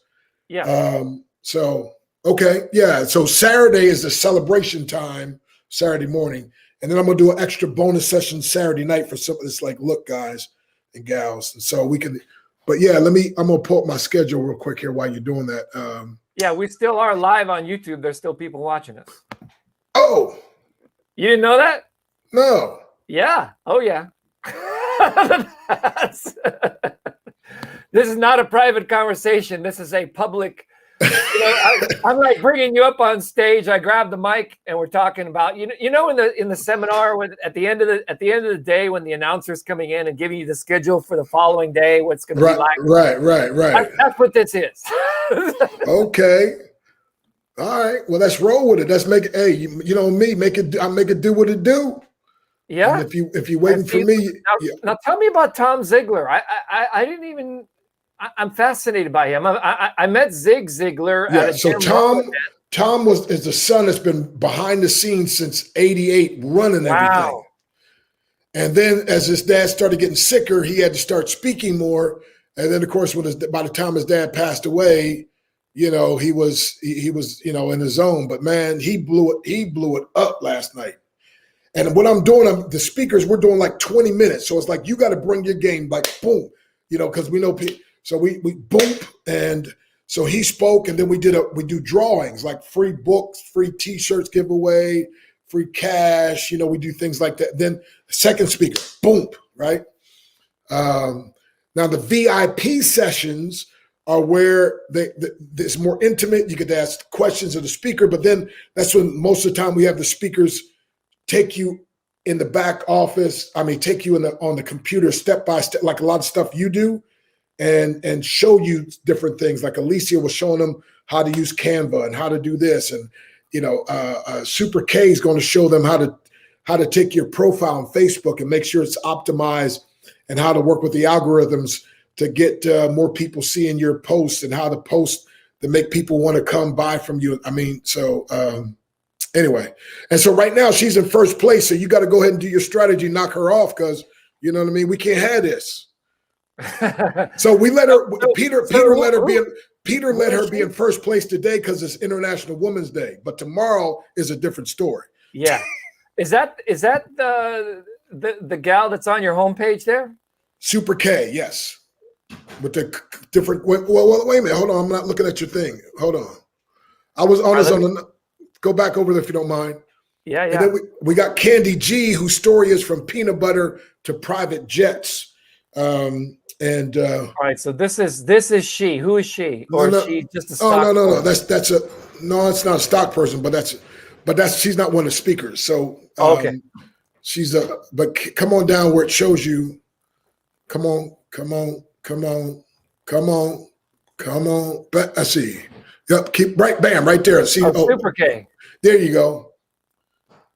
Yeah. So okay, yeah. So Saturday is the celebration time. Saturday morning, and then I'm gonna do an extra bonus session Saturday night for something that's like, look, guys and gals, and so we can. But yeah, I'm gonna pull up my schedule real quick here while you're doing that. Yeah, we still are live on YouTube. There's still people watching us. Oh, you didn't know that? No. Yeah. Oh yeah. This is not a private conversation. This is a public. I'm like bringing you up on stage. I grab the mic and we're talking about in the seminar at the end of the day when the announcer's coming in and giving you the schedule for the following day, what's going to be like. Right. That's what this is. Okay. All right. Well, let's roll with it. Let's make it. Hey, you know me. I make it do what it do. Yeah. And if you're waiting for me, now tell me about Tom Ziegler. I didn't even. I'm fascinated by him. I met Zig Ziglar. Yeah. So Tom is the son that's been behind the scenes since '88, running everything. And then as his dad started getting sicker, he had to start speaking more. And then of course, by the time his dad passed away, he was in his zone. But man, he blew it up last night. And what I'm doing, the speakers, we're doing like 20 minutes. So it's like, you got to bring your game, like boom, because we know people. So we boom, and so he spoke, and then we do drawings, like free books, free T-shirts giveaway, free cash. We do things like that. Then second speaker, boom, right? Now the VIP sessions are where it's more intimate. You get to ask questions of the speaker, but then that's when most of the time we have the speakers take you in the back office. Take you on the computer step by step, like a lot of stuff you do. And show you different things. Like Alicia was showing them how to use Canva and how to do this, and Super K is going to show them how to take your profile on Facebook and make sure it's optimized, and how to work with the algorithms to get more people seeing your posts, and how to post to make people want to come buy from you. Anyway, and so right now she's in first place, so you got to go ahead and do your strategy, knock her off, because we can't have this. So we let her. Peter let her be. Peter let her she? be in first place today because it's International Women's Day. But tomorrow is a different story. Yeah, is that the gal that's on your homepage there? Super K, yes. With the different. Well, wait a minute. Hold on. I'm not looking at your thing. Hold on. I was on this on the. Go back over there if you don't mind. Yeah, yeah. And then we got Candy G, whose story is from peanut butter to private jets. All right, so this is she. Who is she? Or is she just a stock? Oh no. That's a no. It's not a stock person, but she's not one of the speakers. So okay, she's a. But come on down where it shows you. Come on. But I see. Yep. Keep right. Bam. Right there. See. Super K. There you go.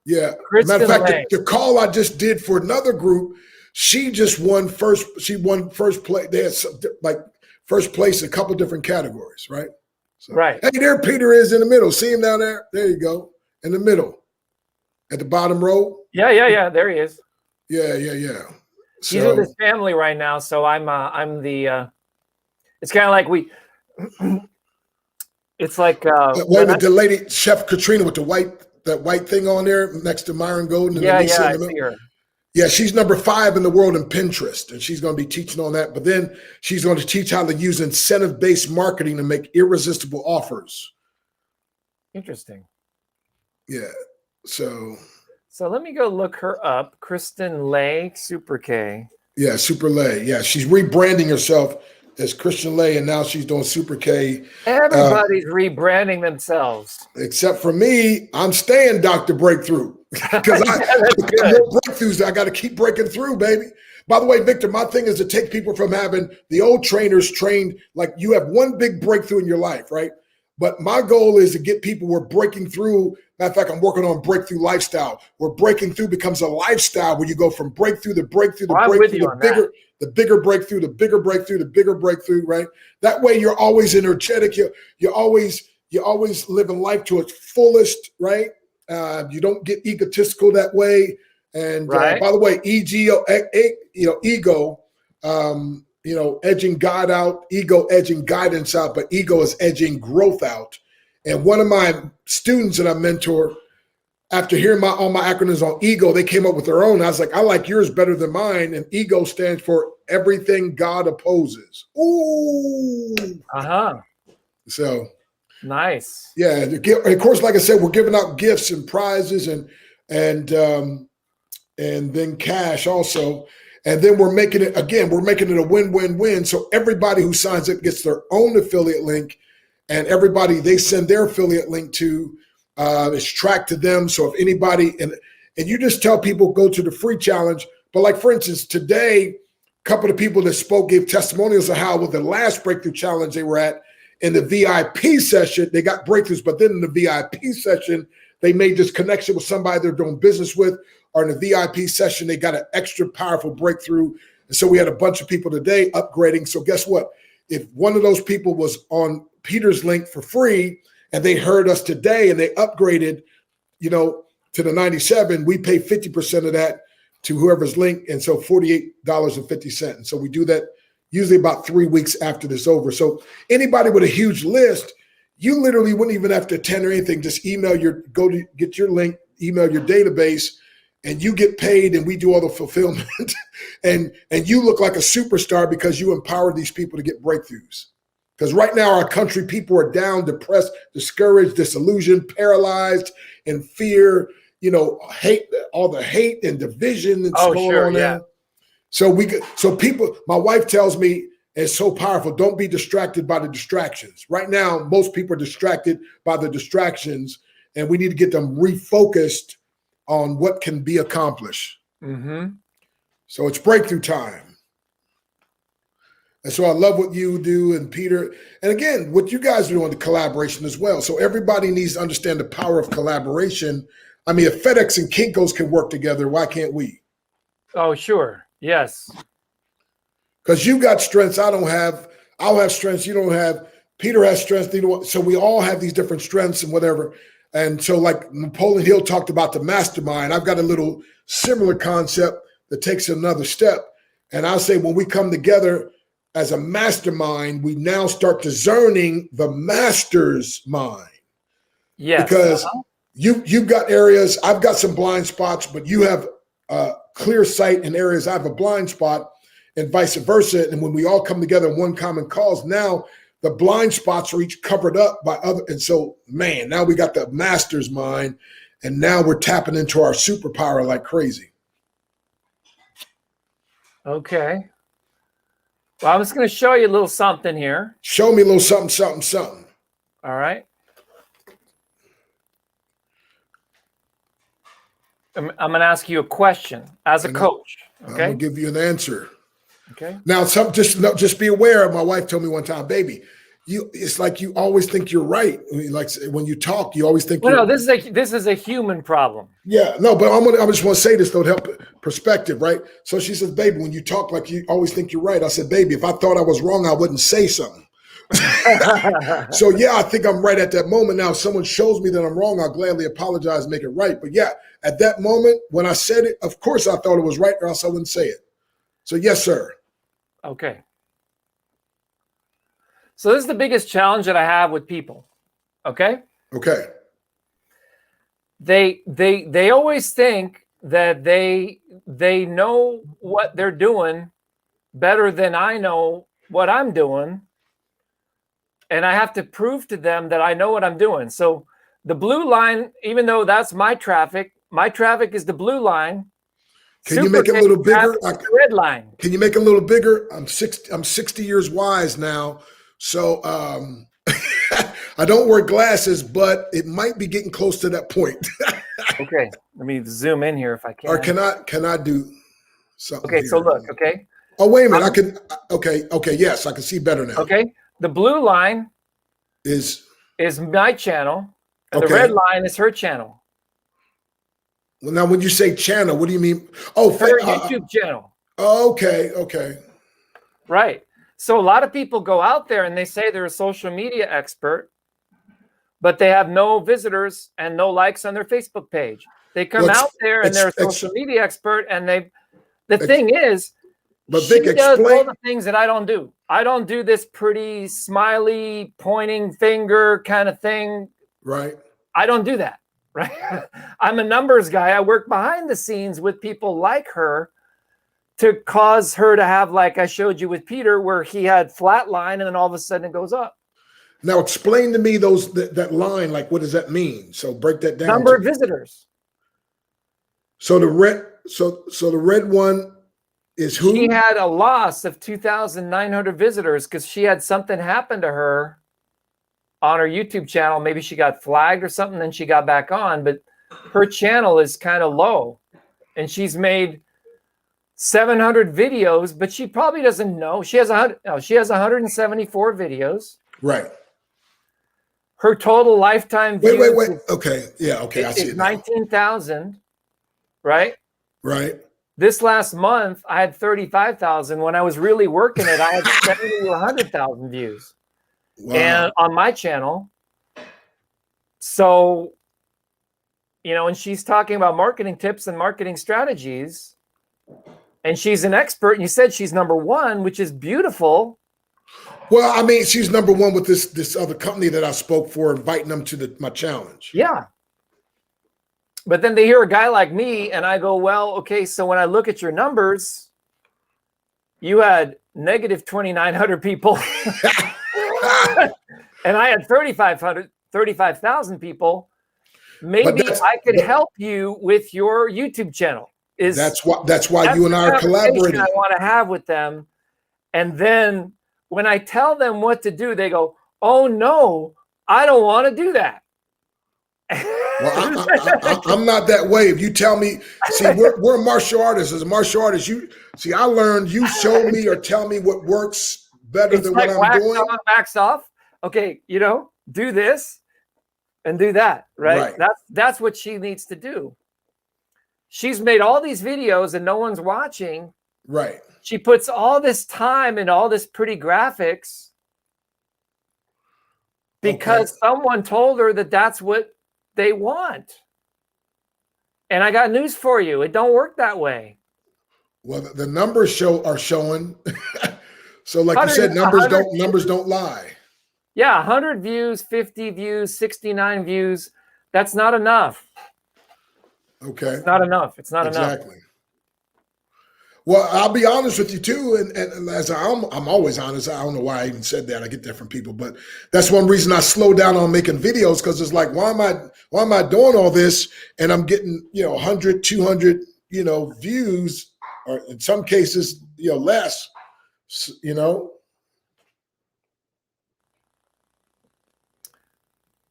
Yeah. Kristen Matter of fact, Lang. the call I just did for another group. She just won first. She won first place. They had like first place in a couple different categories, right? So, right. Hey, there Peter is in the middle. See him down there? There you go. In the middle. At the bottom row. Yeah. There he is. Yeah. He's with his family right now, so I'm the. It's kind of like we. It's like. Wait a minute, the lady Chef Katrina with that white thing on there next to Myron Golden. And I see her. Yeah, she's number 5 in the world in Pinterest, and she's going to be teaching on that. But then she's going to teach how to use incentive-based marketing to make irresistible offers. Interesting. Yeah. So let me go look her up. Kristen Lay, Super K. Yeah, Super Lay. Yeah, she's rebranding herself as Christian Lay, and now she's doing Super K. Everybody's rebranding themselves. Except for me, I'm staying Dr. Breakthrough. Because I got more breakthroughs. I got to keep breaking through, baby. By the way, Victor, my thing is to take people from having the old trainers trained, like you have one big breakthrough in your life, right? But my goal is to get people who are breaking through. Matter of fact, I'm working on breakthrough lifestyle, where breaking through becomes a lifestyle where you go from breakthrough to breakthrough to breakthrough, the bigger breakthrough, the bigger breakthrough, the bigger breakthrough, right? That way you're always energetic. You're always living life to its fullest, right? You don't get egotistical that way. And right. By the way, ego, edging God out, ego edging guidance out, but ego is edging growth out. And one of my students that I mentor, after hearing all my acronyms on ego, they came up with their own. I was like, I like yours better than mine. And ego stands for everything God opposes. Ooh. So nice. Yeah. Of course, like I said, we're giving out gifts and prizes and then cash also. And then we're making it a win-win-win. So everybody who signs up gets their own affiliate link, and everybody they send their affiliate link to is tracked to them. So if anybody, and you just tell people, go to the free challenge. But like, for instance, today, a couple of people that spoke gave testimonials of how with the last breakthrough challenge they were at, in the VIP session, they got breakthroughs, but then in the VIP session, they made this connection with somebody they're doing business with, or in the VIP session, they got an extra powerful breakthrough. And so we had a bunch of people today upgrading. So guess what? If one of those people was on Peter's link for free and they heard us today and they upgraded, to the 97, we pay 50% of that to whoever's link. And so $48.50. And so we do that usually about 3 weeks after this over. So anybody with a huge list, you literally wouldn't even have to attend or anything. Just get your link, email your database, and you get paid, and we do all the fulfillment. and you look like a superstar because you empowered these people to get breakthroughs. Because right now our country, people are down, depressed, discouraged, disillusioned, paralyzed, in fear, hate, all the hate and division that's going on there. So people, my wife tells me, it's so powerful. Don't be distracted by the distractions. Right now, most people are distracted by the distractions, and we need to get them refocused on what can be accomplished. Mm-hmm. So it's breakthrough time. And so I love what you do, and Peter, and again, what you guys are doing, the collaboration as well. So everybody needs to understand the power of collaboration. I mean, if FedEx and Kinko's can work together, why can't we? Oh, sure. Yes. Because you got strengths I don't have. I'll have strengths you don't have. Peter has strengths. So we all have these different strengths and whatever. And so like Napoleon Hill talked about the mastermind, I've got a little similar concept that takes another step. And I'll say when we come together as a mastermind, we now start discerning the master's mind. Yes. Because you've got areas, I've got some blind spots, but you have clear sight in areas I have a blind spot, and vice versa. And when we all come together in one common cause, now the blind spots are each covered up by other. And so, man, now we got the master's mind, and now we're tapping into our superpower like crazy. Okay. Well, I'm just going to show you a little something here. Show me a little something, something, something. All right. I'm going to ask you a question as a coach. Okay. I'm going to give you an answer. Okay. Now, just be aware. My wife told me one time, baby, it's like you always think you're right. I mean, like when you talk, you always think. Well, no, this is a human problem. Yeah, no, but I just want to say this though to help perspective, right? So she says, baby, when you talk like you always think you're right. I said, baby, if I thought I was wrong, I wouldn't say something. So yeah, I think I'm right at that moment. Now, if someone shows me that I'm wrong, I'll gladly apologize and make it right. But yeah, at that moment when I said it, of course I thought it was right, or else I wouldn't say it. So yes, sir. Okay. So this is the biggest challenge that I have with people. Okay. Okay. They always think that they know what they're doing better than I know what I'm doing. And I have to prove to them that I know what I'm doing. So the blue line, even though that's my traffic is the blue line. Can you make it a little bigger? The red line. Can you make it a little bigger? I'm 60 years wise now. So I don't wear glasses, but it might be getting close to that point. Okay. Let me zoom in here if I can. Or can I do something? Okay, here? so look, okay. Oh, wait a minute. Okay, yes, I can see better now. Okay. The blue line is my channel, and okay. the red line is her channel. Well, now when you say channel, what do you mean? Oh, her YouTube channel. Okay. Right. So a lot of people go out there and they say they're a social media expert, but they have no visitors and no likes on their Facebook page. They come out there and they're a social media expert, and the thing is, but she Vic, does all the things that I don't do. I don't do this pretty smiley pointing finger kind of thing. Right. I don't do that. Right. I'm a numbers guy. I work behind the scenes with people like her to cause her to have, like I showed you with Peter, where he had flat line and then all of a sudden it goes up. Now explain to me that line. Like, what does that mean? So break that down. Number of visitors. So the red one is who? She had a loss of 2,900 visitors because she had something happen to her on her YouTube channel. Maybe she got flagged or something, then she got back on, but her channel is kind of low, and she's made 700 videos, but she probably doesn't know. She has 174 videos. Right. Her total lifetime views. Wait. Okay. Yeah. Okay. I see it. 19,000. Right. Right. This last month, I had 35,000. When I was really working it, I had 70 to 100,000 views. Wow. And on my channel. So, and she's talking about marketing tips and marketing strategies, and she's an expert, and you said she's number one, which is beautiful. Well, I mean, she's number one with this other company that I spoke for, inviting them to my challenge. Yeah. But then they hear a guy like me, and I go, well, okay, so when I look at your numbers, you had negative 2,900 people. And I had 35,000 people. Maybe I could help you with your YouTube channel. That's why you and I are collaborating. I want to have with them. And then when I tell them what to do, they go, oh no, I don't want to do that. Well, I'm not that way. If you tell me, see, we're martial artists. As a martial artist, I learned, you show me or tell me what works better than what I'm doing. On, wax off. Okay, do this and do that, right? That's what she needs to do. She's made all these videos and no one's watching. Right. She puts all this time and all this pretty graphics because someone told her that that's what they want. And I got news for you. It don't work that way. Well, the numbers are showing. So like you said, 100 numbers don't lie. Yeah, 100 views, 50 views, 69 views. That's not enough. Okay. It's not enough. It's not enough. Exactly. Well, I'll be honest with you too, and as I'm always honest. I don't know why I even said that. I get that from people, but that's one reason I slow down on making videos, because it's like, why am I doing all this and I'm getting 100, 200 views, or in some cases less.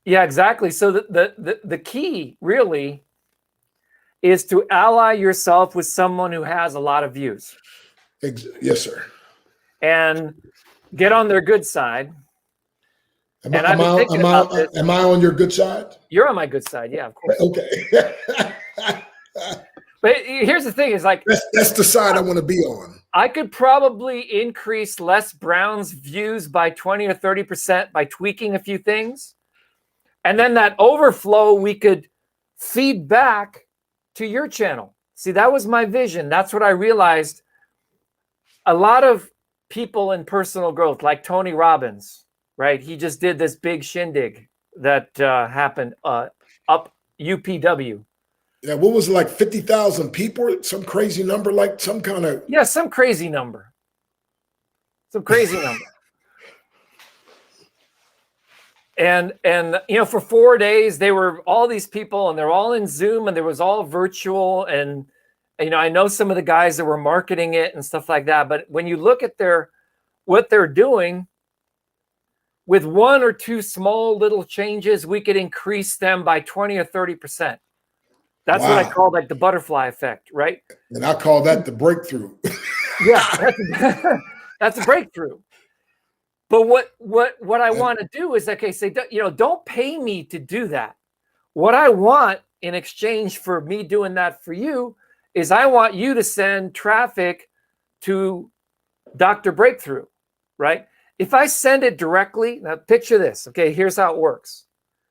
Yeah, exactly. So the key really is to ally yourself with someone who has a lot of views. Yes, sir. And get on their good side. Am I on your good side? You're on my good side. Yeah, of course. Okay. But here's the thing: is like that's the side I want to be on. I could probably increase Les Brown's views by 20 or 30% by tweaking a few things. And then that overflow we could feed back to your channel. See, that was my vision. That's what I realized. A lot of people in personal growth, like Tony Robbins, right? He just did this big shindig that happened up UPW. Yeah, what was it, like 50,000 people? Some crazy number, like some kind of... Yeah, some crazy number. Some crazy number. And for 4 days, they were all these people, and they're all in Zoom, and there was all virtual. And, I know some of the guys that were marketing it and stuff like that. But when you look at what they're doing, with 1 or 2 small little changes, we could increase them by 20 or 30%. That's what I call like the butterfly effect, right? And I call that the breakthrough. Yeah, that's a breakthrough. But what I want to do is, okay, say, don't pay me to do that. What I want in exchange for me doing that for you is I want you to send traffic to Dr. Breakthrough, right? If I send it directly, now picture this. Okay, here's how it works.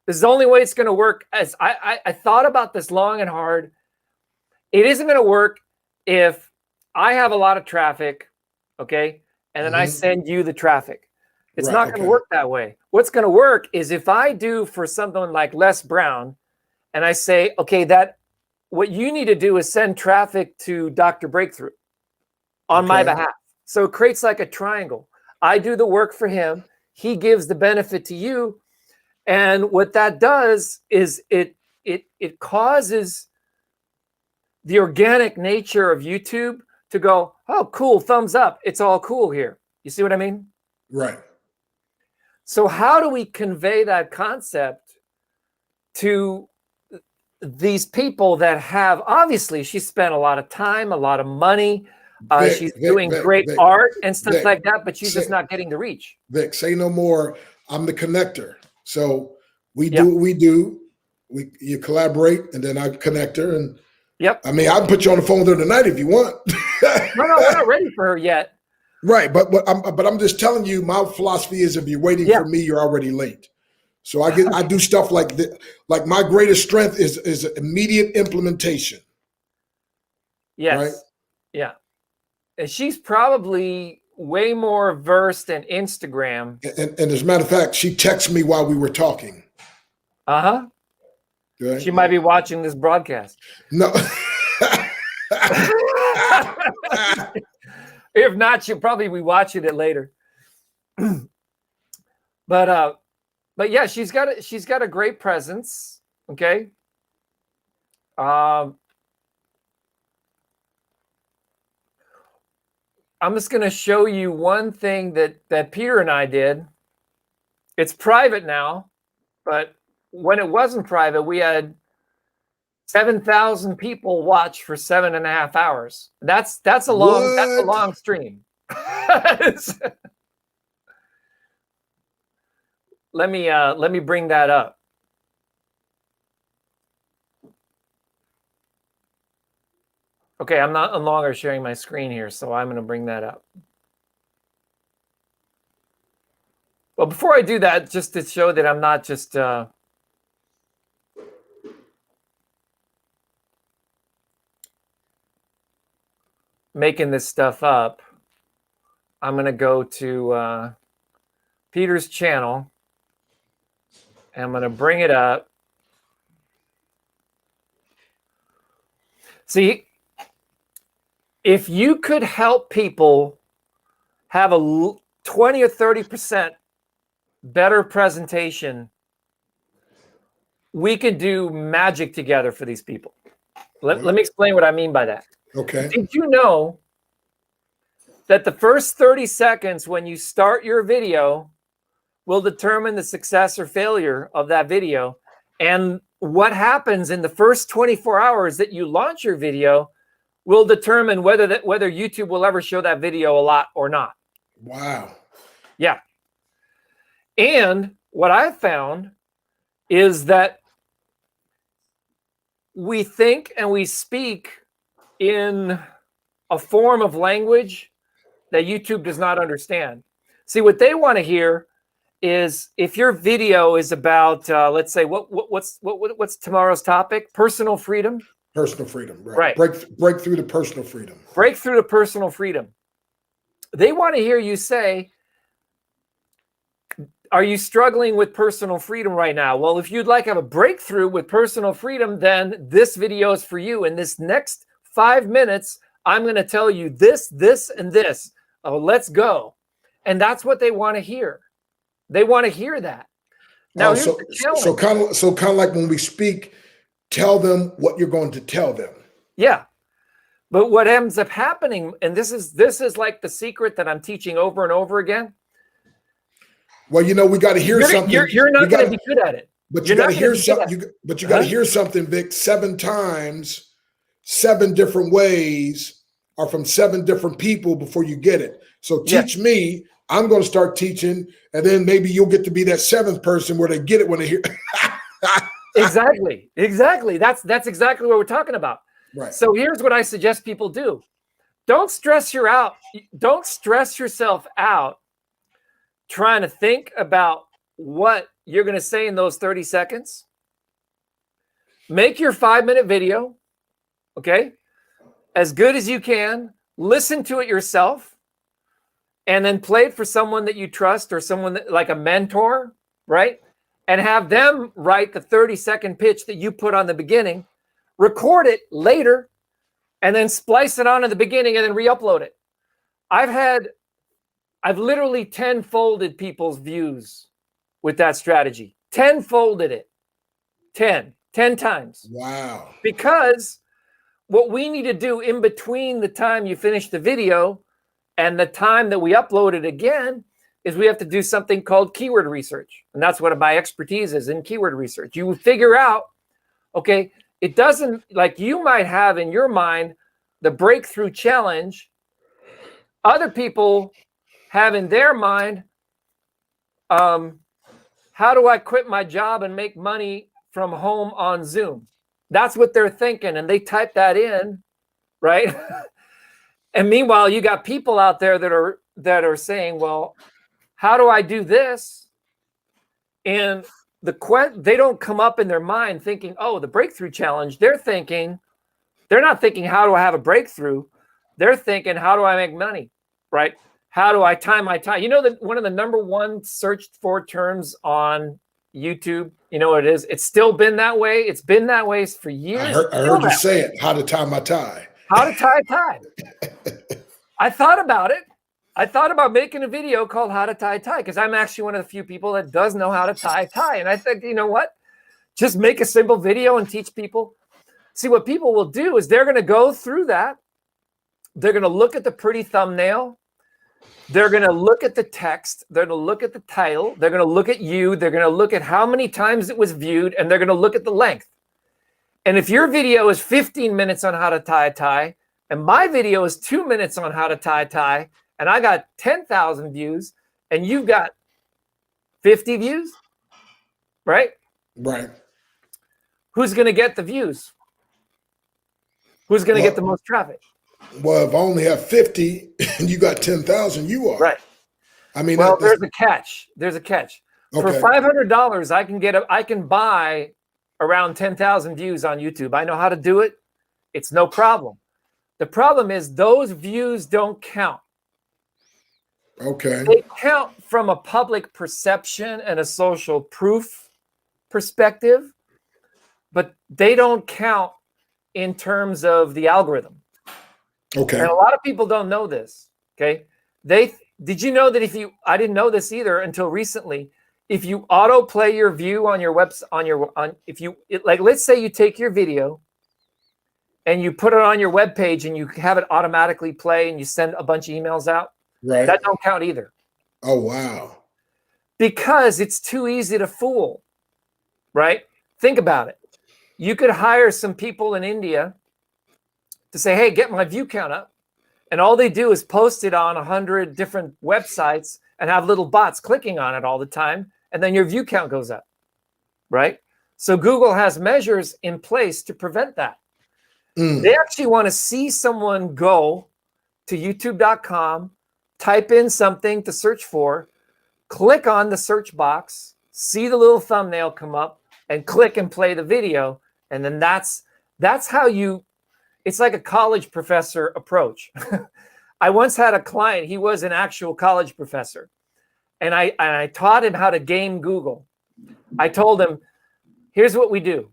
This is the only way it's going to work. As I thought about this long and hard. It isn't going to work if I have a lot of traffic, okay, and then I send you the traffic. It's not going to work that way. What's going to work is if I do for something like Les Brown, and I say, okay, what you need to do is send traffic to Dr. Breakthrough on my behalf. So it creates like a triangle. I do the work for him. He gives the benefit to you. And what that does is it causes the organic nature of YouTube to go, oh, cool, thumbs up. It's all cool here. You see what I mean? Right. So how do we convey that concept to these people that have, obviously, she spent a lot of time, a lot of money. She's doing great art and stuff like that, but she's just not getting the reach. Vic, say no more. I'm the connector. So we do what we do. You collaborate, and then I connect her. And I mean, I can put you on the phone with her tonight if you want. No, we're not ready for her yet. Right, but I'm just telling you, my philosophy is if you're waiting for me, you're already late. So I do stuff like that. Like my greatest strength is immediate implementation. Yes. Right? Yeah. And she's probably way more versed in Instagram. And as a matter of fact, she texted me while we were talking. Uh-huh. Right? She might be watching this broadcast. No. If not, she'll probably be watching it later. But yeah, she's got a great presence. Okay. I'm just going to show you one thing that Peter and I did. It's private now, but when it wasn't private, we had 7,000 people watch for 7.5 hours. That's a long stream. Let me bring that up. Okay, I'm no longer sharing my screen here, so I'm going to bring that up. Well, before I do that, just to show that I'm not just making this stuff up, I'm going to go to Peter's channel. And I'm going to bring it up. See, if you could help people have a 20 or 30% better presentation, we could do magic together for these people. Let me explain what I mean by that. Okay. Did you know that the first 30 seconds when you start your video will determine the success or failure of that video? And what happens in the first 24 hours that you launch your video will determine whether YouTube will ever show that video a lot or not. Wow. Yeah. And what I found is that we think and we speak in a form of language that YouTube does not understand. See, what they want to hear is if your video is about, let's say, what's tomorrow's topic? Personal freedom. Personal freedom, right? Break through to personal freedom. Break through to personal freedom. They want to hear you say, are you struggling with personal freedom right now? Well, if you'd like to have a breakthrough with personal freedom, then this video is for you. In this next 5 minutes, I'm going to tell you this, this, and this. Oh, let's go. And that's what they want to hear. They want to hear that. Now, so kind of like when we speak, tell them what you're going to tell them. Yeah. But what ends up happening, and this is like the secret that I'm teaching over and over again. Well, you know, we got to hear something. You're not going to be good at it. But you got to hear something. But you got to hear something, Vic, 7 times, 7 different ways, or from 7 different people before you get it. So teach me. I'm going to start teaching, and then maybe you'll get to be that 7th person where they get it when they hear. Exactly. That's exactly what we're talking about. Right. So here's what I suggest people do. Don't stress yourself out trying to think about what you're going to say in those 30 seconds. Make your 5-minute video, okay, as good as you can. Listen to it yourself, and then play it for someone that you trust or someone that, like a mentor, right? And have them write the 30-second pitch that you put on the beginning, record it later, and then splice it on at the beginning and then re-upload it. I've literally 10-folded people's views with that strategy. 10-folded it. 10 times. Wow. Because what we need to do in between the time you finish the video and the time that we upload it again is we have to do something called keyword research. And that's what my expertise is in keyword research. You figure out, okay, it doesn't, like you might have in your mind the breakthrough challenge. Other people have in their mind, how do I quit my job and make money from home on Zoom? That's what they're thinking. And they type that in, right? And meanwhile, you got people out there that are saying, well, how do I do this? And they don't come up in their mind thinking, oh, the breakthrough challenge. They're not thinking, how do I have a breakthrough? They're thinking, how do I make money, right? How do I tie my tie? You know that one of the #1 searched for terms on YouTube, you know what it is? It's still been that way. It's been that way for years. I heard you say it, how to tie my tie. How to tie a tie. I thought about it. I thought about making a video called How to Tie a Tie because I'm actually one of the few people that does know how to tie a tie. And I think, you know what? Just make a simple video and teach people. See, what people will do is they're going to go through that. They're going to look at the pretty thumbnail. They're going to look at the text. They're going to look at the title. They're going to look at you. They're going to look at how many times it was viewed, and they're going to look at the length. And if your video is 15 minutes on how to tie a tie, and my video is 2 minutes on how to tie a tie, and I got 10,000 views, and you've got 50 views, right? Right. Who's going to get the views? Who's going to get the most traffic? Well, if I only have 50 and you got 10,000, you are. Right. I mean, well, there's a catch. There's a catch. Okay. For $500, I can buy around 10,000 views on YouTube. I know how to do it. It's no problem. The problem is those views don't count. Okay. They count from a public perception and a social proof perspective, but they don't count in terms of the algorithm. Okay. And a lot of people don't know this. Okay. Did you know that I didn't know this either until recently. If you autoplay your view on your website, like, let's say you take your video and you put it on your web page and you have it automatically play and you send a bunch of emails out, Right. that don't count either. Oh, wow. Because it's too easy to fool, right? Think about it. You could hire some people in India to say, hey, get my view count up. And all they do is post it on 100 different websites and have little bots clicking on it all the time. And then your view count goes up, right? So Google has measures in place to prevent that. They actually want to see someone go to youtube.com, type in something to search for, click on the search box, see the little thumbnail come up, and click and play the video. And then that's how it's like a college professor approach. I once had a client, he was an actual college professor. And I taught him how to game Google. I told him, here's what we do.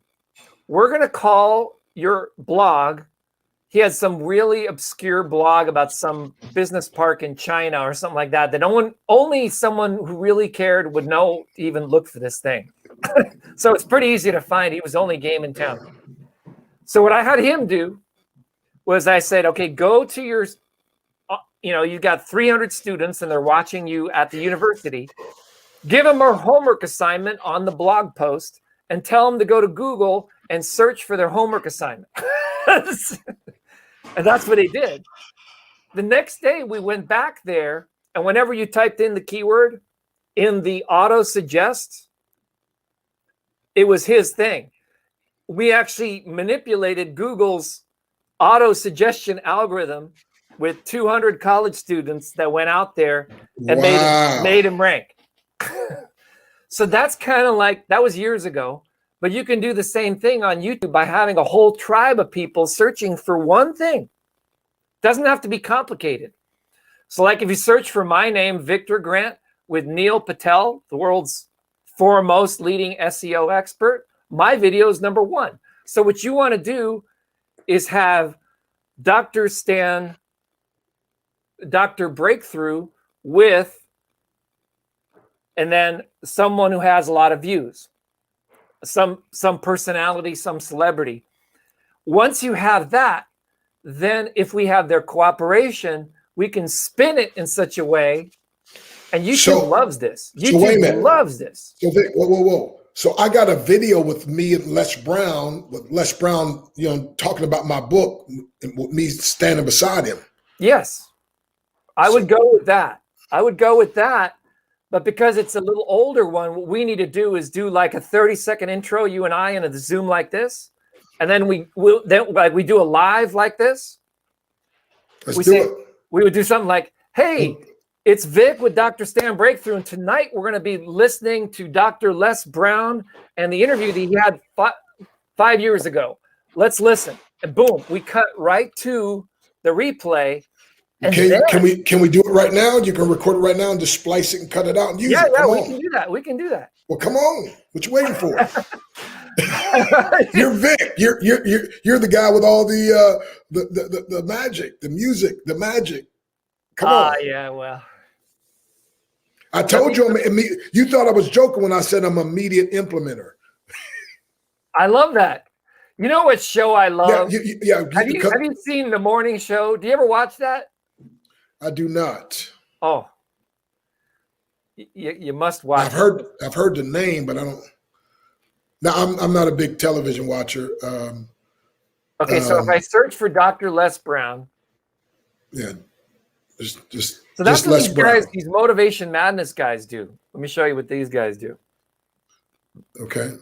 We're going to call your blog. He had some really obscure blog about some business park in China or something like that, only someone who really cared would know to even look for this thing. So it's pretty easy to find. He was the only game in town. So what I had him do was I said, okay, go to your, you've got 300 students and they're watching you at the university. Give them a homework assignment on the blog post and tell them to go to Google and search for their homework assignment. And that's what he did. The next day we went back there, and whenever you typed in the keyword in the auto suggest, it was his thing. We actually manipulated Google's auto suggestion algorithm with 200 college students that went out there and made him rank. So that's kind of like, that was years ago, but you can do the same thing on YouTube by having a whole tribe of people searching for one thing. Doesn't have to be complicated. So like if you search for my name, Victor Grant, with Neil Patel, the world's foremost leading SEO expert, my video is number 1. So what you want to do is have Dr. Breakthrough with, and then someone who has a lot of views, some personality, some celebrity. Once you have that, then if we have their cooperation, we can spin it in such a way, and YouTube loves this. YouTube loves this. So Vic, whoa. So I got a video with me and Les Brown, talking about my book, and with me standing beside him. Yes, I would go with that. But because it's a little older one, what we need to do is do like a 30-second intro, you and I, in a Zoom like this. And then we do a live like this. We would do something like, hey, it's Vic with Dr. Stan Breakthrough. And tonight we're going to be listening to Dr. Les Brown and the interview that he had 5 years ago. Let's listen. And boom, we cut right to the replay. And can we do it right now? You can record it right now and just splice it and cut it out and use it. Yeah, we can do that. We can do that. Well, come on. What you waiting for? You're Vic. You're the guy with all the magic, the music, the magic. Come on. Yeah, well. I told you, you thought I was joking when I said I'm an immediate implementer. I love that. You know what show I love? Yeah. Have you seen the morning show? Do you ever watch that? I do not. Oh, you must watch. I've heard the name, but I don't. No, I'm not a big television watcher. Okay, so if I search for Dr. Les Brown, yeah, so that's what these motivation madness guys do. Let me show you what these guys do. Okay.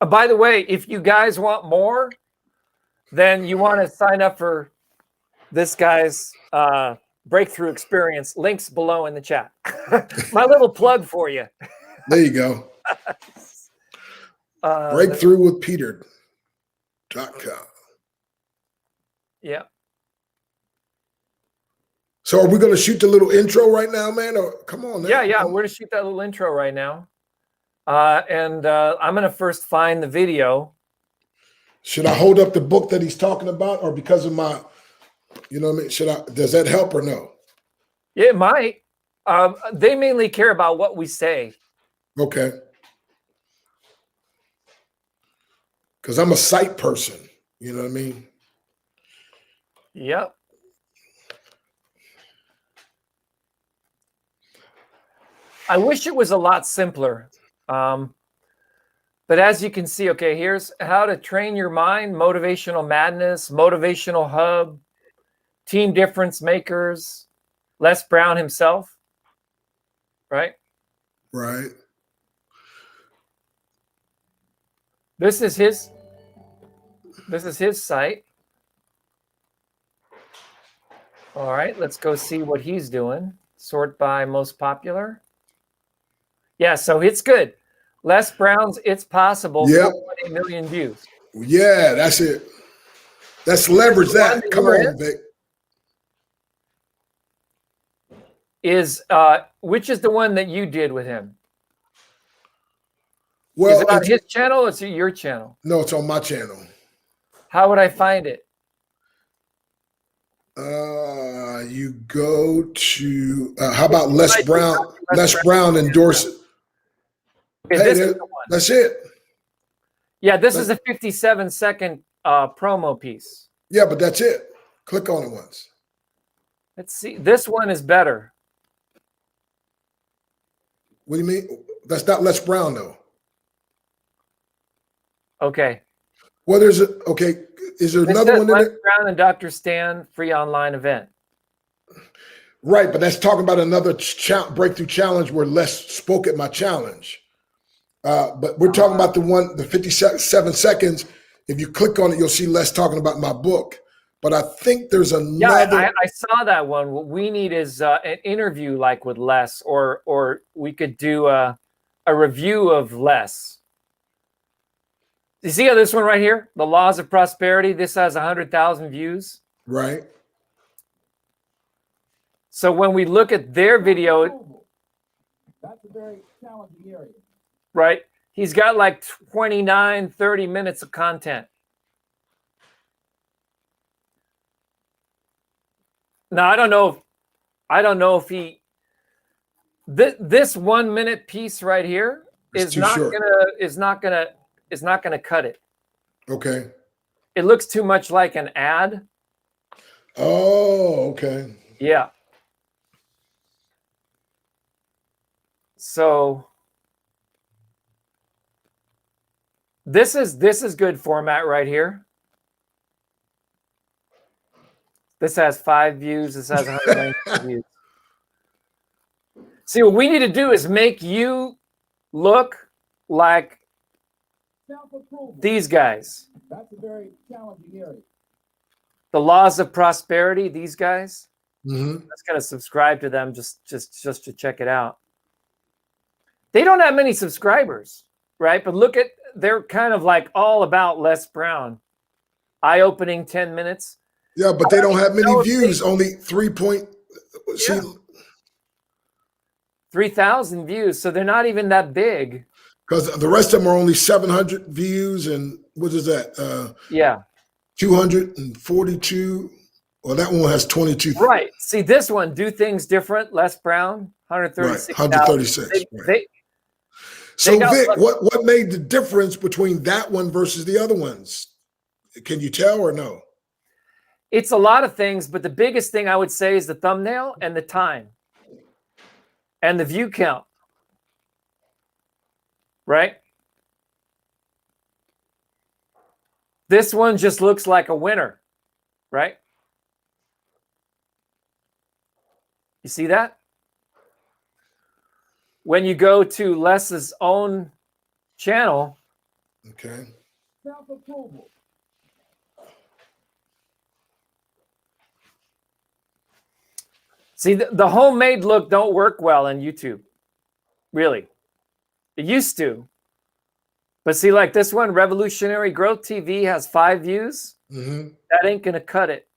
By the way, if you guys want more, then you want to sign up for this guy's breakthrough experience. Links below in the chat. My little plug for you. There you go. Breakthrough with Peter. Yeah. So are we going to shoot the little intro right now, man? Or come on, man. Yeah. We're going to shoot that little intro right now. And I'm going to first find the video. Should I hold up the book that he's talking about, or because of my, you know what I mean? Does that help or no? It might. They mainly care about what we say. Okay. Because I'm a sight person. You know what I mean? Yep. I wish it was a lot simpler. But as you can see, okay, here's how to train your mind, motivational madness, motivational hub, team difference makers, Les Brown himself, right? Right. This is his site. All right, let's go see what he's doing. Sort by most popular. Yeah, so it's good. Les Brown's It's Possible, Yep. 4.8 million views. Yeah, that's it. Let's leverage that. Come on, Vic. Which is the one that you did with him? Well, is it on his channel or is it your channel? No, it's on my channel. How would I find it? You go to how about Les Brown? Les Brown endorse it. Okay, Hey, that's it. Yeah, this is a 57-second promo piece. Yeah, but that's it. Click on it once. Let's see. This one is better. What do you mean? That's not Les Brown, though. Okay. Well, there's a okay. Is there another one in Les it? Brown and Dr. Stan free online event. Right, but that's talking about another breakthrough challenge where Les spoke at my challenge. But we're talking about the 57 seconds. If you click on it, you'll see Les talking about my book. But I think there's another. Yeah, I saw that one. What we need is an interview like with Les, or we could do a review of Les. You see how this one right here, The Laws of Prosperity, this has 100,000 views. Right. So when we look at their video, that's a very challenging area. Right? He's got like 29, 30 minutes of content. Now, I don't know if he, this 1 minute piece right here is not gonna cut it. Okay. It looks too much like an ad. Oh, okay. Yeah. So this is good format right here. This has 5 views. This has 119 views. See, what we need to do is make you look like these guys. That's a very challenging area. The Laws of Prosperity, these guys. Mm-hmm. I'm just gonna subscribe to them just to check it out. They don't have many subscribers, right? But look at, they're kind of like all about Les Brown. Eye-opening 10 minutes. Yeah, but they don't have many views. Only 3,000 views. So they're not even that big. Because the rest of them are only 700 views, and what is that? Yeah. 242. Well, that one has 22. Right. See, this one, Do Things Different, Les Brown, 136. Right, 136. So, Vic, what made the difference between that one versus the other ones? Can you tell or no? It's a lot of things, but the biggest thing I would say is the thumbnail and the time and the view count. Right? This one just looks like a winner, right? You see that? When you go to Les's own channel. Okay. Self-approval. See, the homemade look don't work well on YouTube. Really. It used to. But see, like this one, Revolutionary Growth TV has 5 views. Mm-hmm. That ain't going to cut it.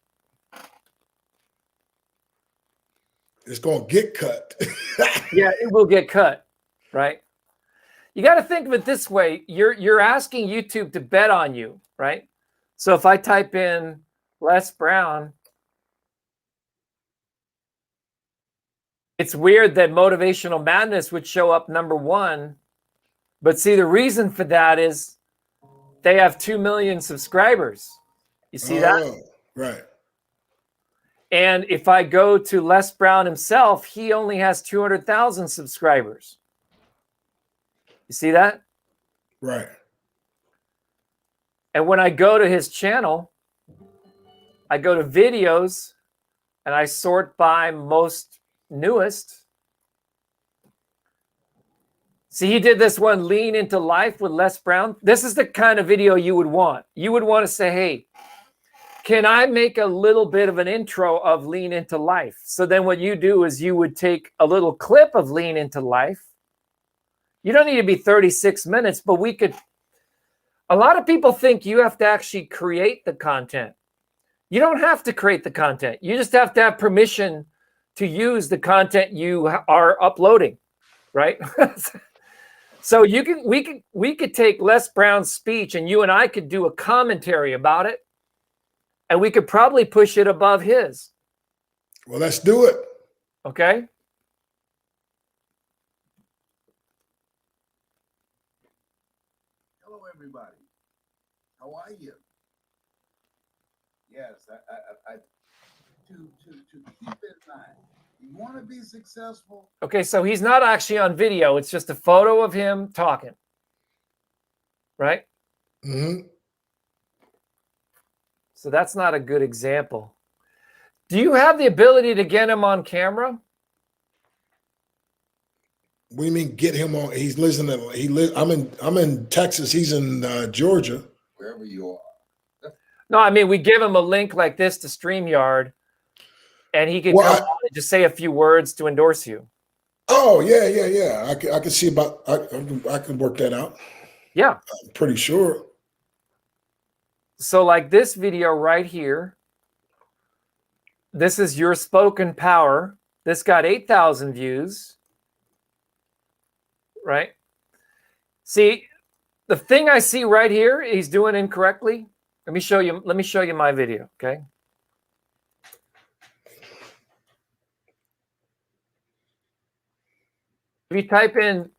It's going to get cut. Yeah, it will get cut, right? You got to think of it this way. You're asking YouTube to bet on you, right? So if I type in Les Brown, it's weird that Motivational Madness would show up #1. But see, the reason for that is they have 2 million subscribers. You see that? Right. And if I go to Les Brown himself, he only has 200,000 subscribers. You see that? Right. And when I go to his channel, I go to videos and I sort by most newest. See, he did this one, Lean Into Life with Les Brown. This is the kind of video you would want. You would want to say, hey, can I make a little bit of an intro of Lean Into Life? So then what you do is you would take a little clip of Lean Into Life. You don't need to be 36 minutes, but we could. A lot of people think you have to actually create the content. You don't have to create the content. You just have to have permission to use the content you are uploading, right? So we could take Les Brown's speech and you and I could do a commentary about it. And we could probably push it above his. Well, let's do it. Okay. Hello, everybody. How are you? Yes, I to keep in mind, you want to be successful. Okay, so he's not actually on video. It's just a photo of him talking. Right? Mm-hmm. So that's not a good example. Do you have the ability to get him on camera? What do you mean get him on? He's listening. I'm in Texas. He's in Georgia. Wherever you are. No, I mean, we give him a link like this to StreamYard, and he could come on and just say a few words to endorse you. Oh, yeah. I can see about, I can work that out. Yeah. I'm pretty sure. So like this video right here, this is Your Spoken Power. This got 8,000 views, right? See, the thing I see right here, he's doing incorrectly. Let me show you my video, okay? If you type in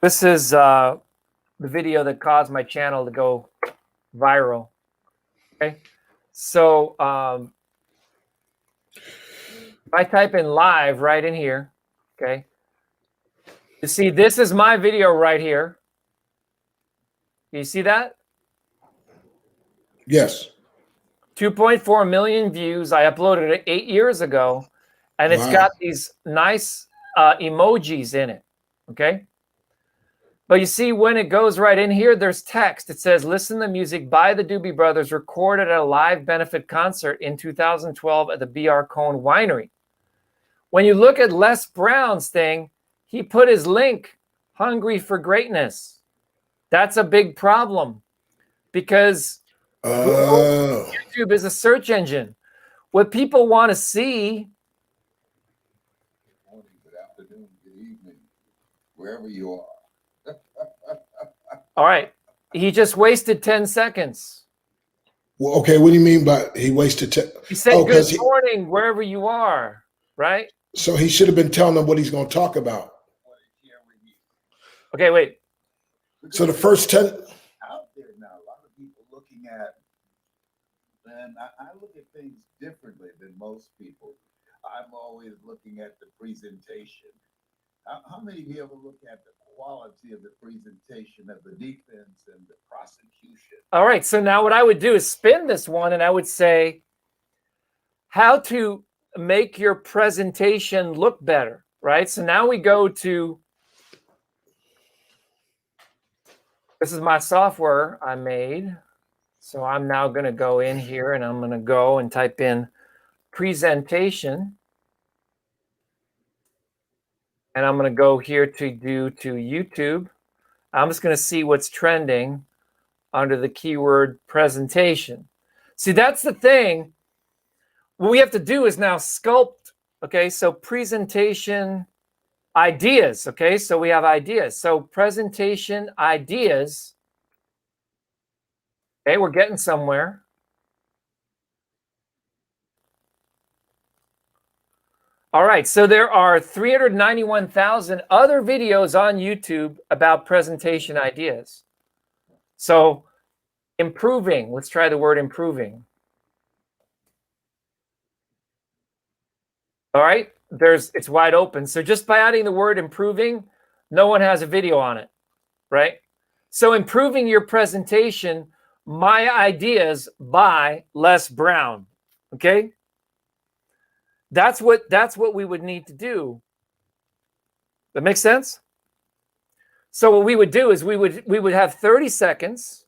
this is the video that caused my channel to go viral. Okay, so if I type in live right in here, okay, you see this is my video right here. You see that? Yes. 2.4 million views. I uploaded it 8 years ago, and it's got these nice emojis in it. Okay. But you see, when it goes right in here, there's text. It says, listen to music by the Doobie Brothers recorded at a live benefit concert in 2012 at the 𝗵𝗃𝗃𝗀 Winery. When you look at Les Brown's thing, he put his link, Hungry for Greatness. That's a big problem because YouTube is a search engine. What people want to see. Morning, good afternoon, good evening, wherever you are. All right. He just wasted 10 seconds. Well, okay. What do you mean by he wasted? He said, good morning, wherever you are, right? So he should have been telling them what he's going to talk about. Okay, wait. So the first 10. Out there now, a lot of people looking at, and I look at things differently than most people. I'm always looking at the presentation. How many of you ever look at the quality of the presentation of the defense and the prosecution? All right, so now what I would do is spin this one and I would say how to make your presentation look better, right? So now we go to, this is my software I made. So I'm now going to go in here and I'm going to go and type in presentation. And I'm going to go here to YouTube. I'm just going to see what's trending under the keyword presentation. See, that's the thing. What we have to do is now sculpt. Okay, so presentation ideas. Okay, so we have ideas. So presentation ideas. Okay, we're getting somewhere. All right, so there are 391,000 other videos on YouTube about presentation ideas. So improving, let's try the word improving. All right, it's wide open. So just by adding the word improving, no one has a video on it, right? So improving your presentation, my ideas by Les Brown, okay? That's what we would need to do. That makes sense? So what we would do is we would have 30 seconds.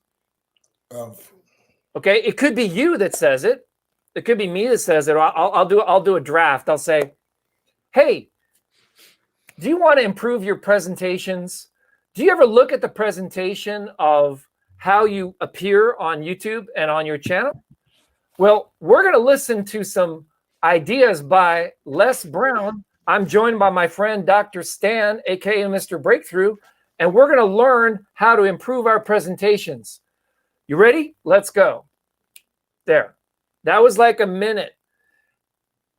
Okay, it could be you that says it. It could be me that says it. I'll do a draft. I'll say, hey, do you want to improve your presentations? Do you ever look at the presentation of how you appear on YouTube and on your channel? Well, we're going to listen to some ideas by Les Brown. I'm joined by my friend, Dr. Stan, aka Mr. Breakthrough, and we're going to learn how to improve our presentations. You ready? Let's go. There. That was like a minute.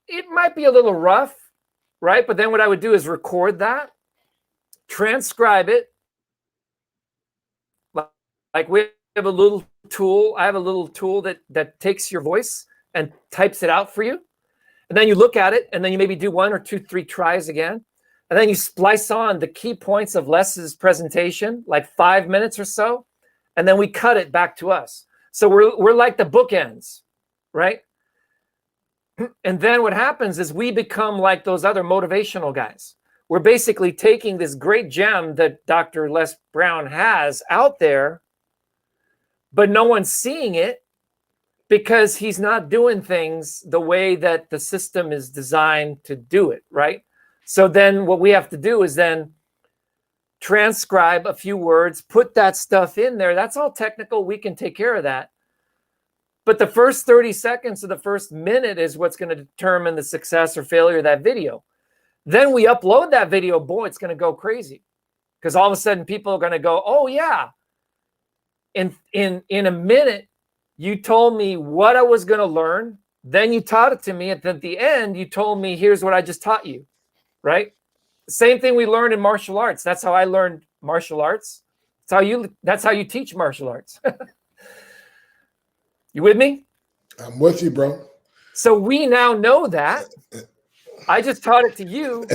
It might be a little rough, right? But then what I would do is record that, transcribe it. Like we have a little tool. I have a little tool that takes your voice and types it out for you. And then you look at it, and then you maybe do 1 or 2, 3 tries again. And then you splice on the key points of Les's presentation, like 5 minutes or so. And then we cut it back to us. So we're like the bookends, right? And then what happens is we become like those other motivational guys. We're basically taking this great gem that Dr. Les Brown has out there, but no one's seeing it, because he's not doing things the way that the system is designed to do it, right? So then what we have to do is then transcribe a few words, put that stuff in there. That's all technical. We can take care of that. But the first 30 seconds of the first minute is what's going to determine the success or failure of that video. Then we upload that video. Boy, it's going to go crazy, because all of a sudden people are going to go, oh, yeah. In a minute, you told me what I was going to learn. Then you taught it to me. And at the end, you told me, here's what I just taught you, right? Same thing we learned in martial arts. That's how I learned martial arts. That's how you teach martial arts. You with me? I'm with you, bro. So we now know that. I just taught it to you.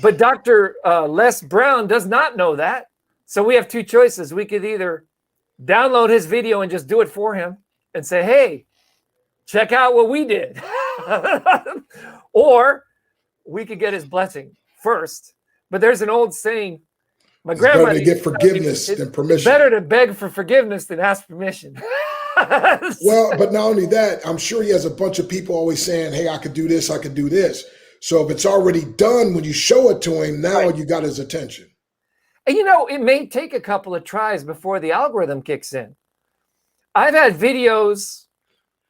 But Dr. Les Brown does not know that. So we have 2 choices. We could either download his video and just do it for him and say, hey, check out what we did. Or we could get his blessing first. But there's an old saying, my grandmother, better to get forgiveness than permission. Better to beg for forgiveness than ask permission. Well, but not only that, I'm sure he has a bunch of people always saying, hey, I could do this, I could do this. So if it's already done, when you show it to him, now you got his attention. And it may take a couple of tries before the algorithm kicks in. I've had videos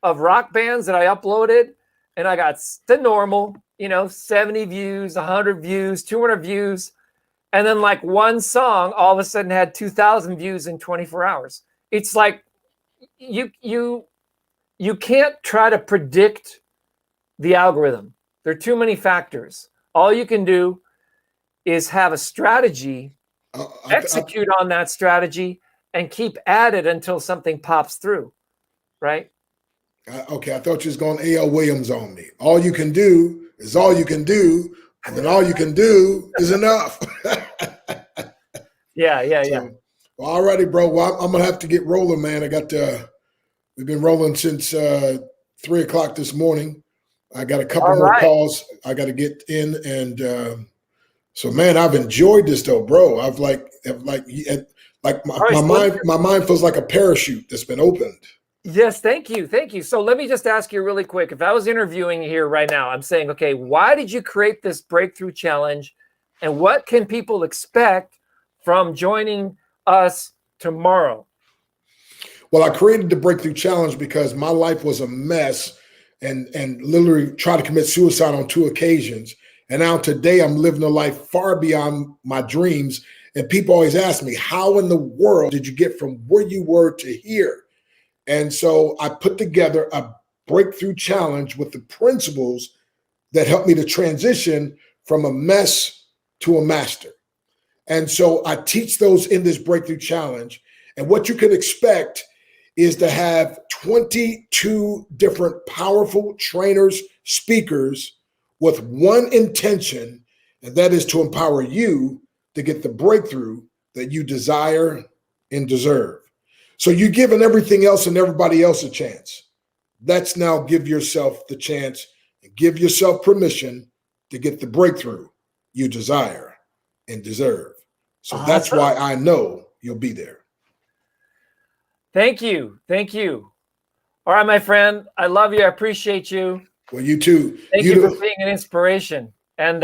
of rock bands that I uploaded, and I got the normal, 70 views, 100 views, 200 views. And then like one song all of a sudden had 2,000 views in 24 hours. It's like you can't try to predict the algorithm. There are too many factors. All you can do is have a strategy, execute on that strategy, and keep at it until something pops through, right? Okay, I thought you was going A.L. Williams on me. All you can do is all you can do, and then all you can do is enough. Yeah. Well, all righty, bro. Well, I'm gonna have to get rolling, man. We've been rolling since 3 o'clock this morning. I got a couple more calls I got to get in, and so man, I've enjoyed this though, bro. I've like my mind feels like a parachute that's been opened. Yes, thank you. Thank you. So let me just ask you really quick. If I was interviewing here right now, I'm saying, okay, why did you create this breakthrough challenge? And what can people expect from joining us tomorrow? Well, I created the Breakthrough Challenge because my life was a mess and literally tried to commit suicide on 2 occasions. And now today I'm living a life far beyond my dreams. And people always ask me, how in the world did you get from where you were to here? And so I put together a breakthrough challenge with the principles that helped me to transition from a mess to a master. And so I teach those in this breakthrough challenge. And what you can expect is to have 22 different powerful trainers, speakers with one intention, and that is to empower you to get the breakthrough that you desire and deserve. So you're giving everything else and everybody else a chance. Let's now give yourself the chance and give yourself permission to get the breakthrough you desire and deserve. So that's why I know you'll be there. Thank you. Thank you. All right, my friend. I love you. I appreciate you. Well, you too. Thank you for being an inspiration. And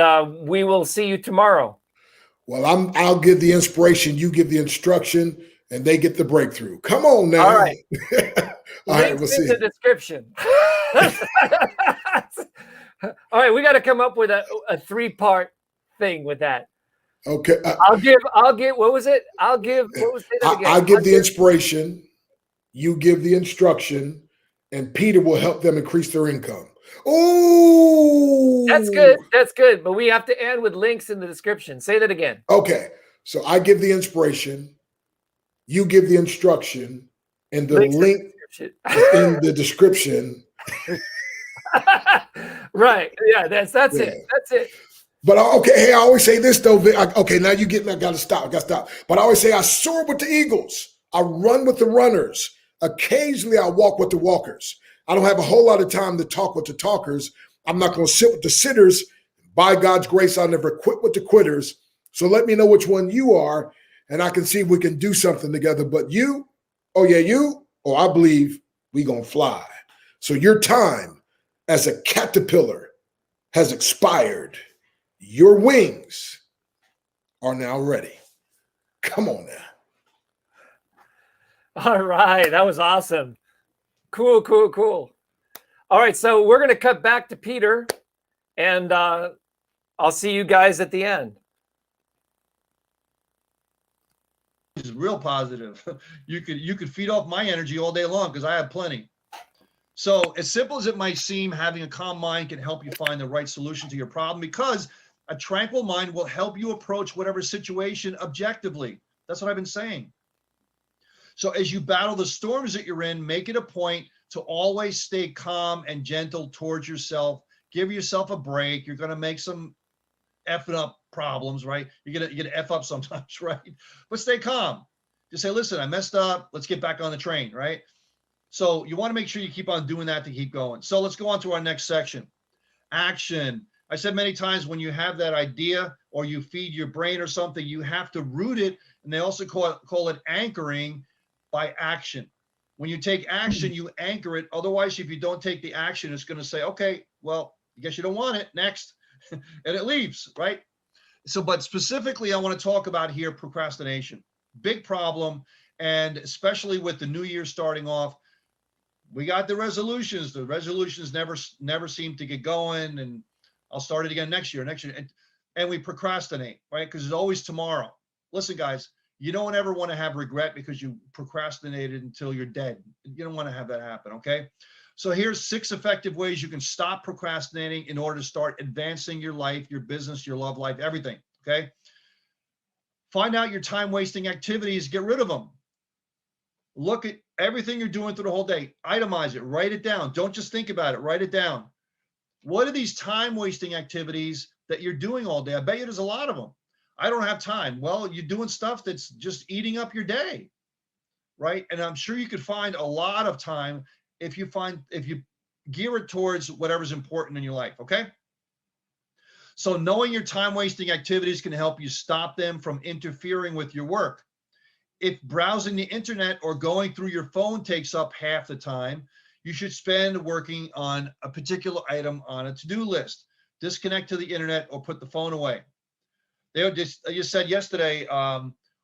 we will see you tomorrow. Well, I'll give the inspiration, you give the instruction, and they get the breakthrough. Come on now. All right. All right, we'll see. In the description. All right, we got to come up with a 3-part thing with that. Okay. I'll give. What was it? What was it again? I'll give the inspiration. You give the instruction, and Peter will help them increase their income. Oh, that's good. That's good. But we have to end with links in the description. Say that again. Okay. So I give the inspiration, you give the instruction, and the link in the description. Right. Yeah. That's it. That's it. But okay, hey, I always say this though. Okay, now you get me. I gotta stop. But I always say I soar with the eagles. I run with the runners. Occasionally, I walk with the walkers. I don't have a whole lot of time to talk with the talkers. I'm not going to sit with the sitters. By God's grace, I'll never quit with the quitters. So let me know which one you are, and I can see if we can do something together. But you, I believe we going to fly. So your time as a caterpillar has expired. Your wings are now ready. Come on now. All right. That was awesome. Cool. All right. So we're going to cut back to Peter, and I'll see you guys at the end. Is real positive. You could feed off my energy all day long because I have plenty. So as simple as it might seem, having a calm mind can help you find the right solution to your problem, because a tranquil mind will help you approach whatever situation objectively. That's what I've been saying. So as you battle the storms that you're in, make it a point to always stay calm and gentle towards yourself. Give yourself a break. You're going to make some effing up problems, right? You're going to F up sometimes, right? But stay calm. Just say, listen, I messed up. Let's get back on the train, right? So you want to make sure you keep on doing that to keep going. So let's go on to our next section. Action. I said many times, when you have that idea or you feed your brain or something, you have to root it. And they also call it anchoring by action. When you take action, you anchor it. Otherwise, if you don't take the action, it's going to say, okay, well, I guess you don't want it. Next. And it leaves, right? So, but specifically, I want to talk about here procrastination. Big problem. And especially with the new year starting off, we got the resolutions. The resolutions never seem to get going. And I'll start it again next year. And we procrastinate, right? Because it's always tomorrow. Listen, guys, you don't ever want to have regret because you procrastinated until you're dead. You don't want to have that happen, okay? So here's 6 effective ways you can stop procrastinating in order to start advancing your life, your business, your love life, everything, okay? Find out your time-wasting activities, get rid of them. Look at everything you're doing through the whole day. Itemize it, write it down. Don't just think about it, write it down. What are these time-wasting activities that you're doing all day? I bet you there's a lot of them. I don't have time. Well, you're doing stuff that's just eating up your day, right? And I'm sure you could find a lot of time if you gear it towards whatever's important in your life, okay? So knowing your time-wasting activities can help you stop them from interfering with your work. if browsing the internet or going through your phone takes up half the time, you should spend working on a particular item on a to-do list. Disconnect to the internet or put the phone away. I just said yesterday,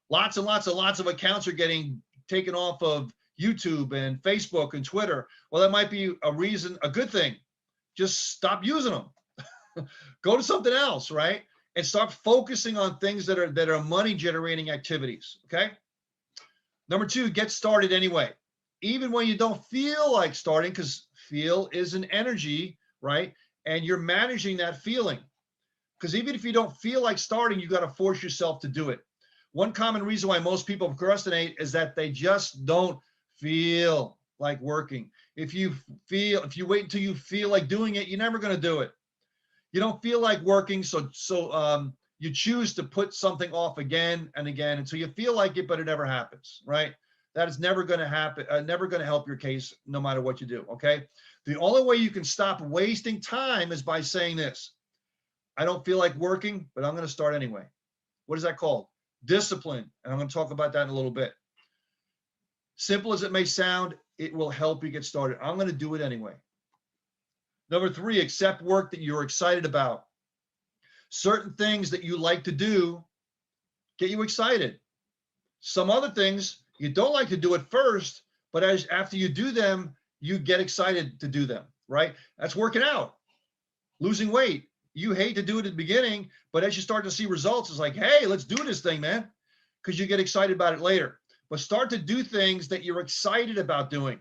lots and lots of accounts are getting taken off of YouTube and Facebook and Twitter. Well, that might be a good thing. Just stop using them. Go to something else, right? And start focusing on things that are money generating activities. Okay. Number 2, get started anyway. Even when you don't feel like starting, because feel is an energy, right? And you're managing that feeling. Because even if you don't feel like starting, you got to force yourself to do it. One common reason why most people procrastinate is that they just don't feel like working. If you wait until you feel like doing it, you're never going to do it. You don't feel like working, so you choose to put something off again and again until you feel like it, but it never happens, right? That is never going to happen, never going to help your case no matter what you do, okay? The only way you can stop wasting time is by saying this: I don't feel like working, but I'm going to start anyway. What is that called? Discipline. And I'm going to talk about that in a little bit. Simple as it may sound, it will help you get started. I'm going to do it anyway. Number 3, accept work that you're excited about. Certain things that you like to do get you excited. Some other things you don't like to do at first, but after you do them, you get excited to do them, right? That's working out, losing weight. You hate to do it at the beginning, but as you start to see results, it's like, hey, let's do this thing, man, because you get excited about it later. But start to do things that you're excited about doing.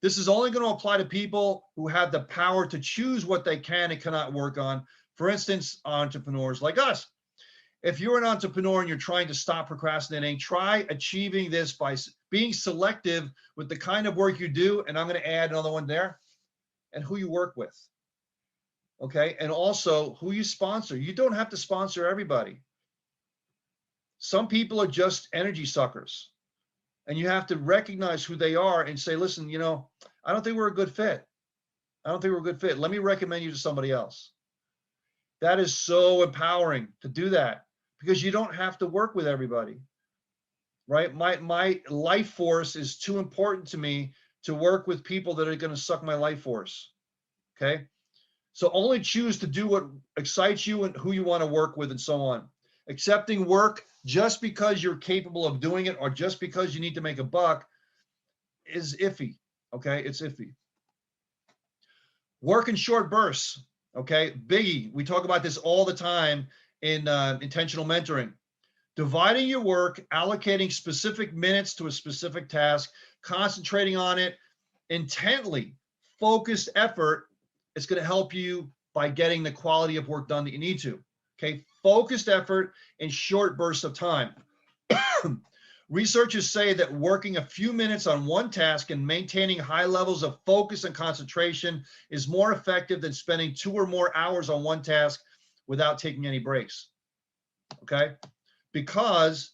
This is only going to apply to people who have the power to choose what they can and cannot work on. For instance, entrepreneurs like us. If you're an entrepreneur and you're trying to stop procrastinating, try achieving this by being selective with the kind of work you do. And I'm going to add another one there, and who you work with. Okay. And also who you sponsor. You don't have to sponsor everybody. Some people are just energy suckers, and you have to recognize who they are and say, listen, I don't think we're a good fit. I don't think we're a good fit. Let me recommend you to somebody else. That is so empowering to do that, because you don't have to work with everybody, right? My life force is too important to me to work with people that are going to suck my life force. Okay. So only choose to do what excites you and who you want to work with and so on. Accepting work just because you're capable of doing it or just because you need to make a buck is iffy. Okay. It's iffy. Work in short bursts. Okay. Biggie. We talk about this all the time in intentional mentoring. Dividing your work, allocating specific minutes to a specific task, concentrating on it intently, focused effort. It's going to help you by getting the quality of work done that you need to. Okay. Focused effort in short bursts of time. Researchers say that working a few minutes on one task and maintaining high levels of focus and concentration is more effective than spending 2 or more hours on one task without taking any breaks. Okay. Because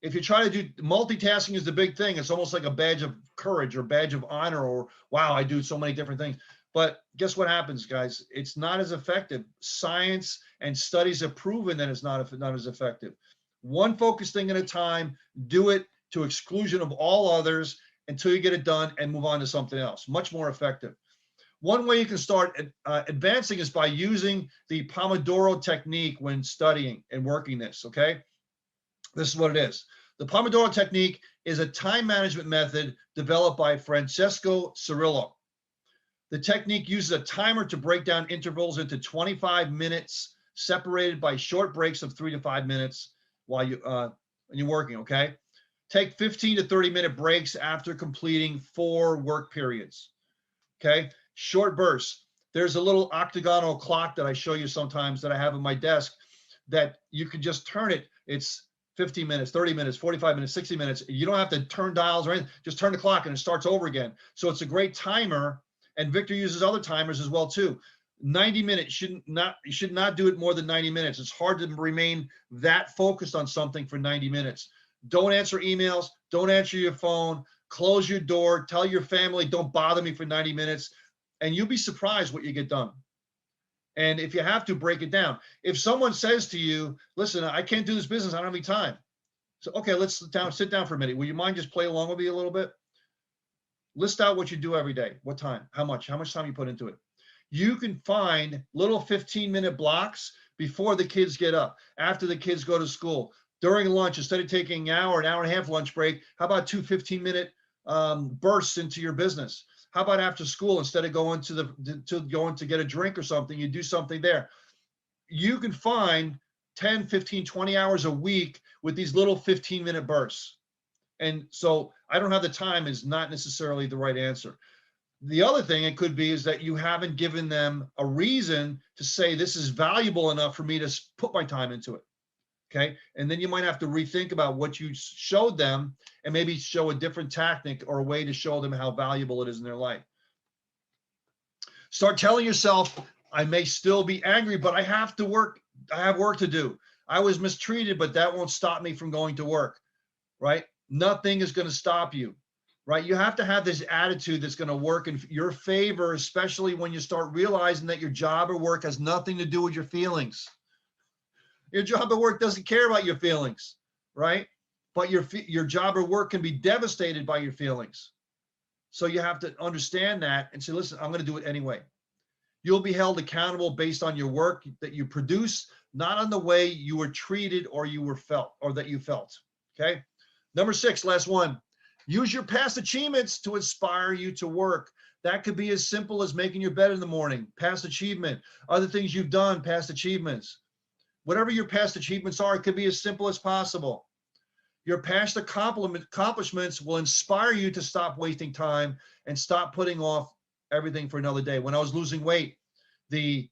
if you try to do multitasking is the big thing. It's almost like a badge of courage or badge of honor, or wow, I do so many different things. But guess what happens, guys? It's not as effective. Science and studies have proven that it's not as effective. One focused thing at a time, do it to exclusion of all others until you get it done and move on to something else. Much more effective. One way you can start advancing is by using the Pomodoro technique when studying and working this, okay? This is what it is. The Pomodoro technique is a time management method developed by Francesco Cirillo. The technique uses a timer to break down intervals into 25 minutes, separated by short breaks of 3 to 5 minutes while you're working, okay? Take 15 to 30-minute breaks after completing 4 work periods, okay? Short bursts. There's a little octagonal clock that I show you sometimes that I have on my desk that you can just turn it. It's 15 minutes, 30 minutes, 45 minutes, 60 minutes. You don't have to turn dials or anything. Just turn the clock and it starts over again. So it's a great timer. And Victor uses other timers as well too. 90 minutes, you should not do it more than 90 minutes. It's hard to remain that focused on something for 90 minutes. Don't answer emails. Don't answer your phone. Close your door. Tell your family, don't bother me for 90 minutes. And you'll be surprised what you get done. And if you have to, break it down. If someone says to you, listen, I can't do this business, I don't have any time. So, okay, let's sit down for a minute. Will you mind just play along with me a little bit? List out what you do every day. What time? How much time you put into it? You can find little 15-minute blocks before the kids get up, after the kids go to school, during lunch. Instead of taking an hour and a half lunch break, how about 2 15-minute bursts into your business? How about after school, instead of going to get a drink or something, you do something there. You can find 10, 15, 20 hours a week with these little 15-minute bursts. And so I don't have the time is not necessarily the right answer. The other thing it could be is that you haven't given them a reason to say this is valuable enough for me to put my time into it. Okay. And then you might have to rethink about what you showed them and maybe show a different tactic or a way to show them how valuable it is in their life. Start telling yourself, I may still be angry, but I have to work. I have work to do. I was mistreated, but that won't stop me from going to work, right? Nothing is going to stop you, right? You have to have this attitude that's going to work in your favor, especially when you start realizing that your job or work has nothing to do with your feelings. Your job or work doesn't care about your feelings, right? But your job or work can be devastated by your feelings. So you have to understand that and say, listen, I'm going to do it anyway. You'll be held accountable based on your work that you produce, not on the way you were treated or you were felt or that you felt. Okay. Number 6, last one. Use your past achievements to inspire you to work. That could be as simple as making your bed in the morning, past achievement. Other things you've done, past achievements. Whatever your past achievements are, it could be as simple as possible. Your past accomplishments will inspire you to stop wasting time and stop putting off everything for another day. When I was losing weight, the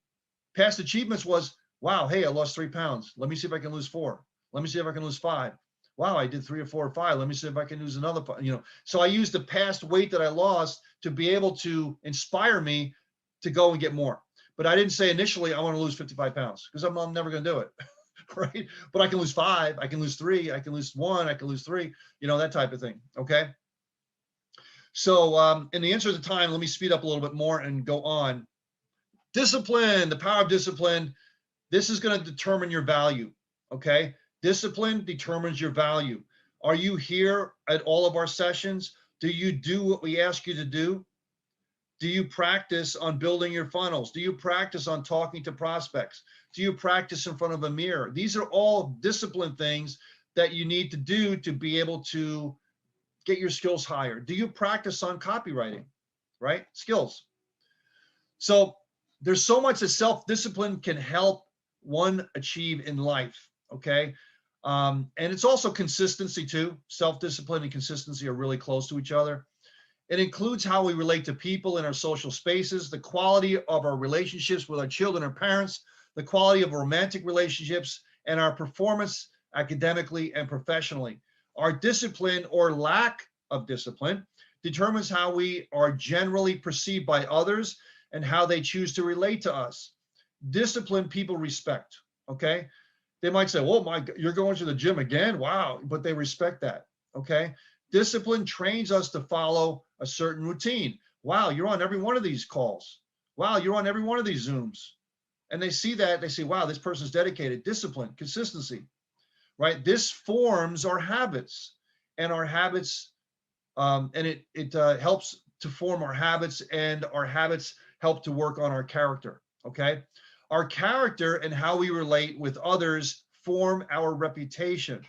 past achievements was, wow, hey, I lost 3 pounds. Let me see if I can lose 4. Let me see if I can lose 5. Wow, I did 3 or 4 or 5. Let me see if I can lose another 5. So I used the past weight that I lost to be able to inspire me to go and get more. But I didn't say initially I want to lose 55 pounds because I'm never going to do it, right? But I can lose 5, I can lose 3, I can lose 1, I can lose 3, that type of thing, okay? So in the interest of time, let me speed up a little bit more and go on. Discipline, the power of discipline. This is going to determine your value, okay? Discipline determines your value. Are you here at all of our sessions? Do you do what we ask you to do? Do you practice on building your funnels? Do you practice on talking to prospects? Do you practice in front of a mirror? These are all discipline things that you need to do to be able to get your skills higher. Do you practice on copywriting, right? Skills. So there's so much that self-discipline can help one achieve in life, okay? And it's also consistency too. Self-discipline and consistency are really close to each other. It includes how we relate to people in our social spaces, the quality of our relationships with our children and parents, the quality of romantic relationships, and our performance academically and professionally. Our discipline or lack of discipline determines how we are generally perceived by others and how they choose to relate to us. Disciplined people respect, okay? They might say, oh my, you're going to the gym again? Wow, but they respect that, okay? Discipline trains us to follow a certain routine. Wow, you're on every one of these calls. Wow, you're on every one of these Zooms. And they see that, they say, wow, this person's dedicated. Discipline, consistency, right? This forms our habits, and our habits, and it helps to form our habits, and our habits help to work on our character, okay? Our character and how we relate with others form our reputation,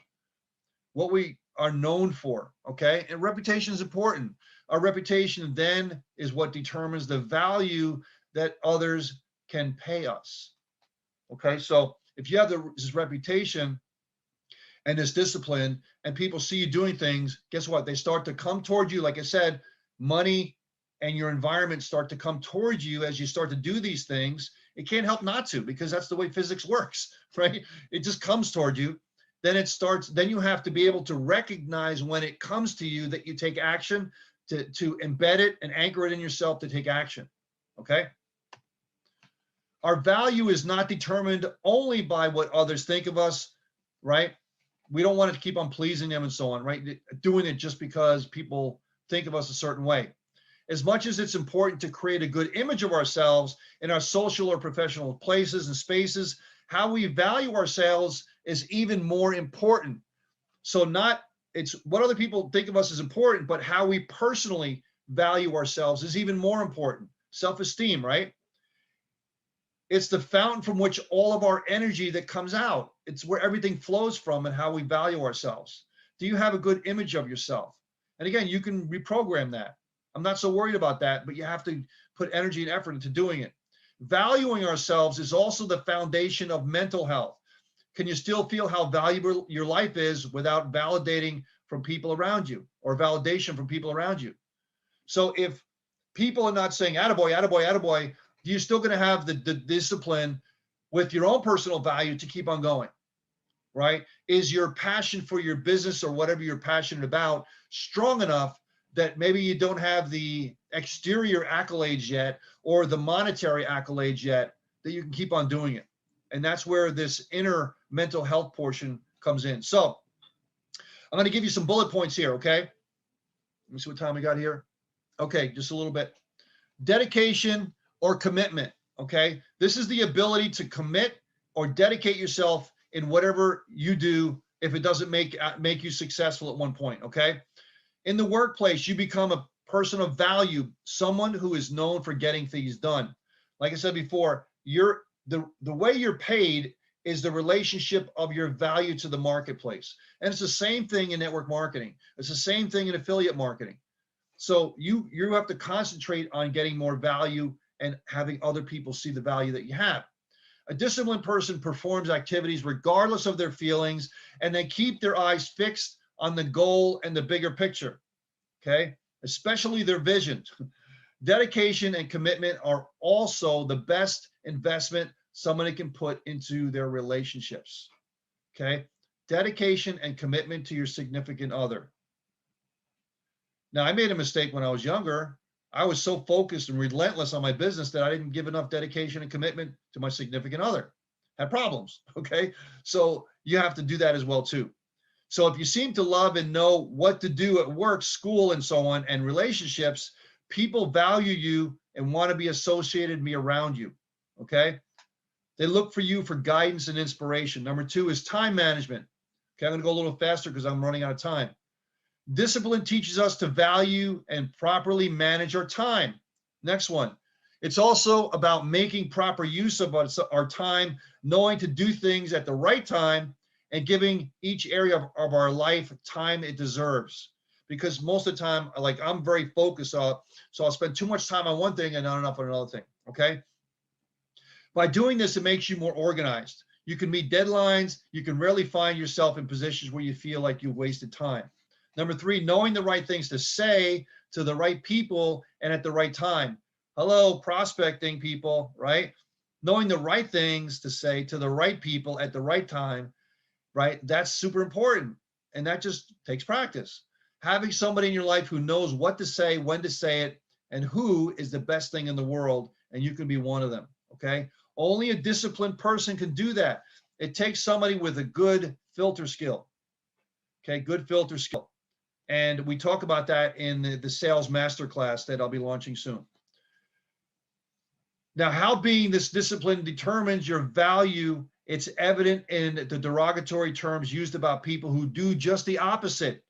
what we are known for, okay? And reputation is important. Our reputation then is what determines the value that others can pay us, okay? So if you have this reputation and this discipline and people see you doing things, guess what? They start to come toward you. Like I said, money and your environment start to come towards you as you start to do these things. It can't help not to, because that's the way physics works, right? It just comes toward you. Then you have to be able to recognize when it comes to you that you take action, to embed it and anchor it in yourself to take action, okay? Our value is not determined only by what others think of us, right? We don't want to keep on pleasing them and so on, right? Doing it just because people think of us a certain way. As much as it's important to create a good image of ourselves in our social or professional places and spaces, how we value ourselves is even more important. So not, it's what other people think of us is important, but how we personally value ourselves is even more important. Self-esteem, right? It's the fountain from which all of our energy that comes out. It's where everything flows from and how we value ourselves. Do you have a good image of yourself? And again, you can reprogram that. I'm not so worried about that, but you have to put energy and effort into doing it. Valuing ourselves is also the foundation of mental health. Can you still feel how valuable your life is without validating from people around you or validation from people around you? So if people are not saying, attaboy, attaboy, attaboy, you're still going to have the discipline with your own personal value to keep on going, right? Is your passion for your business or whatever you're passionate about strong enough that maybe you don't have the exterior accolades yet or the monetary accolades yet that you can keep on doing it? And that's where this inner mental health portion comes in. So I'm going to give you some bullet points here, okay? Let me see what time we got here. Okay, just a little bit. Dedication or commitment, okay? This is the ability to commit or dedicate yourself in whatever you do if it doesn't make you successful at one point, okay? In the workplace, you become a person of value, someone who is known for getting things done. Like I said before, the way you're paid is the relationship of your value to the marketplace. And it's the same thing in network marketing. It's the same thing in affiliate marketing. So you have to concentrate on getting more value and having other people see the value that you have. A disciplined person performs activities regardless of their feelings, and they keep their eyes fixed on the goal and the bigger picture, okay? Especially their vision. Dedication and commitment are also the best investment somebody can put into their relationships, okay? Dedication and commitment to your significant other. Now, I made a mistake when I was younger. I was so focused and relentless on my business that I didn't give enough dedication and commitment to my significant other. Had problems, okay? So you have to do that as well too. So if you seem to love and know what to do at work, school, and so on, and relationships, people value you and want to be associated and be around you, okay? They look for you for guidance and inspiration. Number 2 is time management. Okay, I'm going to go a little faster because I'm running out of time. Discipline teaches us to value and properly manage our time. Next one. It's also about making proper use of our time, knowing to do things at the right time, and giving each area of our life time it deserves. Because most of the time, like I'm very focused, so I'll spend too much time on one thing and not enough on another thing, okay? By doing this, it makes you more organized. You can meet deadlines. You can rarely find yourself in positions where you feel like you wasted time. Number 3, knowing the right things to say to the right people and at the right time. Hello, prospecting people, right? Knowing the right things to say to the right people at the right time, right? That's super important. And that just takes practice. Having somebody in your life who knows what to say, when to say it, and who is the best thing in the world, and you can be one of them, okay? Only a disciplined person can do that. It takes somebody with a good filter skill, okay? Good filter skill. And we talk about that in the sales masterclass that I'll be launching soon. Now, how being this discipline determines your value, it's evident in the derogatory terms used about people who do just the opposite,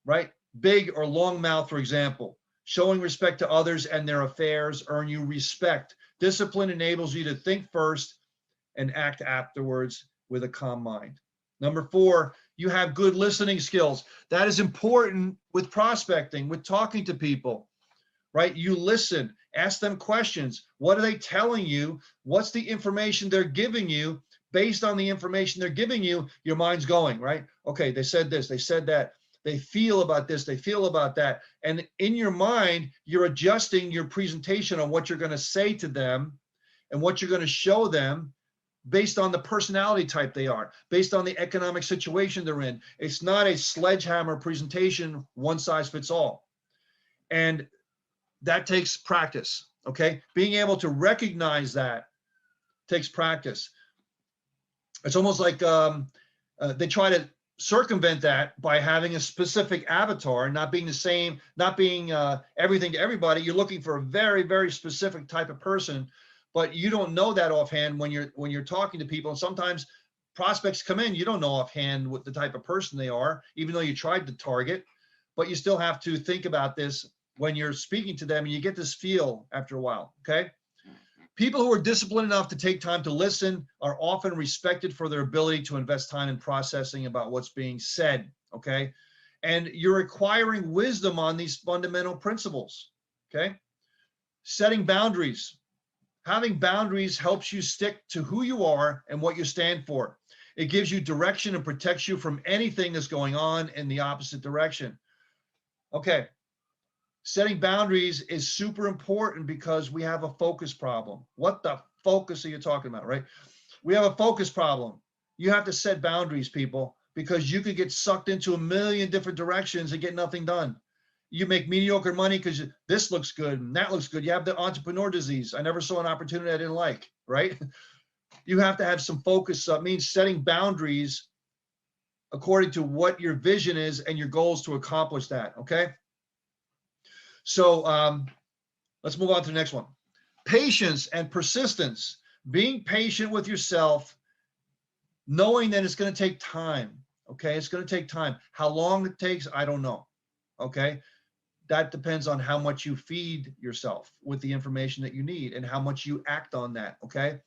right? Big or long mouth, for example. Showing respect to others and their affairs earn you respect. Discipline enables you to think first and act afterwards with a calm mind. Number 4, you have good listening skills. That is important with prospecting, with talking to people, right? You listen, ask them questions. What are they telling you? What's the information they're giving you? Based on the information they're giving you, your mind's going, right? Okay, they said this, they said that. They feel about this, they feel about that. And in your mind, you're adjusting your presentation on what you're going to say to them and what you're going to show them based on the personality type they are, based on the economic situation they're in. It's not a sledgehammer presentation, one size fits all. And that takes practice, okay? Being able to recognize that takes practice. It's almost like they try to circumvent that by having a specific avatar, not being the same, not being everything to everybody. You're looking for a very, very specific type of person, but you don't know that offhand when you're talking to people. And sometimes prospects come in, you don't know offhand what the type of person they are, even though you tried to target, but you still have to think about this when you're speaking to them, and you get this feel after a while, okay? People who are disciplined enough to take time to listen are often respected for their ability to invest time in processing about what's being said, okay? And you're acquiring wisdom on these fundamental principles, okay? Setting boundaries. Having boundaries helps you stick to who you are and what you stand for. It gives you direction and protects you from anything that's going on in the opposite direction. Okay. Setting boundaries is super important because we have a focus problem. What the focus are you talking about, right? We have a focus problem. You have to set boundaries, people, because you could get sucked into a million different directions and get nothing done. You make mediocre money because this looks good and that looks good. You have the entrepreneur disease. I never saw an opportunity I didn't like, right? You have to have some focus. It means setting boundaries according to what your vision is and your goals to accomplish that, okay? So let's move on to the next one. Patience and persistence. Being patient with yourself, knowing that it's going to take time, okay? It's going to take time. How long it takes, I don't know, okay? That depends on how much you feed yourself with the information that you need and how much you act on that, okay?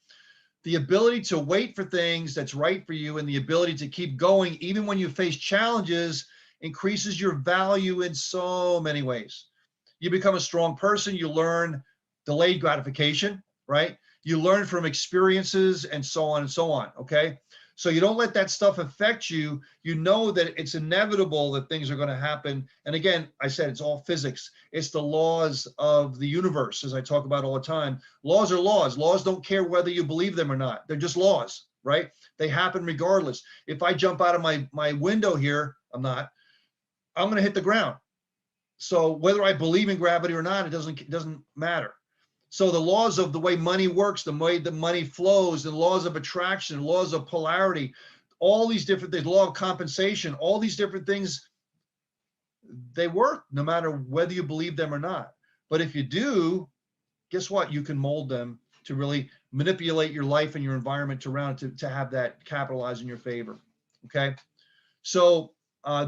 The ability to wait for things that's right for you and the ability to keep going even when you face challenges increases your value in so many ways. You become a strong person. You learn delayed gratification, right? You learn from experiences and so on, okay? So you don't let that stuff affect you. You know that it's inevitable that things are going to happen. And again, I said it's all physics. It's the laws of the universe, as I talk about all the time. Laws are laws. Laws don't care whether you believe them or not. They're just laws, right? They happen regardless. If I jump out of my window here, I'm going to hit the ground. So whether I believe in gravity or not, it doesn't matter. So the laws of the way money works, the way the money flows, the laws of attraction, laws of polarity, all these different things, law of compensation, all these different things, they work no matter whether you believe them or not. But if you do, guess what? You can mold them to really manipulate your life and your environment around to have that capitalize in your favor, okay? So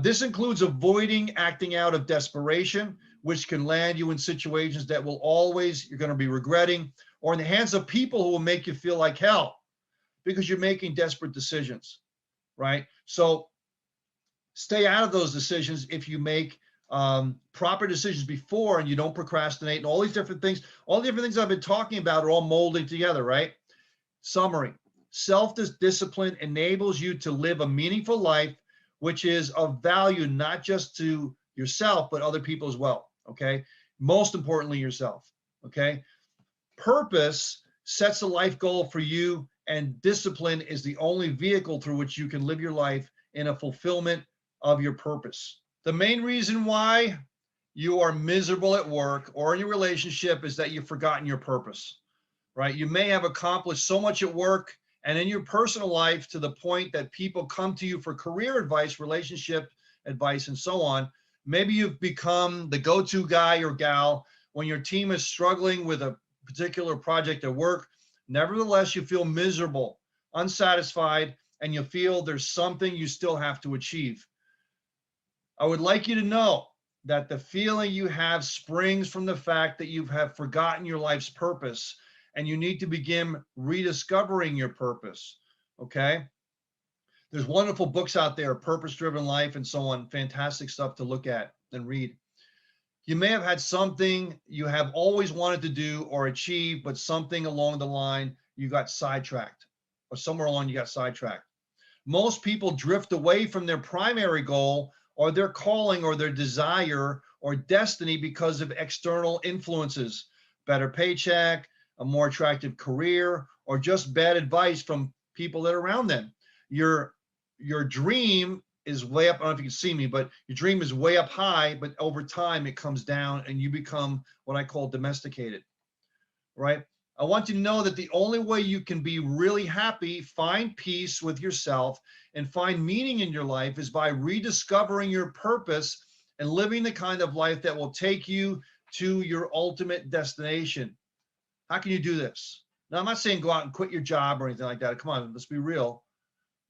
this includes avoiding acting out of desperation, which can land you in situations that will always, you're going to be regretting, or in the hands of people who will make you feel like hell because you're making desperate decisions, right? So stay out of those decisions if you make proper decisions before and you don't procrastinate and all these different things. All the different things I've been talking about are all molding together, right? Summary: self-discipline enables you to live a meaningful life, which is of value not just to yourself, but other people as well, okay? Most importantly, yourself, okay? Purpose sets a life goal for you, and discipline is the only vehicle through which you can live your life in a fulfillment of your purpose. The main reason why you are miserable at work or in your relationship is that you've forgotten your purpose, right? You may have accomplished so much at work and in your personal life to the point that people come to you for career advice, relationship advice, and so on. Maybe you've become the go-to guy or gal when your team is struggling with a particular project at work. Nevertheless, you feel miserable, unsatisfied, and you feel there's something you still have to achieve. I would like you to know that the feeling you have springs from the fact that you have forgotten your life's purpose, and you need to begin rediscovering your purpose, okay? There's wonderful books out there, Purpose-Driven Life and so on, fantastic stuff to look at and read. You may have had something you have always wanted to do or achieve, but something along the line you got sidetracked, or somewhere along you got sidetracked. Most people drift away from their primary goal or their calling or their desire or destiny because of external influences, better paycheck, a more attractive career, or just bad advice from people that are around them. Your dream is way up. I don't know if you can see me, but your dream is way up high, but over time it comes down and you become what I call domesticated, right? I want you to know that the only way you can be really happy, find peace with yourself, and find meaning in your life is by rediscovering your purpose and living the kind of life that will take you to your ultimate destination. How can you do this? Now, I'm not saying go out and quit your job or anything like that. Come on, let's be real.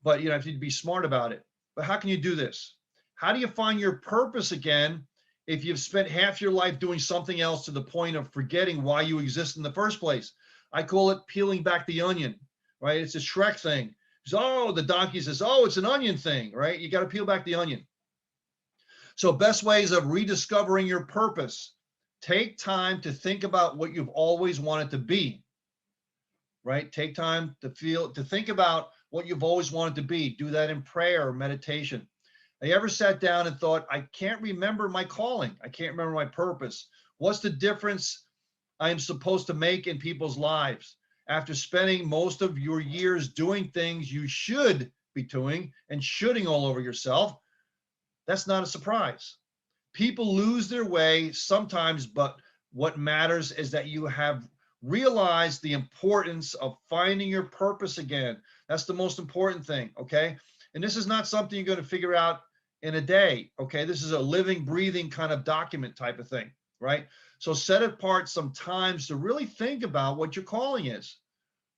but you have to be smart about it. But how can you do this? How do you find your purpose again if you've spent half your life doing something else to the point of forgetting why you exist in the first place? I call it peeling back the onion, right? It's a Shrek thing. Oh, the donkey says, oh, it's an onion thing, right? You got to peel back the onion. So best ways of rediscovering your purpose: take time to think about what you've always wanted to be, right? Take time to think about what you've always wanted to be. Do that in prayer or meditation. Have you ever sat down and thought, I can't remember my calling. I can't remember my purpose. What's the difference I am supposed to make in people's lives? After spending most of your years doing things you should be doing and shoulding all over yourself, that's not a surprise. People lose their way sometimes, but what matters is that you have realized the importance of finding your purpose again. That's the most important thing, okay? And this is not something you're going to figure out in a day, okay? This is a living, breathing kind of document type of thing, right? So set apart some times to really think about what your calling is,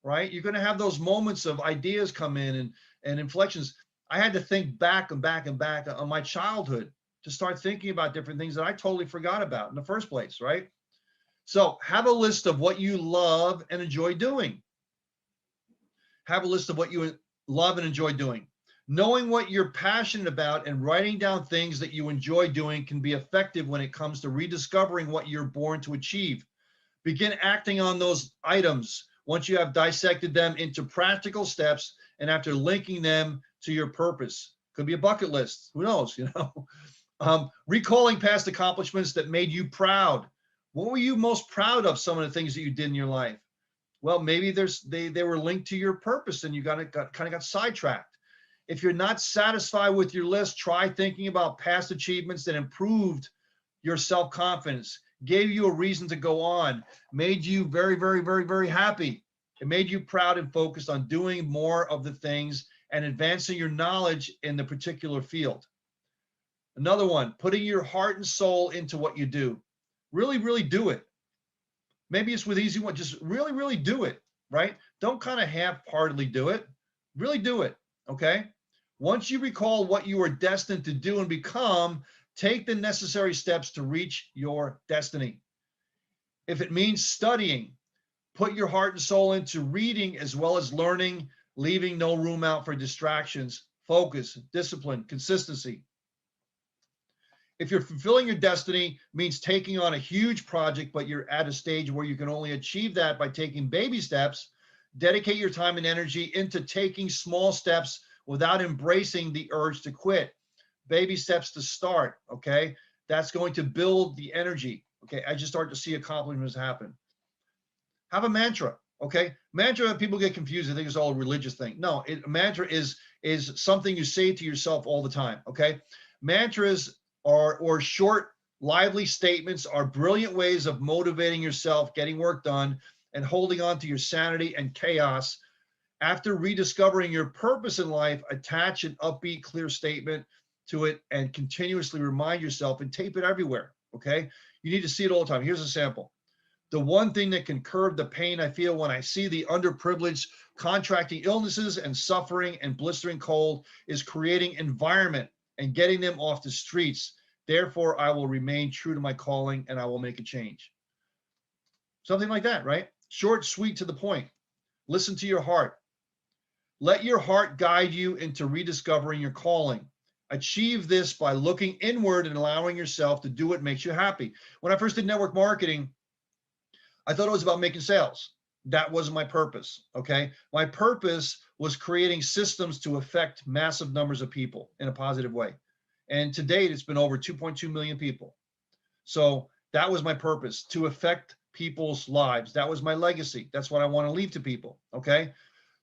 right? You're going to have those moments of ideas come in and inflections. I had to think back and back and back on my childhood to start thinking about different things that I totally forgot about in the first place, right? So have a list of what you love and enjoy doing. Have a list of what you love and enjoy doing. Knowing what you're passionate about and writing down things that you enjoy doing can be effective when it comes to rediscovering what you're born to achieve. Begin acting on those items once you have dissected them into practical steps and after linking them to your purpose. Could be a bucket list. Who knows, you know? Recalling past accomplishments that made you proud. What were you most proud of, some of the things that you did in your life? Well, maybe they were linked to your purpose and you kind of got sidetracked. If you're not satisfied with your list, try thinking about past achievements that improved your self-confidence, gave you a reason to go on, made you very, very, very, very happy. It made you proud and focused on doing more of the things and advancing your knowledge in the particular field. Another one, putting your heart and soul into what you do. Really, really do it. Maybe it's with easy one, just really, really do it, right? Don't kind of half-heartedly do it. Really do it, okay? Once you recall what you are destined to do and become, take the necessary steps to reach your destiny. If it means studying, put your heart and soul into reading as well as learning, leaving no room out for distractions, focus, discipline, consistency. If you're fulfilling your destiny means taking on a huge project, but you're at a stage where you can only achieve that by taking baby steps, dedicate your time and energy into taking small steps without embracing the urge to quit. Baby steps to start, okay? That's going to build the energy, okay? As you start to see accomplishments happen. Have a mantra, okay? Mantra, people get confused. They think it's all a religious thing. No, a mantra is something you say to yourself all the time, okay? Mantras or short, lively statements are brilliant ways of motivating yourself, getting work done, and holding on to your sanity and chaos. After rediscovering your purpose in life, attach an upbeat, clear statement to it and continuously remind yourself and tape it everywhere, okay? You need to see it all the time. Here's a sample. The one thing that can curb the pain I feel when I see the underprivileged contracting illnesses and suffering and blistering cold is creating environment and getting them off the streets. Therefore, I will remain true to my calling and I will make a change. Something like that, right? Short, sweet, to the point. Listen to your heart. Let your heart guide you into rediscovering your calling. Achieve this by looking inward and allowing yourself to do what makes you happy. When I first did network marketing, I thought it was about making sales. That wasn't my purpose, okay? My purpose was creating systems to affect massive numbers of people in a positive way. And to date, it's been over 2.2 million people. So that was my purpose, to affect people's lives. That was my legacy. That's what I want to leave to people, okay?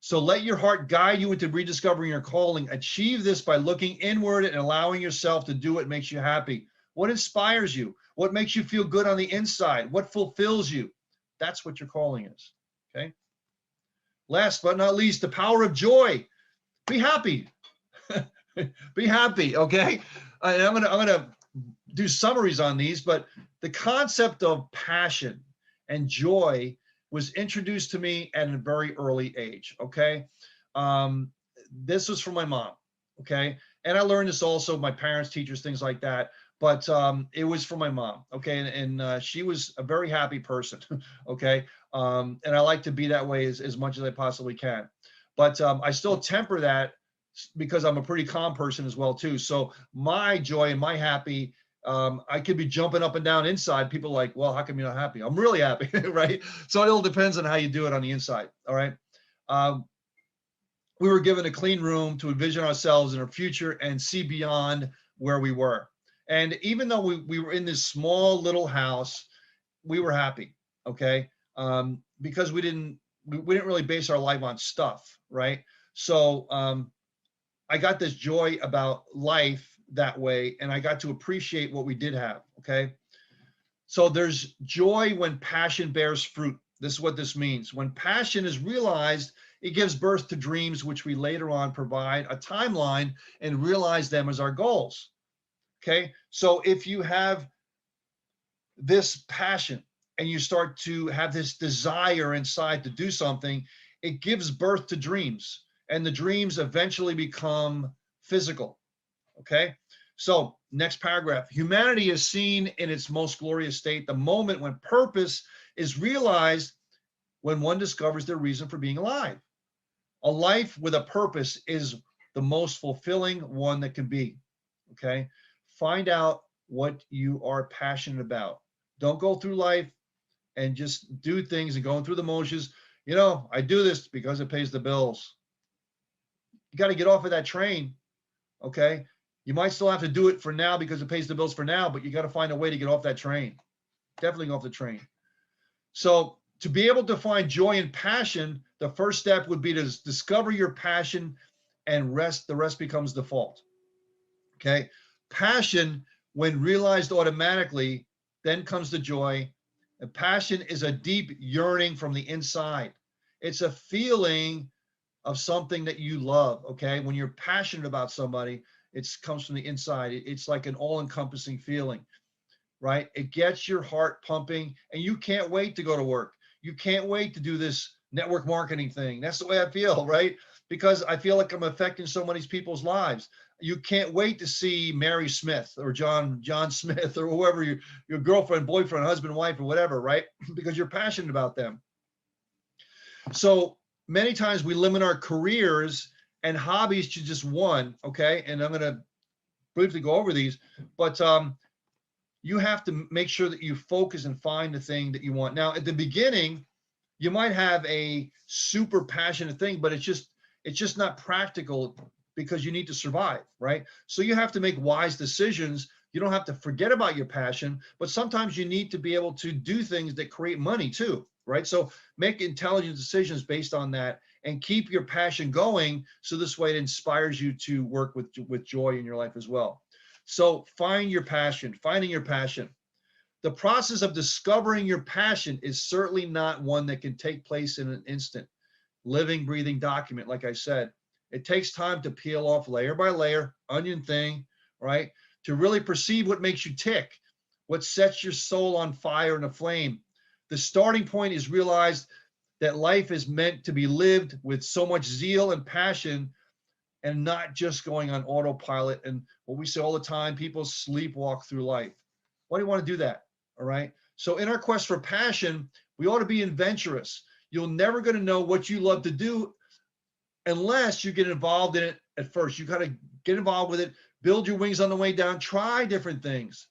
So let your heart guide you into rediscovering your calling. Achieve this by looking inward and allowing yourself to do what makes you happy. What inspires you? What makes you feel good on the inside? What fulfills you? That's what your calling is, okay? Last but not least, the power of joy. Be happy. Be happy, okay? And I'm gonna do summaries on these, but the concept of passion and joy was introduced to me at a very early age, okay? this was from my mom. Okay. And I learned this also, my parents, teachers, things like that. But it was from my mom. Okay. And she was a very happy person. Okay. And I like to be that way as much as I possibly can. But I still temper that because I'm a pretty calm person as well too. So my joy and my happy, I could be jumping up and down inside. People are like, well, how come you're not happy? I'm really happy, right? So it all depends on how you do it on the inside. All right. We were given a clean room to envision ourselves in our future and see beyond where we were. And even though we were in this small little house, we were happy. Okay. Because we didn't really base our life on stuff. Right. So, I got this joy about life that way, and I got to appreciate what we did have, okay? So there's joy when passion bears fruit. This is what this means. When passion is realized, it gives birth to dreams, which we later on provide a timeline and realize them as our goals, okay? So if you have this passion and you start to have this desire inside to do something, it gives birth to dreams. And the dreams eventually become physical, okay? So next paragraph, humanity is seen in its most glorious state, the moment when purpose is realized, when one discovers their reason for being alive. A life with a purpose is the most fulfilling one that can be, okay? Find out what you are passionate about. Don't go through life and just do things and going through the motions. You know, I do this because it pays the bills. You got to get off of that train, okay? You might still have to do it for now because it pays the bills for now, but you got to find a way to get off that train. Definitely off the train. So to be able to find joy and passion, the first step would be to discover your passion, and the rest becomes default, okay? Passion, when realized automatically, then comes the joy. And passion is a deep yearning from the inside. It's a feeling of something that you love, okay? When you're passionate about somebody, it comes from the inside. It's like an all-encompassing feeling, right? It gets your heart pumping, and you can't wait to go to work. You can't wait to do this network marketing thing. That's the way I feel, right? Because I feel like I'm affecting so many people's lives. You can't wait to see Mary Smith or John Smith or whoever, your girlfriend, boyfriend, husband, wife, or whatever, right? Because you're passionate about them. So many times we limit our careers and hobbies to just one, okay? And I'm going to briefly go over these, but you have to make sure that you focus and find the thing that you want. Now, at the beginning, you might have a super passionate thing, but it's just not practical because you need to survive, right? So you have to make wise decisions. You don't have to forget about your passion, but sometimes you need to be able to do things that create money too, right? So make intelligent decisions based on that and keep your passion going. So this way it inspires you to work with joy in your life as well. So finding your passion. The process of discovering your passion is certainly not one that can take place in an instant. Living, breathing document, like I said. It takes time to peel off layer by layer, onion thing, right? To really perceive what makes you tick, what sets your soul on fire and aflame. The starting point is realized that life is meant to be lived with so much zeal and passion and not just going on autopilot. And what we say all the time, people sleepwalk through life. Why do you want to do that? All right. So in our quest for passion, we ought to be adventurous. You're never going to know what you love to do unless you get involved in it at first. You got to get involved with it, build your wings on the way down, try different things.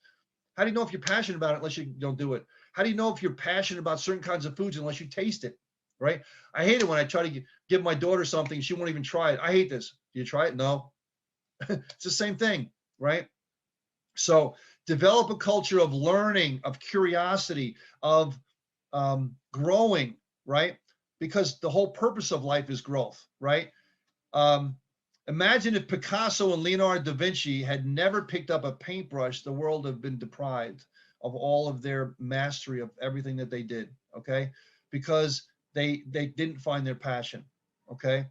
How do you know if you're passionate about it unless you don't do it? How do you know if you're passionate about certain kinds of foods unless you taste it, right? I hate it when I try to give my daughter something, she won't even try it. I hate this. Do you try it? No. It's the same thing, right? So develop a culture of learning, of curiosity, of growing, right? Because the whole purpose of life is growth, right? Imagine if Picasso and Leonardo da Vinci had never picked up a paintbrush, the world would have been deprived of all of their mastery of everything that they did, okay? Because they didn't find their passion, okay?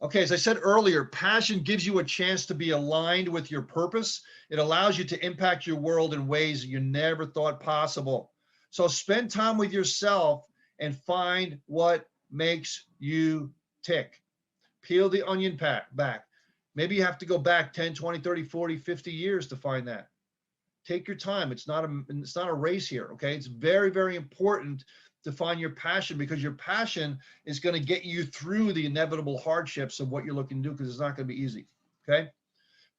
Okay, as I said earlier, passion gives you a chance to be aligned with your purpose. It allows you to impact your world in ways you never thought possible. So spend time with yourself and find what makes you tick. Peel the onion back. Maybe you have to go back 10, 20, 30, 40, 50 years to find that. Take your time. It's not a race here, okay? It's very, very important to find your passion, because your passion is going to get you through the inevitable hardships of what you're looking to do, because it's not going to be easy, okay?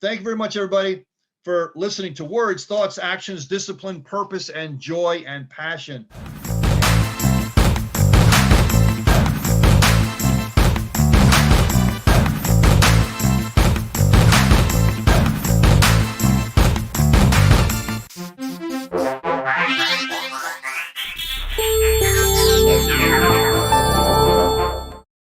Thank you very much, everybody, for listening to Words, Thoughts, Actions, Discipline, Purpose, and Joy and Passion.